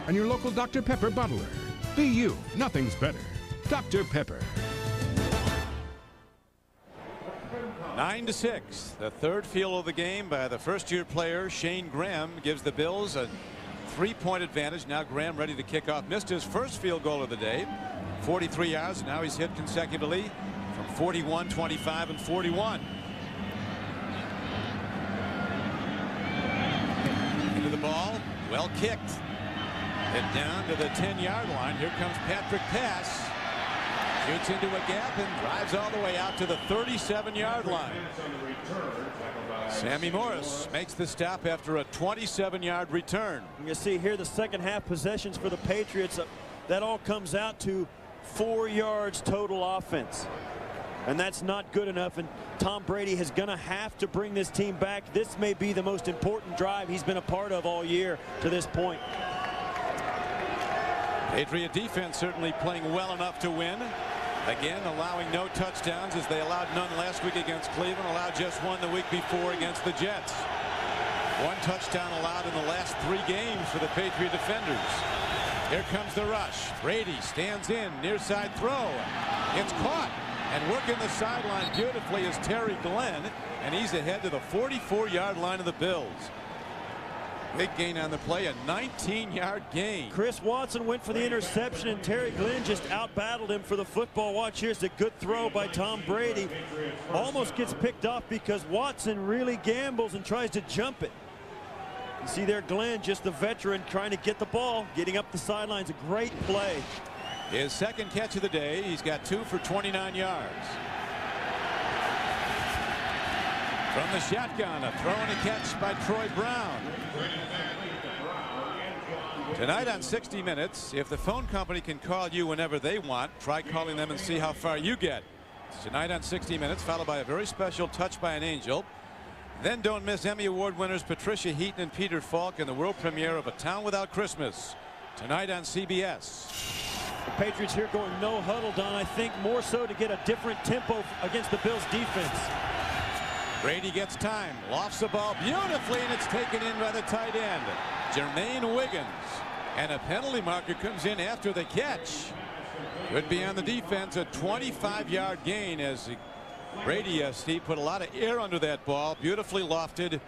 And your local Dr. Pepper bottler. Be you. Nothing's better. Dr. Pepper. 9-6. The third field of the game by the first-year player Shane Graham gives the Bills a 3-point advantage. Now Graham ready to kick off. Missed his first field goal of the day. 43 yards. Now he's hit consecutively from 41, 25, and 41. Into the ball. Well kicked. Hit down to the 10-yard line. Here comes Patrick Pass. Shoots into a gap and drives all the way out to the 37-yard line. Sammy Morris makes the stop after a 27-yard return. You see here the second half possessions for the Patriots. That all comes out to 4 yards total offense. And that's not good enough. And Tom Brady is going to have to bring this team back. This may be the most important drive he's been a part of all year to this point. Patriot defense certainly playing well enough to win. Again, allowing no touchdowns as they allowed none last week against Cleveland, allowed just 1 the week before against the Jets. 1 touchdown allowed in the last 3 games for the Patriot defenders. Here comes the rush. Brady stands in, near side throw. It's caught and working the sideline beautifully is Terry Glenn, and he's ahead to the 44-yard line of the Bills. Big gain on the play, a 19-yard gain. Chris Watson went for the interception, and Terry Glenn just out-battled him for the football. Watch, here's a good throw by Tom Brady. Almost gets picked off because Watson really gambles and tries to jump it. You see there Glenn, just the veteran, trying to get the ball, getting up the sidelines. A great play. His second catch of the day. He's got 2 for 29 yards. From the shotgun, a throw and a catch by Troy Brown. Tonight on 60 Minutes, if the phone company can call you whenever they want, try calling them and see how far you get. Tonight on 60 Minutes, followed by a very special Touch by an Angel. Then don't miss Emmy Award winners Patricia Heaton and Peter Falk in the world premiere of A Town Without Christmas. Tonight on CBS. The Patriots here going no huddle, Don. I think more so to get a different tempo against the Bills defense. Brady gets time, lofts the ball beautifully, and it's taken in by the tight end, Jermaine Wiggins. And a penalty marker comes in after the catch. Could be on the defense, a 25-yard gain as Brady, Steve, put a lot of air under that ball, beautifully lofted.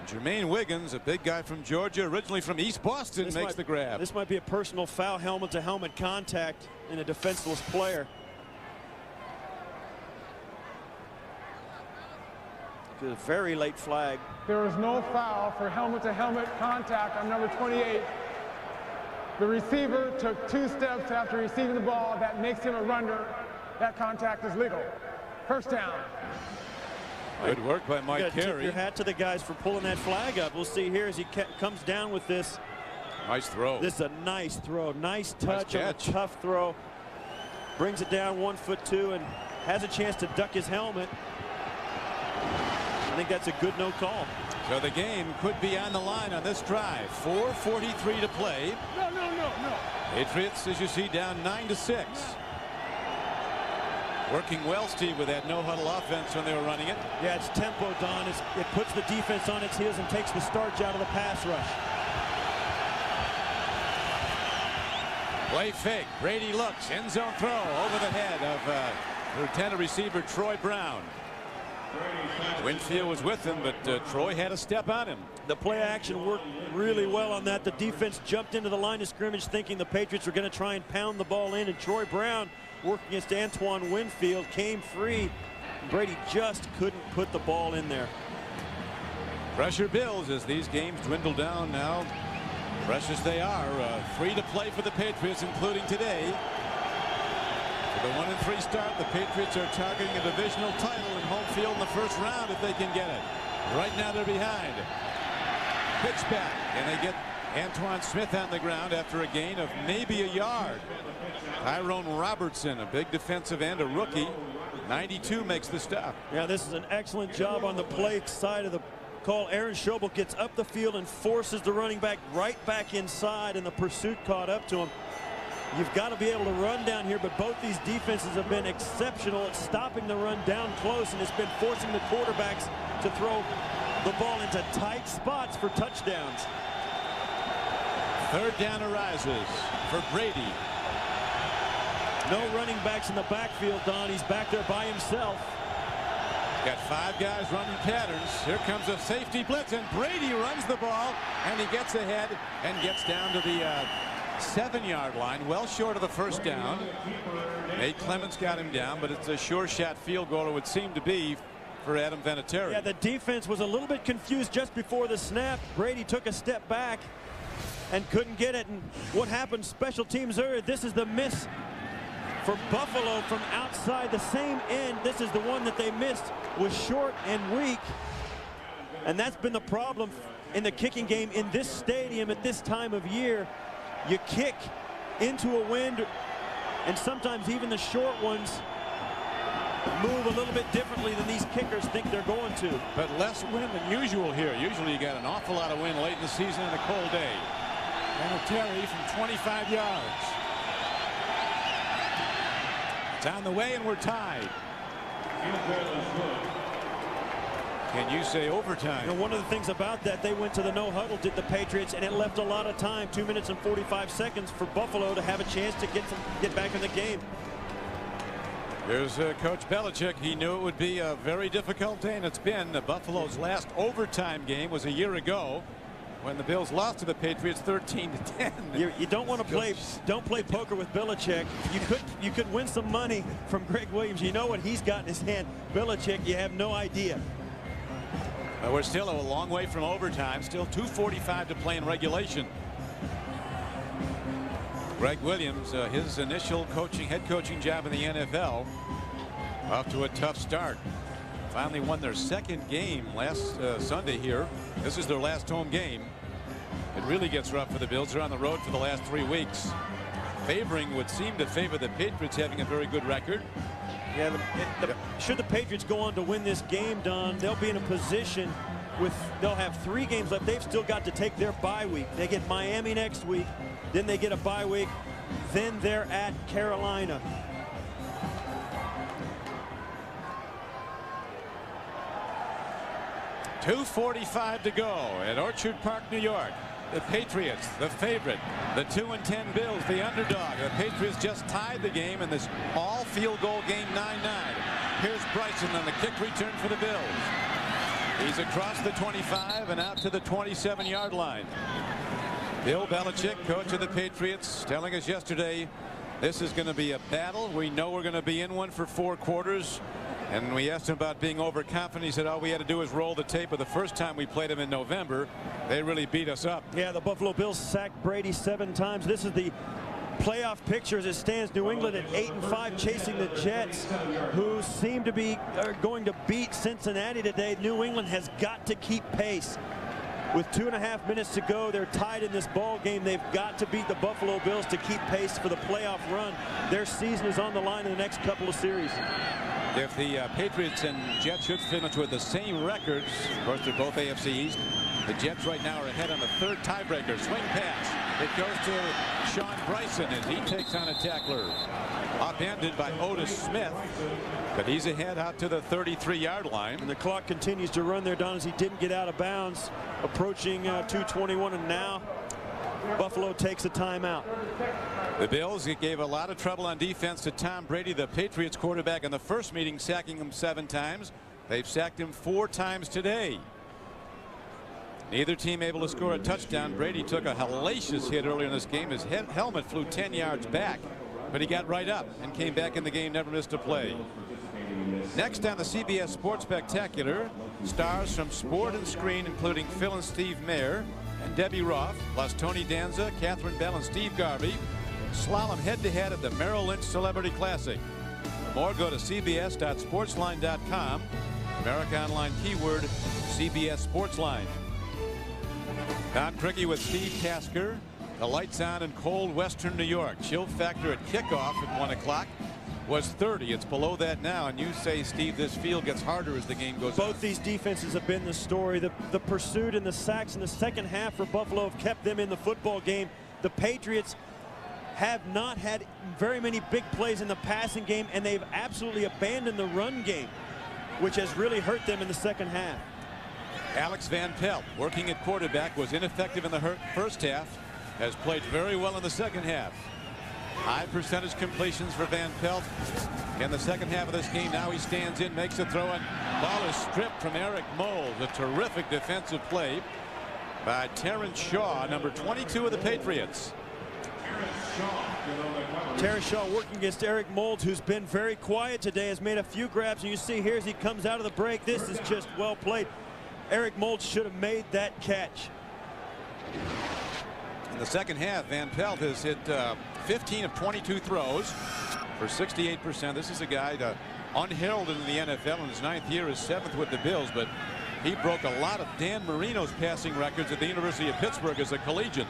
Jermaine Wiggins, a big guy from Georgia, originally from East Boston, makes the grab. This might be a personal foul, helmet-to-helmet contact in a defenseless player. A very late flag. There is no foul for helmet-to-helmet contact on number 28. The receiver took 2 steps after receiving the ball. That makes him a runner. That contact is legal. First down. Good work by Mike Carey. Carey. Tip your hat to the guys for pulling that flag up. We'll see here as he comes down with this. Nice throw. This is a nice throw. Nice touch on a catch. tough throw. Brings it down 1'2" and has a chance to duck his helmet. I think that's a good no call. So the game could be on the line on this drive. 4:43 to play. No. Patriots, as you see, down 9-6. Working well, Steve, with that no-huddle offense when they were running it. Yeah, it's tempo, Don. It puts the defense on its heels and takes the starch out of the pass rush. Play fake. Brady looks. End zone throw over the head of Lieutenant receiver Troy Brown. Winfield was with him, but Troy had a step on him. The play action worked really well on that. The defense jumped into the line of scrimmage thinking the Patriots were going to try and pound the ball in, and Troy Brown, working against Antoine Winfield, came free. Brady just couldn't put the ball in there. Pressure Bills as these games dwindle down now. Precious they are. Free to play for the Patriots, including today. For the 1-3 start, the Patriots are targeting a divisional title in home field in the first round if they can get it. Right now they're behind. Pitch back, and they get Antoine Smith on the ground after a gain of maybe a yard. Tyrone Robertson, a big defensive end, a rookie. 92 makes the stop. Yeah, this is an excellent job on the play side of the call. Aaron Schobel gets up the field and forces the running back right back inside, and the pursuit caught up to him. You've got to be able to run down here, but both these defenses have been exceptional at stopping the run down close, and it's been forcing the quarterbacks to throw the ball into tight spots for touchdowns. Third down arises for Brady. No running backs in the backfield, Don. He's back there by himself. Got 5 guys running patterns. Here comes a safety blitz, and Brady runs the ball, and he gets ahead and gets down to the 7-yard line, well short of the first down. Nate Clements got him down, but it's a sure shot field goal, it would seem to be, for Adam Vinatieri. Yeah, the defense was a little bit confused just before the snap. Brady took a step back and couldn't get it. And what happened? Special teams earlier. This is the miss for Buffalo from outside the same end. This is the one that they missed, was short and weak. And that's been the problem in the kicking game in this stadium at this time of year. You kick into a wind, and sometimes even the short ones move a little bit differently than these kickers think they're going to. But less wind than usual here. Usually you got an awful lot of wind late in the season on a cold day. Vinatieri from 25 yards. It's on the way, and we're tied. Can you say overtime? You know, one of the things about that, they went to the no huddle, did the Patriots, and it left a lot of time, 2 minutes and 45 seconds for Buffalo to have a chance to get back in the game. There's Coach Belichick. He knew it would be a very difficult day, and it's been. Buffalo's last overtime game was a year ago when the Bills lost to the Patriots 13-10. You don't want to play poker with Belichick. You could win some money from Greg Williams. You know what he's got in his hand. Belichick, you have no idea. We're still a long way from overtime. Still 2:45 to play in regulation. Greg Williams, his initial head coaching job in the NFL, off to a tough start. finally won their second game last Sunday here. This is their last home game. It really gets rough for the Bills. They're on the road for the last 3 weeks. Favoring would seem to favor the Patriots having a very good record. Yeah, should the Patriots go on to win this game, Don, they'll be in a position they'll have 3 games left. They've still got to take their bye week. They get Miami next week, then they get a bye week, then they're at Carolina. .245 to go at Orchard Park, New York. The Patriots, the favorite, the 2-10 Bills, the underdog. The Patriots just tied the game in this all field goal game, 9-9. Here's Bryson on the kick return for the Bills. He's across the 25 and out to the 27-yard line. Bill Belichick, coach of the Patriots, telling us yesterday this is going to be a battle. We know we're going to be in one for 4 quarters. And we asked him about being overconfident. He said all we had to do was roll the tape of the first time we played him in November. They really beat us up. Yeah, the Buffalo Bills sacked Brady 7 times. This is the playoff picture as it stands. New England at 8-5 chasing the Jets, who seem to be going to beat Cincinnati today. New England has got to keep pace. With 2.5 minutes to go, they're tied in this ball game. They've got to beat the Buffalo Bills to keep pace for the playoff run. Their season is on the line in the next couple of series. If the Patriots and Jets should finish with the same records, of course they're both AFC East. The Jets right now are ahead on the 3rd tiebreaker. Swing pass. It goes to Sean Bryson as he takes on a tackler. Upended by Otis Smith. But he's ahead out to the 33-yard line. And the clock continues to run there, Don, as he didn't get out of bounds. Approaching 2:21, and now Buffalo takes a timeout. The Bills gave a lot of trouble on defense to Tom Brady, the Patriots quarterback, in the first meeting, sacking him 7 times. They've sacked him 4 times today. Neither team able to score a touchdown. Brady took a hellacious hit earlier in this game. His helmet flew 10 yards back, but he got right up and came back in the game, never missed a play. Next on the CBS Sports Spectacular, stars from Sport and Screen, including Phil and Steve Mayer and Debbie Roth, plus Tony Danza, Catherine Bell, and Steve Garvey, slalom head-to-head at the Merrill Lynch Celebrity Classic. For more, go to cbs.sportsline.com. America Online keyword CBS Sportsline. Don Criqui with Steve Tasker. The lights on in cold western New York. Chill factor at kickoff at 1 o'clock was 30. It's below that now, and you say, Steve, this field gets harder as the game goes on. Both these defenses have been the story. The pursuit and the sacks in the second half for Buffalo have kept them in the football game. The Patriots have not had very many big plays in the passing game, and they've absolutely abandoned the run game, which has really hurt them in the second half. Alex Van Pelt, working at quarterback, was ineffective in the first half, has played very well in the second half. High percentage completions for Van Pelt in the second half of this game. Now he stands in, makes a throw, and ball is stripped from Eric Moles. A terrific defensive play by Terrence Shaw, number 22 of the Patriots. Terrence Shaw working against Eric Moles, who's been very quiet today, has made a few grabs, and you see here as he comes out of the break, this is just well played. Eric Moles should have made that catch. In the second half, Van Pelt has hit 15 of 22 throws for 68%. This is a guy unheralded in the NFL in his 9th year, his 7th with the Bills, but he broke a lot of Dan Marino's passing records at the University of Pittsburgh as a collegiate.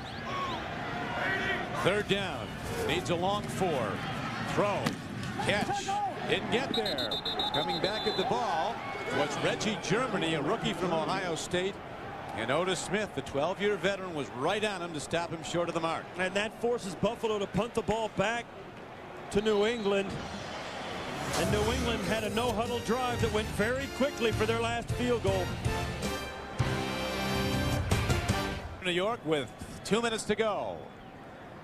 3rd down, needs a long 4. Throw, catch, didn't get there. Coming back at the ball was Reggie Germany, a rookie from Ohio State. And Otis Smith, the 12-year veteran, was right on him to stop him short of the mark. And that forces Buffalo to punt the ball back to New England. And New England had a no-huddle drive that went very quickly for their last field goal. New York with 2 minutes to go.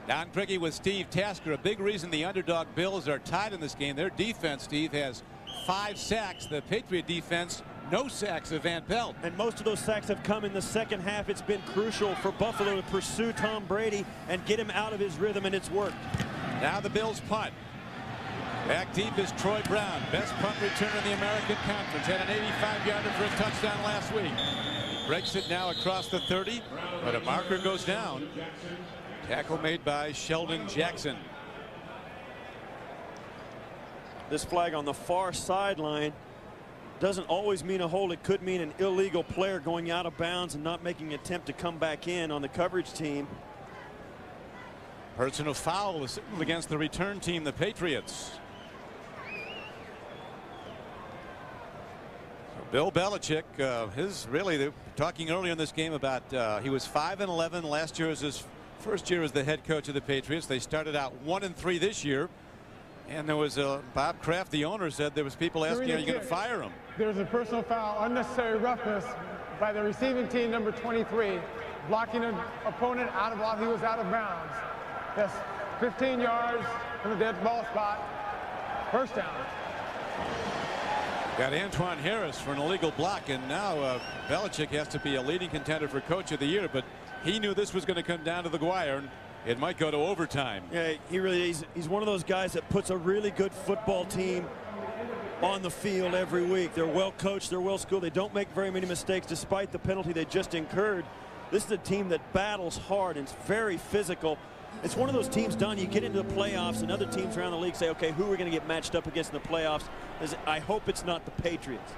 Don Criqui with Steve Tasker. A big reason the underdog Bills are tied in this game. Their defense, Steve, has 5 sacks. The Patriot defense, no sacks of Van Pelt. And most of those sacks have come in the second half. It's been crucial for Buffalo to pursue Tom Brady and get him out of his rhythm, and it's worked. Now the Bills punt. Back deep is Troy Brown. Best punt return in the American Conference. Had an 85-yarder for a touchdown last week. Breaks it now across the 30, but a marker goes down. Tackle made by Sheldon Jackson. This flag on the far sideline doesn't always mean a hold. It could mean an illegal player going out of bounds and not making an attempt to come back in on the coverage team. Personal foul is against the return team, the Patriots. Bill Belichick, they were talking earlier in this game about he was 5-11 last year as his first year as the head coach of the Patriots. They started out 1-3 this year. And there was Bob Kraft, the owner, said there was people asking, are you going to fire him? There's a personal foul, unnecessary roughness by the receiving team, number 23, blocking an opponent out of while he was out of bounds. That's 15 yards from the dead ball spot. First down. Got Antoine Harris for an illegal block, and now Belichick has to be a leading contender for Coach of the Year, but he knew this was going to come down to the wire, and it might go to overtime. Yeah, he really is. He's one of those guys that puts a really good football team on the field every week. They're well coached, they're well schooled, they don't make very many mistakes despite the penalty they just incurred. This is a team that battles hard and it's very physical. It's one of those teams, Don, you get into the playoffs and other teams around the league say, okay, who are we going to get matched up against in the playoffs? I hope it's not the Patriots.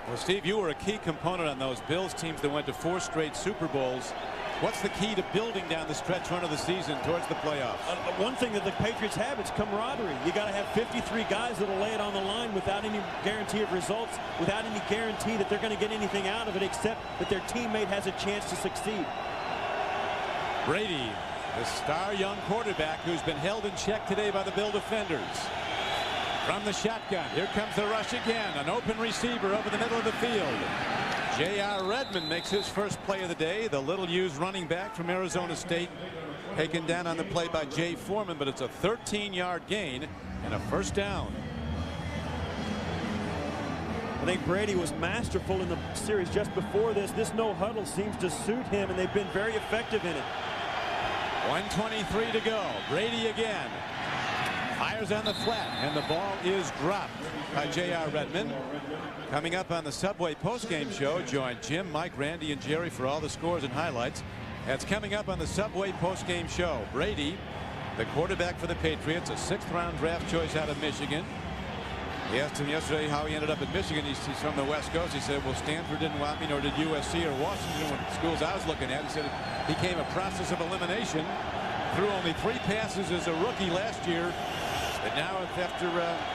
Well, Steve, you were a key component on those Bills teams that went to 4 straight Super Bowls. What's the key to building down the stretch run of the season towards the playoffs? One thing that the Patriots have is camaraderie. You got to have 53 guys that'll lay it on the line without any guarantee of results, without any guarantee that they're going to get anything out of it except that their teammate has a chance to succeed. Brady, the star young quarterback who's been held in check today by the Bill defenders. From the shotgun, here comes the rush again. An open receiver over the middle of the field. J.R. Redmond makes his first play of the day. The little used running back from Arizona State, taken down on the play by Jay Foreman, but it's a 13-yard gain and a first down. I think Brady was masterful in the series just before this. This no huddle seems to suit him, and they've been very effective in it. 1:23 to go. Brady again. Fires on the flat, and the ball is dropped by J.R. Redmond. Coming up on the Subway postgame show, join Jim, Mike, Randy, and Jerry for all the scores and highlights. That's coming up on the Subway postgame show. Brady, the quarterback for the Patriots, a 6th-round draft choice out of Michigan. He asked him yesterday how he ended up at Michigan. He's from the West Coast. He said, well, Stanford didn't want me, nor did USC or Washington, when schools I was looking at. He said it became a process of elimination. Threw only 3 passes as a rookie last year. But now, after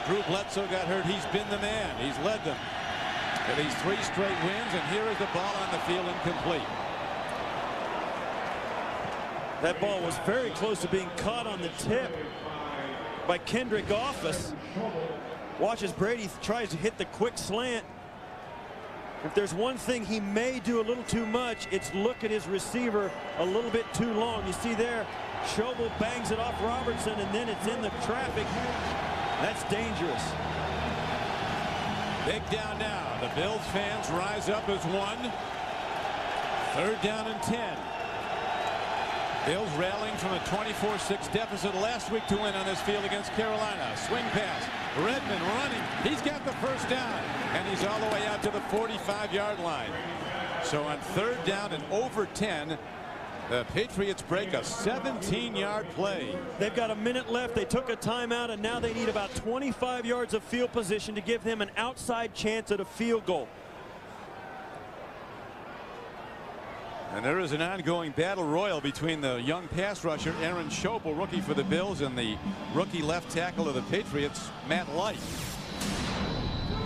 Drew Bledsoe got hurt, he's been the man. He's led them to these 3 straight wins, and here is the ball on the field, incomplete. That ball was very close to being caught on the tip by Kendrick Office. Watch as Brady tries to hit the quick slant. If there's one thing he may do a little too much, it's look at his receiver a little bit too long. You see there, Schobel bangs it off Robertson, and then it's in the traffic. That's dangerous. Big down now. The Bills fans rise up as one. 3rd down and 10. Bills rallying from a 24-6 deficit last week to win on this field against Carolina. Swing pass. Redmond running. He's got the first down, and he's all the way out to the 45-yard line. So on 3rd down and over 10, the Patriots break a 17-yard play. They've got a minute left. They took a timeout, and now they need about 25 yards of field position to give them an outside chance at a field goal. And there is an ongoing battle royal between the young pass rusher Aaron Schobel, rookie for the Bills, and the rookie left tackle of the Patriots, Matt Light.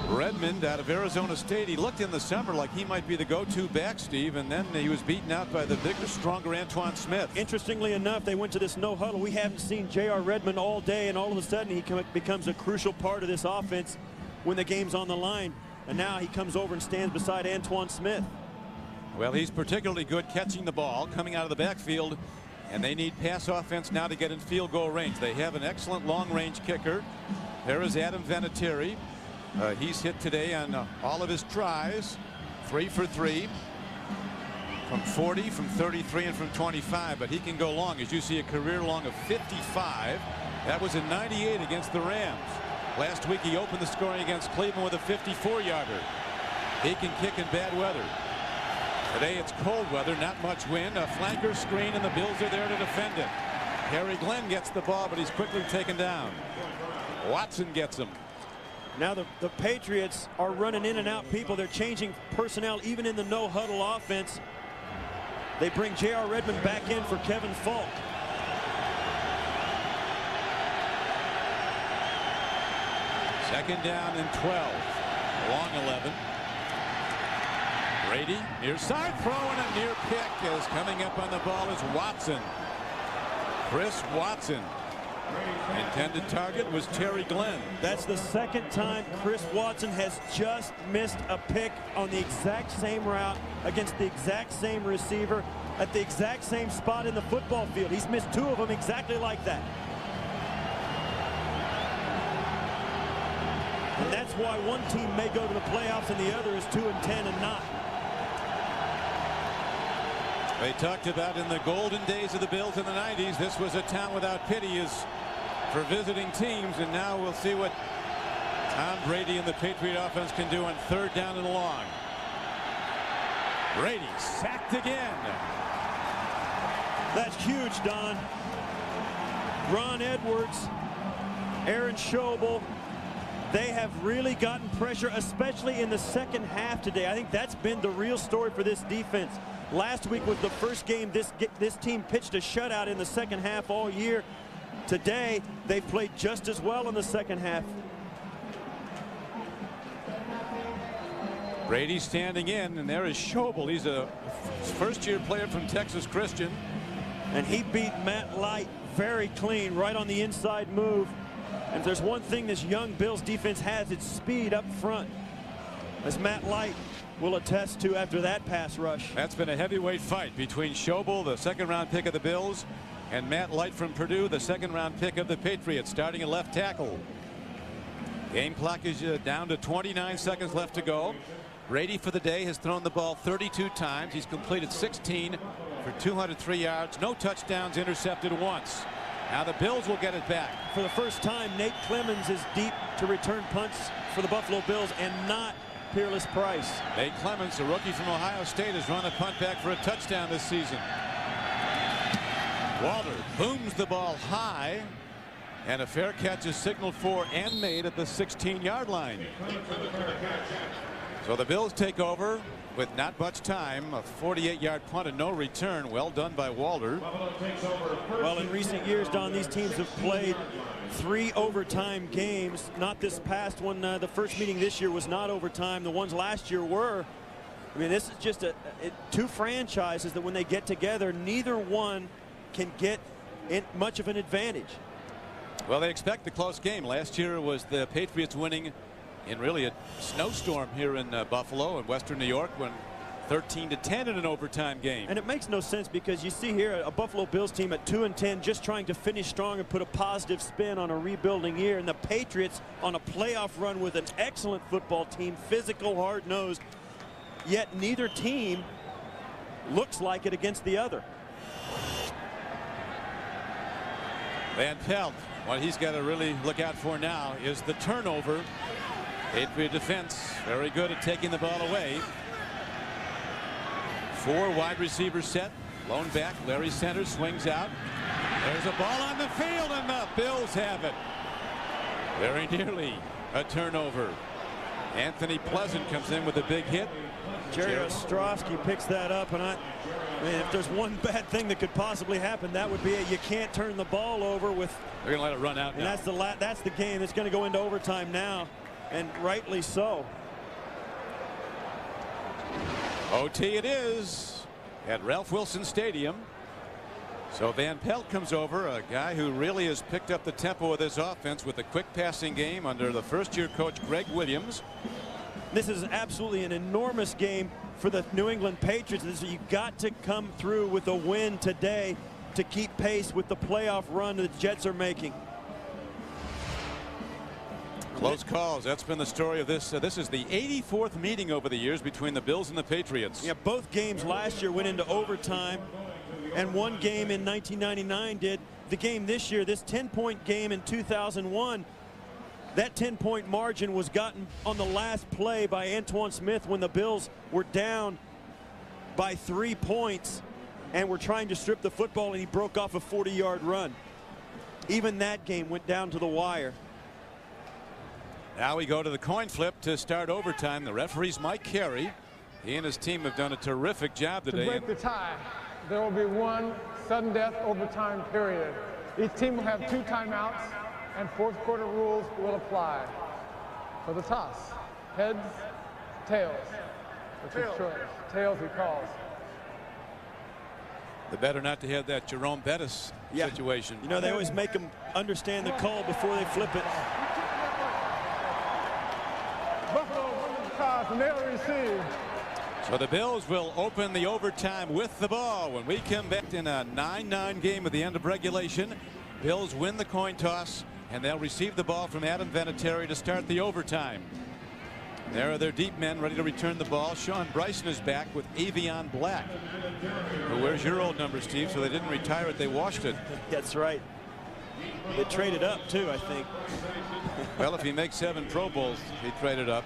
Redmond out of Arizona State. He looked in the summer like he might be the go-to back, Steve, and then he was beaten out by the bigger, stronger Antoine Smith. Interestingly enough, they went to this no huddle. We haven't seen J.R. Redmond all day, and all of a sudden he becomes a crucial part of this offense when the game's on the line. And now he comes over and stands beside Antoine Smith. Well, he's particularly good catching the ball, coming out of the backfield, and they need pass offense now to get in field goal range. They have an excellent long-range kicker. There is Adam Vinatieri. He's hit today on all of his tries, 3 for 3 from 40, from 33, and from 25. But he can go long, as you see, a career long of 55. That was in '98 against the Rams. Last week he opened the scoring against Cleveland with a 54-yarder. He can kick in bad weather. Today it's cold weather, not much wind, a flanker screen, and the Bills are there to defend it. Harry Glenn gets the ball, but he's quickly taken down. Watson gets him. Now the Patriots are running in and out people. They're changing personnel even in the no huddle offense. They bring J.R. Redmond back in for Kevin Falk. Second down and 12. Long 11. Brady near side throw and a near pick is coming up on the ball is Watson. Chris Watson. Intended target was Terry Glenn. That's the second time Chris Watson has just missed a pick on the exact same route against the exact same receiver at the exact same spot in the football field. He's missed 2 of them exactly like that. And that's why one team may go to the playoffs and the other is 2-10 and not. They talked about in the golden days of the Bills in the 90s, this was a town without pity is for visiting teams, and now we'll see what Tom Brady and the Patriot offense can do on 3rd down and long. Brady sacked again. That's huge, Don. Ron Edwards, Aaron Schobel, they have really gotten pressure, especially in the second half today. I think that's been the real story for this defense. Last week was the first game this team pitched a shutout in the second half all year. Today, they played just as well in the second half. Brady standing in, and there is Schobel. He's a first-year player from Texas Christian. And he beat Matt Light very clean, right on the inside move. And if there's one thing this young Bills defense has, it's speed up front, as Matt Light will attest to after that pass rush. That's been a heavyweight fight between Schobel, the 2nd-round pick of the Bills, and Matt Light from Purdue, the 2nd-round pick of the Patriots, starting at left tackle. Game clock is down to 29 seconds left to go. Brady for the day has thrown the ball 32 times. He's completed 16 for 203 yards. No touchdowns, intercepted once. Now the Bills will get it back. For the first time, Nate Clemens is deep to return punts for the Buffalo Bills and not Peerless Price. Nate Clemens, a rookie from Ohio State, has run a punt back for a touchdown this season. Walter booms the ball high, and a fair catch is signaled for and made at the 16-yard line. So the Bills take over with not much time. A 48-yard punt and no return. Well done by Walter. Well, in recent years, Don, these teams have played 3 overtime games. Not this past one. The first meeting this year was not overtime. The ones last year were. I mean, this is just 2 franchises that when they get together, neither one can get much of an advantage. Well, they expect a close game. Last year was the Patriots winning in really a snowstorm here in Buffalo and Western New York, when 13-10 in an overtime game. And it makes no sense because you see here a Buffalo Bills team at 2-10 just trying to finish strong and put a positive spin on a rebuilding year, and the Patriots on a playoff run with an excellent football team, physical, hard-nosed, yet neither team looks like it against the other. Van Pelt, what he's got to really look out for now is the turnover. Patriot defense very good at taking the ball away. 4 wide receivers set. Lone back. Larry Centers swings out. There's a ball on the field, and the Bills have it. Very nearly a turnover. Anthony Pleasant comes in with a big hit. Jerry Ostrowski picks that up, and I mean, if there's one bad thing that could possibly happen, that would be you can't turn the ball over with. They're going to let it run out and now. That's the game that's going to go into overtime now, and rightly so. OT it is at Ralph Wilson Stadium. So Van Pelt comes over, a guy who really has picked up the tempo of this offense with a quick passing game under the first-year coach Greg Williams. This is absolutely an enormous game for the New England Patriots. You've got to come through with a win today to keep pace with the playoff run that the Jets are making. Close calls. That's been the story of this. This is the 84th meeting over the years between the Bills and the Patriots. Yeah, both games last year went into overtime, and one game in 1999 did. The game this year, this 10-point game in 2001, that 10-point margin was gotten on the last play by Antoine Smith when the Bills were down by 3 points and were trying to strip the football, and he broke off a 40-yard run. Even that game went down to the wire. Now we go to the coin flip to start overtime. The referee's Mike Carey. He and his team have done a terrific job today. To break the tie, there will be one sudden death overtime period. Each team will have 2 timeouts, and fourth quarter rules will apply. For the toss, heads, tails. Which is choice. Tails he calls. The better not to have that Jerome Bettis situation. You know, they always make them understand the call before they flip it. Buffalo wins the toss, and they'll receive. So the Bills will open the overtime with the ball. When we come back in a 9-9 game at the end of regulation, Bills win the coin toss, and they'll receive the ball from Adam Vinatieri to start the overtime. There are their deep men ready to return the ball. Sean Bryson is back with Avion Black, who wears your old number, Steve, so they didn't retire it, they washed it. That's right. They traded up too, I think. Well, if he makes 7 Pro Bowls, he traded up.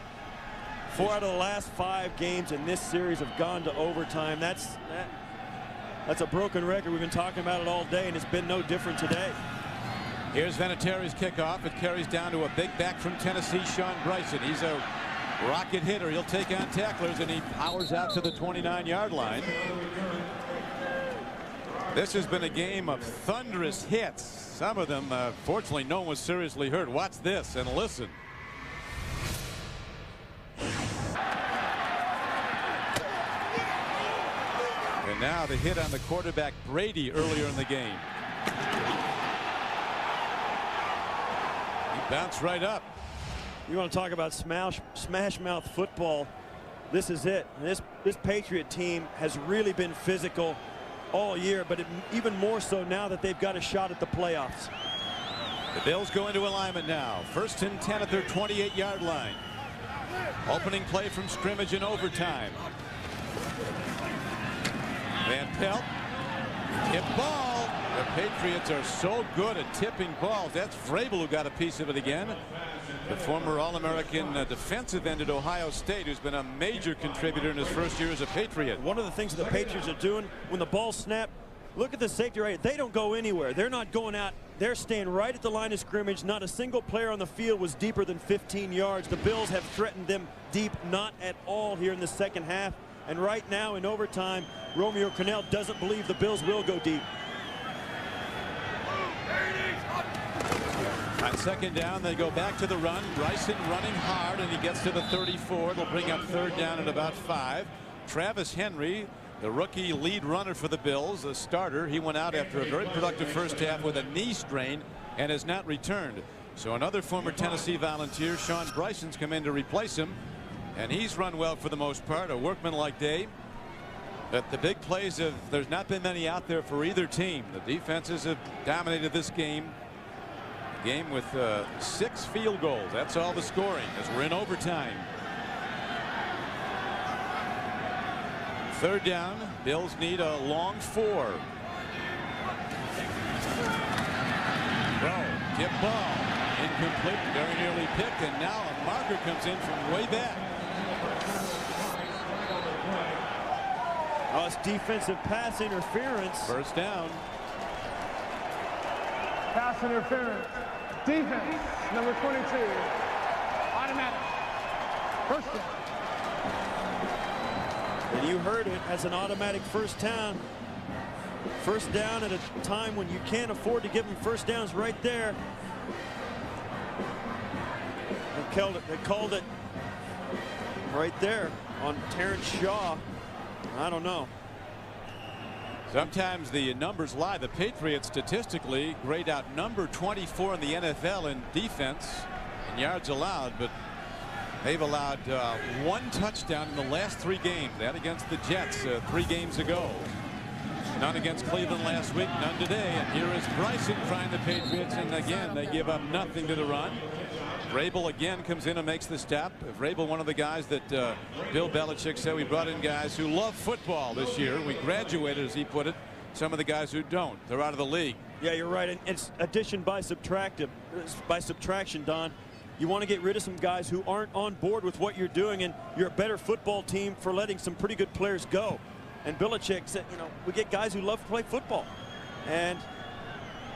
4 out of the last 5 games in this series have gone to overtime. That's a broken record. We've been talking about it all day, and it's been no different today. Here's Vinatieri's kickoff. It carries down to a big back from Tennessee, Sean Bryson. He's a rocket hitter. He'll take on tacklers, and he powers out to the 29-yard line. This has been a game of thunderous hits. Some of them, fortunately, no one was seriously hurt. Watch this and listen. And now the hit on the quarterback Brady earlier in the game. He bounced right up. You want to talk about smash mouth football? This is it. This Patriot team has really been physical all year, but even more so now that they've got a shot at the playoffs. The Bills go into alignment now. 1st and 10 at their 28-yard line. Opening play from scrimmage in overtime. Van Pelt, tip ball. The Patriots are so good at tipping balls. That's Vrabel who got a piece of it again. The former All-American defensive end at Ohio State, who's been a major contributor in his first year as a Patriot. One of the things that the Patriots are doing when the ball snapped, look at the safety right. They don't go anywhere. They're not going out. They're staying right at the line of scrimmage. Not a single player on the field was deeper than 15 yards. The Bills have threatened them deep, not at all here in the second half. And right now in overtime, Romeo Crennel doesn't believe the Bills will go deep. On 2nd down, they go back to the run. Bryson running hard, and he gets to the 34. They'll bring up 3rd down at about 5. Travis Henry, the rookie lead runner for the Bills, a starter. He went out after a very productive first half with a knee strain and has not returned. So another former Tennessee Volunteer, Sean Bryson's come in to replace him, and he's run well for the most part, a workmanlike day. But the big plays, there's not been many out there for either team. The defenses have dominated this game. Game with 6 field goals. That's all the scoring as we're in overtime. 3rd down. Bills need a long 4. Throw, tip ball, incomplete, very nearly picked, and now a marker comes in from way back. Oh, it's defensive pass interference. 1st down. Pass interference. Defense, number 22. Automatic. 1st down. And you heard it, as an automatic 1st down. 1st down at a time when you can't afford to give them 1st downs right there. They called it right there on Terrence Shaw. I don't know. Sometimes the numbers lie. The Patriots statistically grade out number 24 in the NFL in defense in yards allowed, but they've allowed 1 touchdown in the last 3 games. That against the Jets 3 games ago. None against Cleveland last week, none today. And here is Bryson trying the Patriots, and again they give up nothing to the run. Vrabel again comes in and makes the stop. Vrabel, one of the guys that Bill Belichick said we brought in guys who love football this year. We graduated, as he put it, some of the guys who don't. They're out of the league. Yeah, you're right. And it's addition by subtraction, Don. You want to get rid of some guys who aren't on board with what you're doing, and you're a better football team for letting some pretty good players go. And Belichick said, you know, we get guys who love to play football. And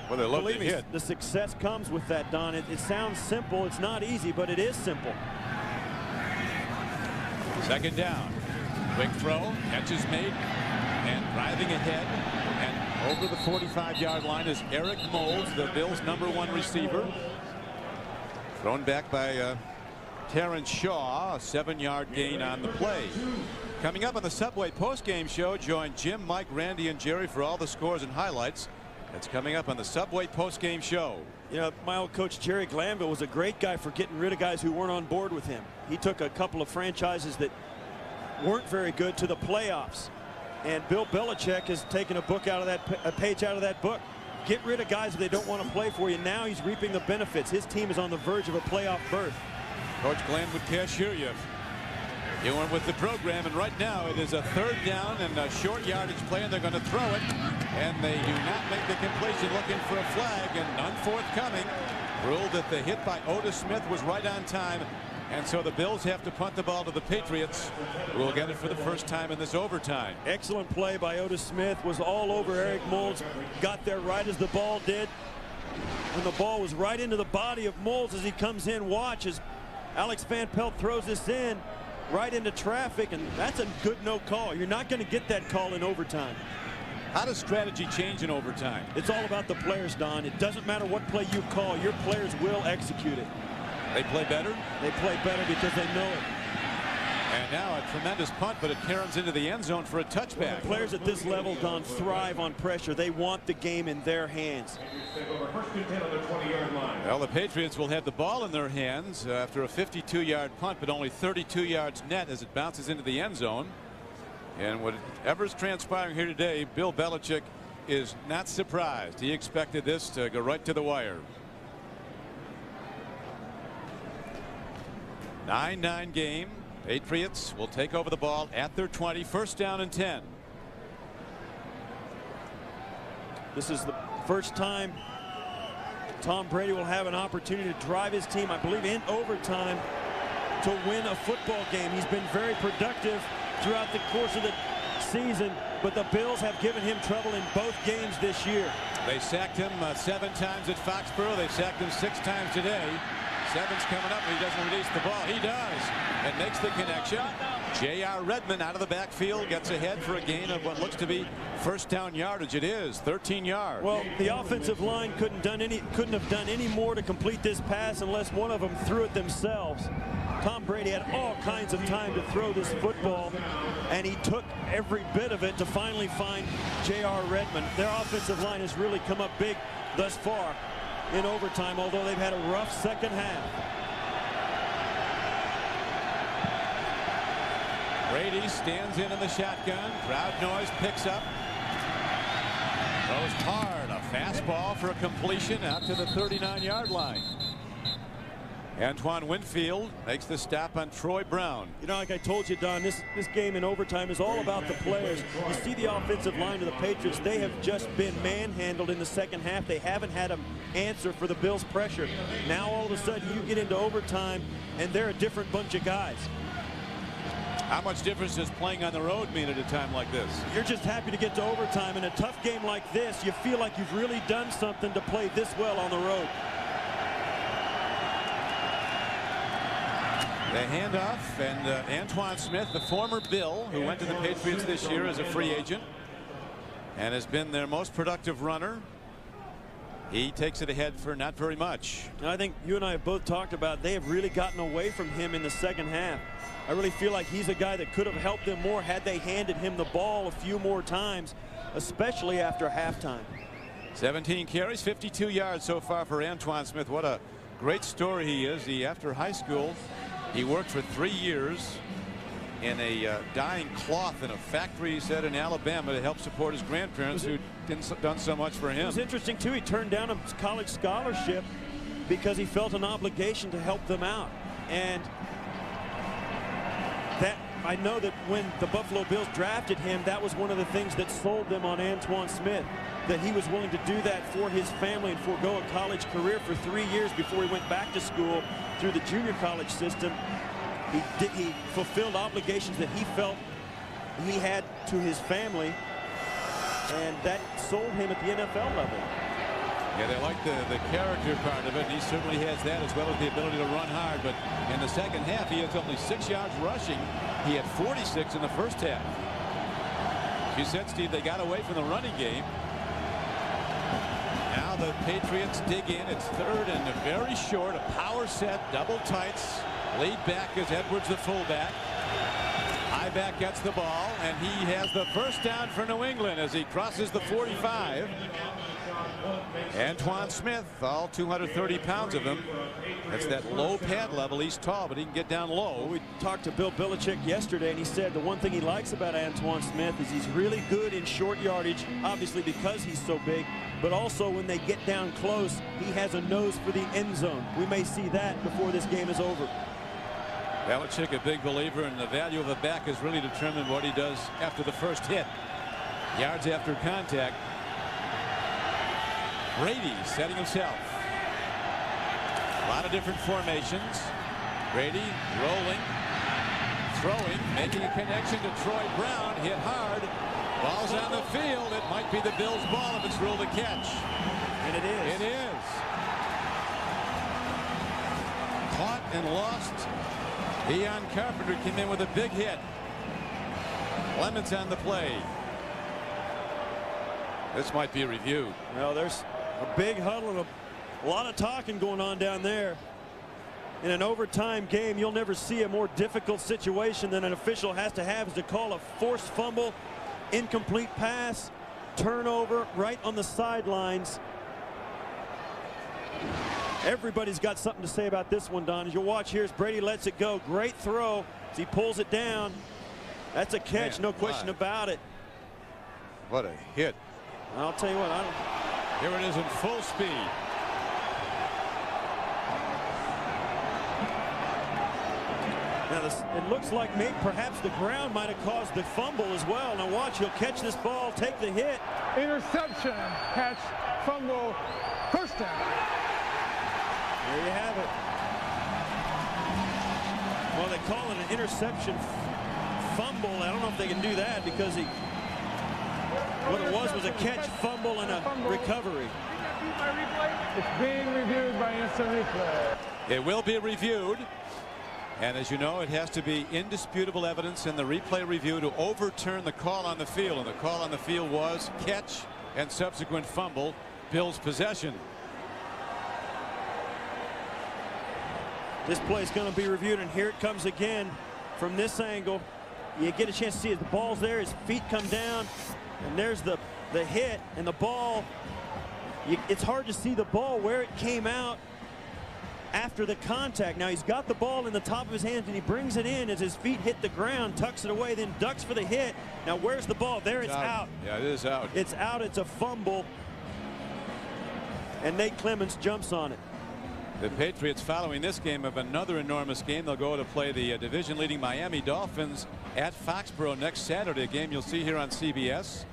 Well, they love Believe to me, hit. the success comes with that, Don. It sounds simple. It's not easy, but it is simple. Second down. Quick throw. Catch is made. And driving ahead. And over the 45-yard line is Eric Moulds, the Bills' #1 receiver. Thrown back by Terrence Shaw. A 7-yard gain on the play. Coming up on the Subway postgame show, join Jim, Mike, Randy, and Jerry for all the scores and highlights. That's coming up on the Subway postgame show. You know, my old coach Jerry Glanville was a great guy for getting rid of guys who weren't on board with him. He took a couple of franchises that weren't very good to the playoffs. And Bill Belichick has taken a page out of that book. Get rid of guys that they don't want to play for you. Now he's reaping the benefits. His team is on the verge of a playoff berth. Coach Glenn would cashier you. You went with the program, and right now it is a 3rd down and a short yardage play, and they're going to throw it. And they do not make the completion, looking for a flag, and none forthcoming. Ruled that the hit by Otis Smith was right on time. And so the Bills have to punt the ball to the Patriots, who will get it for the first time in this overtime. Excellent play by Otis Smith. Was all over Eric Moulds. Got there right as the ball did. And the ball was right into the body of Moulds as he comes in. Watch as Alex Van Pelt throws this in right into traffic, and that's a good no call. You're not going to get that call in overtime. How does strategy change in overtime? It's all about the players, Don. It doesn't matter what play you call. Your players will execute it. They play better? They play better because they know it. And now a tremendous punt, but it caroms into the end zone for a touchback. Players at this level, Don, thrive on pressure. They want the game in their hands. Well, the Patriots will have the ball in their hands after a 52-yard punt, but only 32 yards net as it bounces into the end zone. And whatever's transpiring here today, Bill Belichick is not surprised. He expected this to go right to the wire. 9-9 game. Patriots will take over the ball at their 20. 1st down and 10. This is the first time Tom Brady will have an opportunity to drive his team, I believe, in overtime to win a football game. He's been very productive throughout the course of the season, but the Bills have given him trouble in both games this year. They sacked him 7 times at Foxborough. They sacked him 6 times today. 7's coming up, and he doesn't release the ball. He does, and makes the connection. J.R. Redmond out of the backfield gets ahead for a gain of what looks to be 1st down yardage. It is 13 yards. Well, the offensive line couldn't have done any more to complete this pass unless one of them threw it themselves. Tom Brady had all kinds of time to throw this football, and he took every bit of it to finally find J.R. Redmond. Their offensive line has really come up big thus far in overtime, although they've had a rough second half. Brady stands in the shotgun. Crowd noise picks up. Throws hard. A fastball for a completion out to the 39-yard line. Antoine Winfield makes the stop on Troy Brown. You know, like I told you, Don, this game in overtime is all about the players. You see the offensive line of the Patriots, they have just been manhandled in the second half. They haven't had an answer for the Bills' pressure. Now all of a sudden you get into overtime and they're a different bunch of guys. How much difference does playing on the road mean at a time like this? You're just happy to get to overtime. In a tough game like this, you feel like you've really done something to play this well on the road. The handoff, and Antoine Smith, the former Bill, who went to the Patriots this year as a free agent and has been their most productive runner. He takes it ahead for not very much. And I think you and I have both talked about they have really gotten away from him in the second half. I really feel like he's a guy that could have helped them more had they handed him the ball a few more times, especially after halftime. 17 carries, 52 yards so far for Antoine Smith. What a great story he is. After high school, he worked for 3 years in a dyeing cloth in a factory, he said, in Alabama to help support his grandparents who'd done so much for him. It was interesting, too. He turned down a college scholarship because he felt an obligation to help them out. And that, I know that when the Buffalo Bills drafted him, that was one of the things that sold them on Antoine Smith, that he was willing to do that for his family and forego a college career for 3 years before he went back to school through the junior college system. He fulfilled obligations that he felt he had to his family, and that sold him at the NFL level. Yeah, they like the character part of it. He certainly has that, as well as the ability to run hard. But in the second half, he has only 6 yards rushing. He had 46 in the first half. You said, Steve, they got away from the running game. Now the Patriots dig in. It's third and very short. A power set, double tights. Lead back is Edwards, the fullback. High back gets the ball, and he has the first down for New England as he crosses the 45. Antoine Smith, all 230 pounds of him. That's that low pad level. He's tall, but he can get down low. We talked to Bill Belichick yesterday, and he said the one thing he likes about Antoine Smith is he's really good in short yardage, obviously because he's so big, but also when they get down close, he has a nose for the end zone. We may see that before this game is over. Belichick, a big believer in the value of a back, is really determined what he does after the first hit. Yards after contact. Brady setting himself. A lot of different formations. Brady rolling, throwing, making a connection to Troy Brown. Hit hard. Ball's on the field. It might be the Bills' ball if it's ruled a catch. And it is. It is. Caught and lost. Deion Carpenter came in with a big hit. Clements on the play. This might be reviewed. Well, there's a big huddle and a lot of talking going on down there. In an overtime game, you'll never see a more difficult situation than an official has to have, is to call a forced fumble, incomplete pass, turnover right on the sidelines. Everybody's got something to say about this one, Don. As you'll watch here as Brady lets it go. Great throw as he pulls it down. That's a catch, no question about it. What a hit. I'll tell you what, here it is in full speed. Now it looks like maybe perhaps the ground might have caused the fumble as well. Now watch, he'll catch this ball, take the hit. Interception, catch, fumble, first down. There you have it. Well, they call it an interception fumble. I don't know if they can do that because what it was a catch, fumble, and a recovery. It's being reviewed by instant replay. It will be reviewed. And as you know, it has to be indisputable evidence in the replay review to overturn the call on the field. And the call on the field was catch and subsequent fumble, Bills possession. This play is going to be reviewed, and here it comes again from this angle. You get a chance to see it. The ball's there, his feet come down, and there's the hit and the ball. It's hard to see the ball where it came out after the contact. Now he's got the ball in the top of his hands, and he brings it in as his feet hit the ground, tucks it away, then ducks for the hit. Now where's the ball? There, it's out. Yeah, it is out. It's out. It's a fumble, and Nate Clements jumps on it. The Patriots, following this game, have another enormous game. They'll go to play the division-leading Miami Dolphins at Foxborough next Saturday, a game you'll see here on CBS.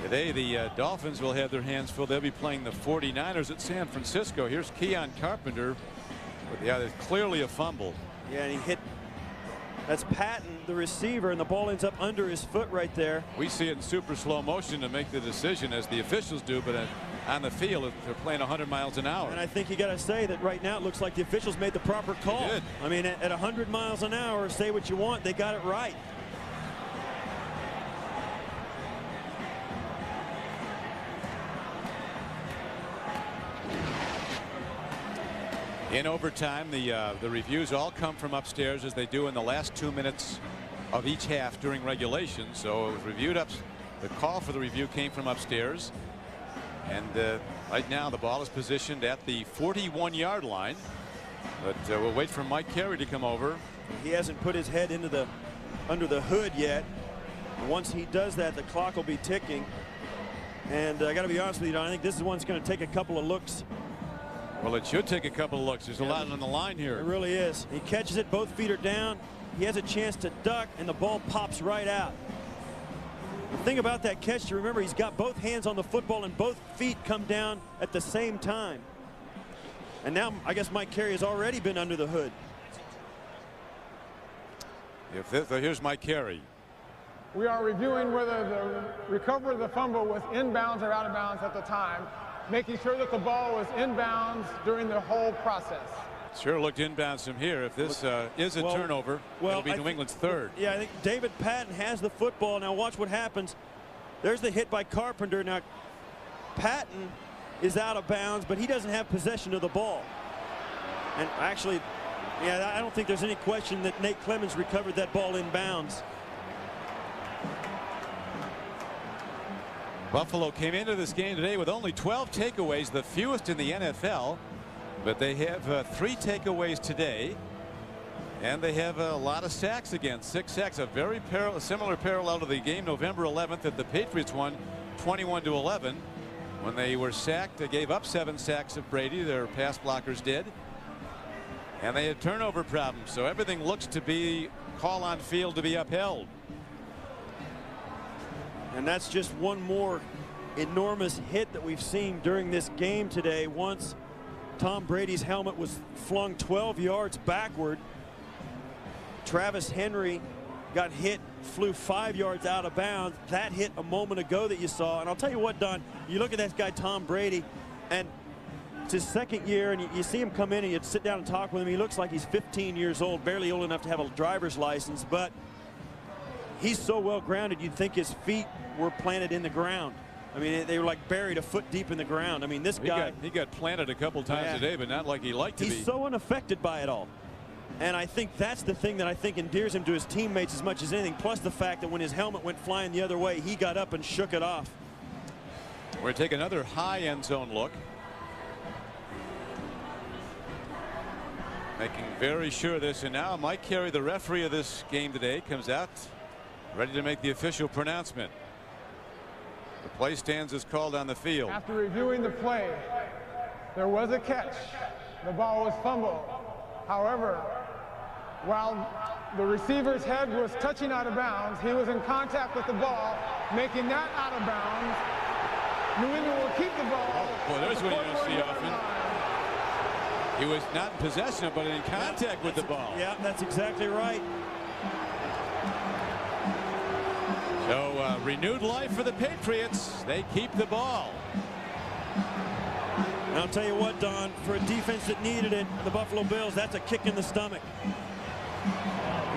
Today, the Dolphins will have their hands full. They'll be playing the 49ers at San Francisco. Here's Keon Carpenter. Yeah, there's clearly a fumble. Yeah, and he hit. That's Patton, the receiver, and the ball ends up under his foot right there. We see it in super slow motion to make the decision, as the officials do, but on the field, they're playing 100 miles an hour. And I think you got to say that right now it looks like the officials made the proper call. They did. I mean, at 100 miles an hour, say what you want, they got it right. In overtime, the reviews all come from upstairs, as they do in the last 2 minutes of each half during regulation. So it was reviewed up. The call for the review came from upstairs. And right now the ball is positioned at the 41-yard line. But we'll wait for Mike Carey to come over. He hasn't put his head into under the hood yet. Once he does that, the clock will be ticking. And I got to be honest with you, Don, I think this is one that's going to take a couple of looks. Well, it should take a couple of looks. There's a lot on the line here. It really is. He catches it, both feet are down. He has a chance to duck, and the ball pops right out. The thing about that catch to remember, he's got both hands on the football and both feet come down at the same time. And now I guess Mike Carey has already been under the hood. Here's Mike Carey. We are reviewing whether the recovery of the fumble was inbounds or out of bounds at the time. making sure that the ball was inbounds during the whole process. Sure looked inbounds from here. If this is a turnover, it'll be New England's third. Yeah, I think David Patton has the football. Now watch what happens. There's the hit by Carpenter. Now Patton is out of bounds, but he doesn't have possession of the ball. And actually, yeah, I don't think there's any question that Nate Clemens recovered that ball inbounds. Buffalo came into this game today with only 12 takeaways, the fewest in the NFL. But they have 3 takeaways today, and they have a lot of sacks again. 6 sacks, a very similar parallel to the game November 11th that the Patriots won 21-11. When they were sacked, they gave up 7 sacks of Brady. Their pass blockers did. And they had turnover problems. So everything looks to be call on field to be upheld. And that's just one more enormous hit that we've seen during this game today. Once Tom Brady's helmet was flung 12 yards backward, Travis Henry got hit, flew 5 yards out of bounds. That hit a moment ago that you saw. And I'll tell you what, Don, you look at that guy Tom Brady, and it's his second year, and you see him come in and you sit down and talk with him. He looks like he's 15 years old, barely old enough to have a driver's license, but he's so well grounded you'd think his feet were planted in the ground. I mean, they were like buried a foot deep in the ground. I mean, this guy, he got planted a couple times today, but not like he liked to be. He's so unaffected by it all. And I think that's the thing that I think endears him to his teammates as much as anything, plus the fact that when his helmet went flying the other way, he got up and shook it off. We're going to take another high end zone look. Making very sure of this, and now Mike Carey, the referee of this game today, comes out ready to make the official pronouncement. The play stands as called on the field. After reviewing the play, there was a catch. The ball was fumbled. However, while the receiver's head was touching out of bounds, he was in contact with the ball, making that out of bounds. New England will keep the ball. Well, there's what you don't see often. He was not in possession, but in contact with the ball. Yeah, that's exactly right. So renewed life for the Patriots. They keep the ball. And I'll tell you what, Don, for a defense that needed it, the Buffalo Bills, that's a kick in the stomach.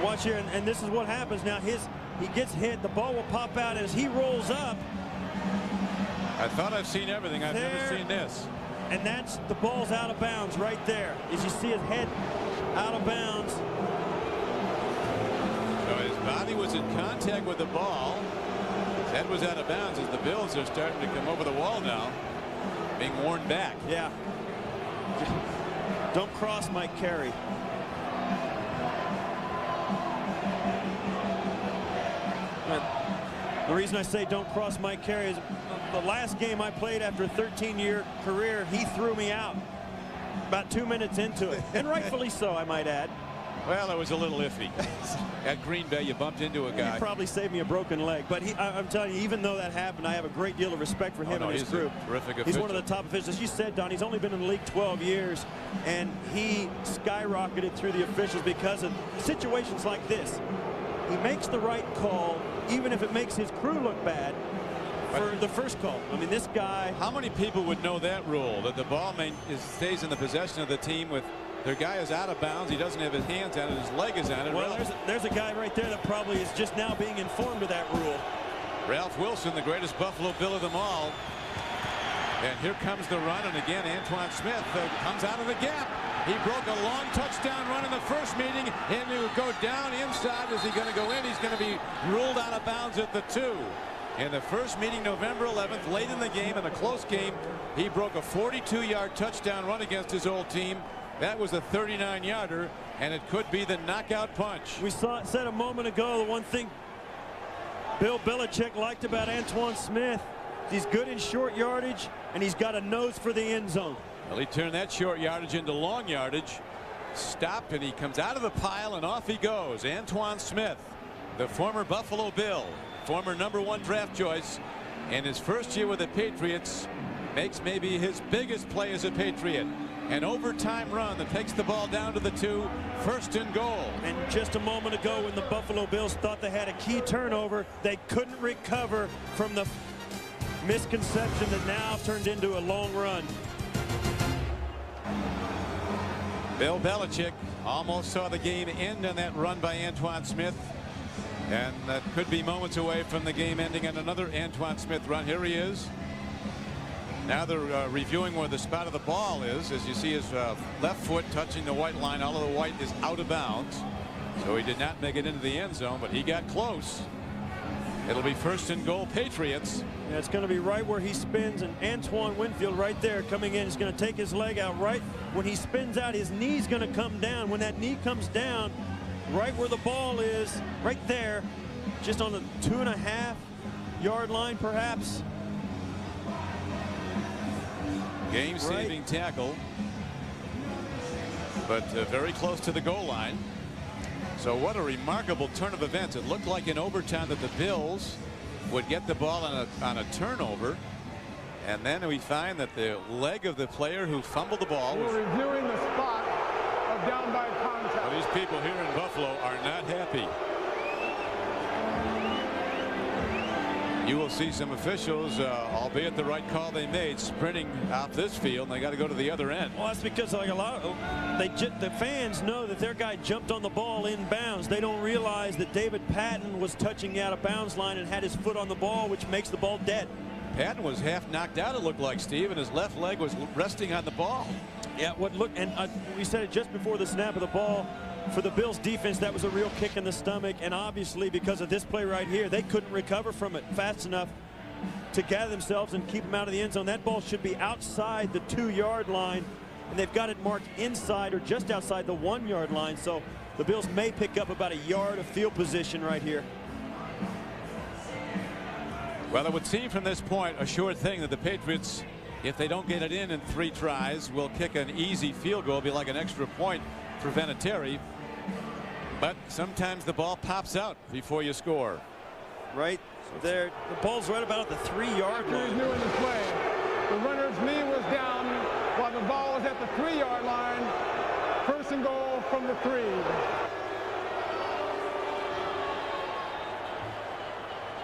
Watch here, and this is what happens now. He gets hit, the ball will pop out as he rolls up. I thought I've seen everything. I've never seen this. And that's the ball's out of bounds right there. As you see his head out of bounds. So his body was in contact with the ball. His head was out of bounds as the Bills are starting to come over the wall now, being worn back. Yeah. Don't cross Mike Carey. The reason I say don't cross Mike Carey is the last game I played after a 13-year career, he threw me out about 2 minutes into it. And rightfully so, I might add. Well, it was a little iffy. At Green Bay, you bumped into a guy. He probably saved me a broken leg. But I'm telling you, even though that happened, I have a great deal of respect for him and his group. Terrific official. He's one of the top officials. As you said, Don, he's only been in the league 12 years, and he skyrocketed through the officials because of situations like this. He makes the right call, even if it makes his crew look bad. For the first call. I mean, this guy. How many people would know that rule, that the ball stays in the possession of the team with their guy is out of bounds, he doesn't have his hands on it, his leg is on it? Well, there's a guy right there that probably is just now being informed of that rule. Ralph Wilson, the greatest Buffalo Bill of them all. And here comes the run, and again Antoine Smith comes out of the gap. He broke a long touchdown run in the first meeting, and he would go down inside. Is he going to go in? He's going to be ruled out of bounds at the 2. In the first meeting, November 11th, late in the game, in a close game, he broke a 42-yard touchdown run against his old team. That was a 39-yarder, and it could be the knockout punch. We said a moment ago, the one thing Bill Belichick liked about Antoine Smith, he's good in short yardage, and he's got a nose for the end zone. Well, he turned that short yardage into long yardage. Stopped, and he comes out of the pile, and off he goes. Antoine Smith, the former Buffalo Bill, former #1 draft choice, in his first year with the Patriots, makes maybe his biggest play as a Patriot. An overtime run that takes the ball down to the 2, 1st and goal. And just a moment ago, when the Buffalo Bills thought they had a key turnover, they couldn't recover from the misconception that now turned into a long run. Bill Belichick almost saw the game end on that run by Antoine Smith. And that could be moments away from the game ending on another Antoine Smith run. Here he is. Now they're reviewing where the spot of the ball is. As you see his left foot touching the white line. All of the white is out of bounds. So he did not make it into the end zone, but he got close. It'll be 1st and goal, Patriots. Yeah, it's going to be right where he spins, and Antoine Winfield right there coming in is going to take his leg out right when he spins out. His knee's going to come down. When that knee comes down, right where the ball is, right there, just on the 2.5-yard line, perhaps. Game-saving tackle, but very close to the goal line. So what a remarkable turn of events. It looked like in overtime that the Bills would get the ball on a turnover, and then we find that the leg of the player who fumbled the ball was reviewing the spot of down by contact. Well, these people here in Buffalo are not happy. You will see some officials, albeit the right call they made, sprinting off this field, and they got to go to the other end. Well, that's because like a lot of the fans know that their guy jumped on the ball in bounds. They don't realize that David Patton was touching the out of bounds line and had his foot on the ball, which makes the ball dead. Patton was half knocked out, it looked like, Steve, and his left leg was resting on the ball. Yeah, we said it just before the snap of the ball. For the Bills defense, that was a real kick in the stomach, and obviously because of this play right here, they couldn't recover from it fast enough to gather themselves and keep them out of the end zone. That ball should be outside the 2-yard line, and they've got it marked inside or just outside the 1-yard line, so the Bills may pick up about a yard of field position right here. Well, it would seem from this point a sure thing that the Patriots, if they don't get it in 3 tries, will kick an easy field goal. It'll be like an extra point for Vinatieri. But sometimes the ball pops out before you score. Right there, the ball's right about the 3-yard line. Doing the play. The runner's knee was down while the ball was at the 3-yard line. 1st and goal from the 3.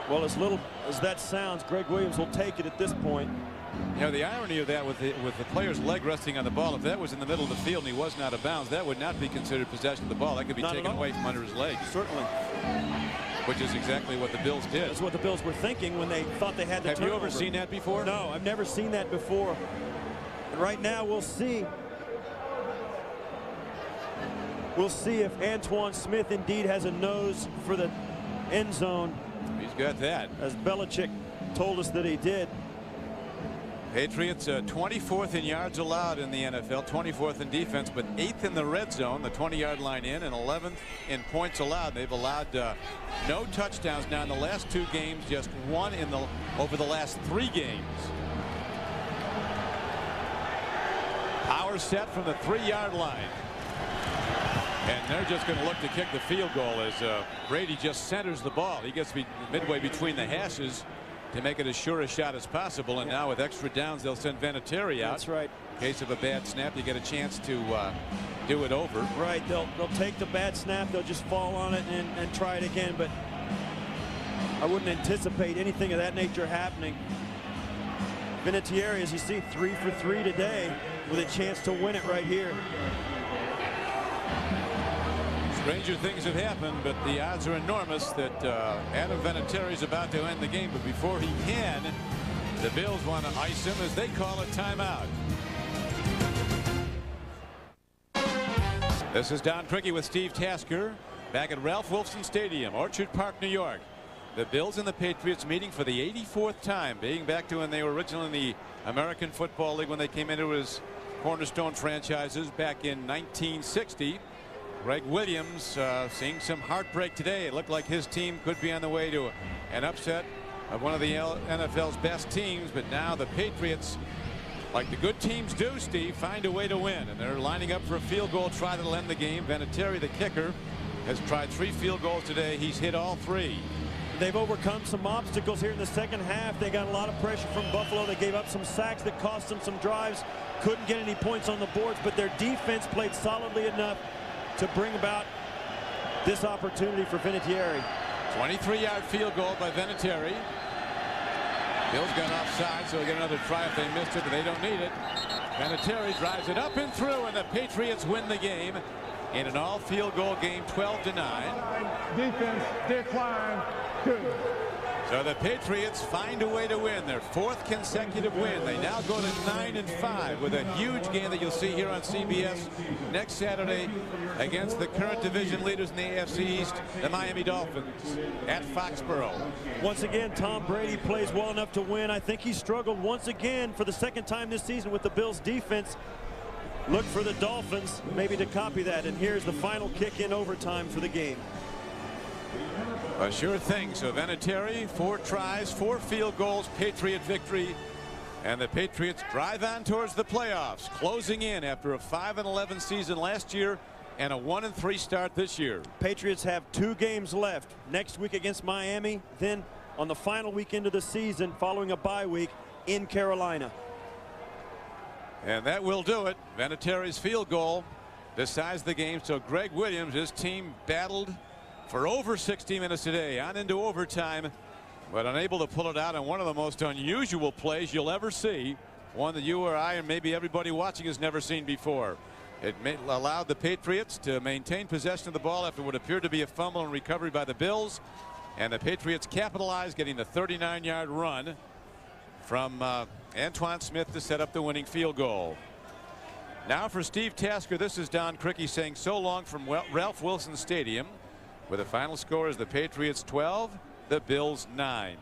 Well, as little as that sounds, Greg Williams will take it at this point. You know, the irony of that with the player's leg resting on the ball, if that was in the middle of the field and he was not out of bounds, that would not be considered possession of the ball. That could be taken away from under his leg. Certainly. Which is exactly what the Bills did. That's what the Bills were thinking when they thought they had the turnover. Have you ever seen that before? No, I've never seen that before. And right now we'll see. We'll see if Antoine Smith indeed has a nose for the end zone. He's got that. As Belichick told us that he did. Patriots 24th in yards allowed in the NFL, 24th in defense, but 8th in the red zone, the 20-yard line in, and 11th in points allowed. They've allowed no touchdowns now in the last 2 games, just 1 over the last 3 games. Power set from the 3-yard line. And they're just going to look to kick the field goal as Brady just centers the ball. He gets to be midway between the hashes to make it as sure a shot as possible. And now with extra downs, they'll send Vinatieri out. That's right. In case of a bad snap, you get a chance to do it over. Right. They'll take the bad snap. They'll just fall on it and try it again. But I wouldn't anticipate anything of that nature happening. Vinatieri, as you see, 3 for 3 today with a chance to win it right here. Stranger things have happened, but the odds are enormous that Adam Vinatieri is about to end the game. But before he can, the Bills want to ice him as they call a timeout. This is Don Criqui with Steve Tasker back at Ralph Wilson Stadium, Orchard Park, New York. The Bills and the Patriots meeting for the 84th time, being back to when they were originally in the American Football League when they came into his cornerstone franchises back in 1960. Greg Williams seeing some heartbreak today. It looked like his team could be on the way to an upset of one of the NFL's best teams, but now the Patriots, like the good teams do, Steve, find a way to win, and they're lining up for a field goal try that'll end the game. Vinatieri, the kicker, has tried 3 field goals today. He's hit all 3. They've overcome some obstacles here in the second half. They got a lot of pressure from Buffalo. They gave up some sacks that cost them some drives. Couldn't get any points on the boards, but their defense played solidly enough to bring about this opportunity for Vinatieri. 23-yard field goal by Vinatieri. Bills got offside, so they get another try if they missed it, but they don't need it. Vinatieri drives it up and through, and the Patriots win the game in an all-field goal game, 12-9. Defense decline. Good. So the Patriots find a way to win their 4th consecutive win. They now go to 9-5 with a huge game that you'll see here on CBS next Saturday against the current division leaders in the AFC East, the Miami Dolphins, at Foxborough. Once again, Tom Brady plays well enough to win. I think he struggled once again for the 2nd time this season with the Bills defense. Look for the Dolphins maybe to copy that. And here's the final kick in overtime for the game. A sure thing. So Vinatieri, 4 tries, 4 field goals, Patriot victory. And the Patriots drive on towards the playoffs, closing in after a 5-11 season last year and a 1-3 start this year. Patriots have 2 games left next week against Miami, then on the final weekend of the season following a bye week in Carolina. And that will do it. Vinatieri's field goal decides the game. So Greg Williams, his team battled for over 60 minutes today on into overtime, but unable to pull it out on one of the most unusual plays you'll ever see, one that you or I and maybe everybody watching has never seen before. It allowed the Patriots to maintain possession of the ball after what appeared to be a fumble and recovery by the Bills, and the Patriots capitalized, getting the 39-yard run from Antoine Smith to set up the winning field goal. Now for Steve Tasker, this is Don Criqui saying so long from Ralph Wilson Stadium, where the final score is the Patriots 12, the Bills 9.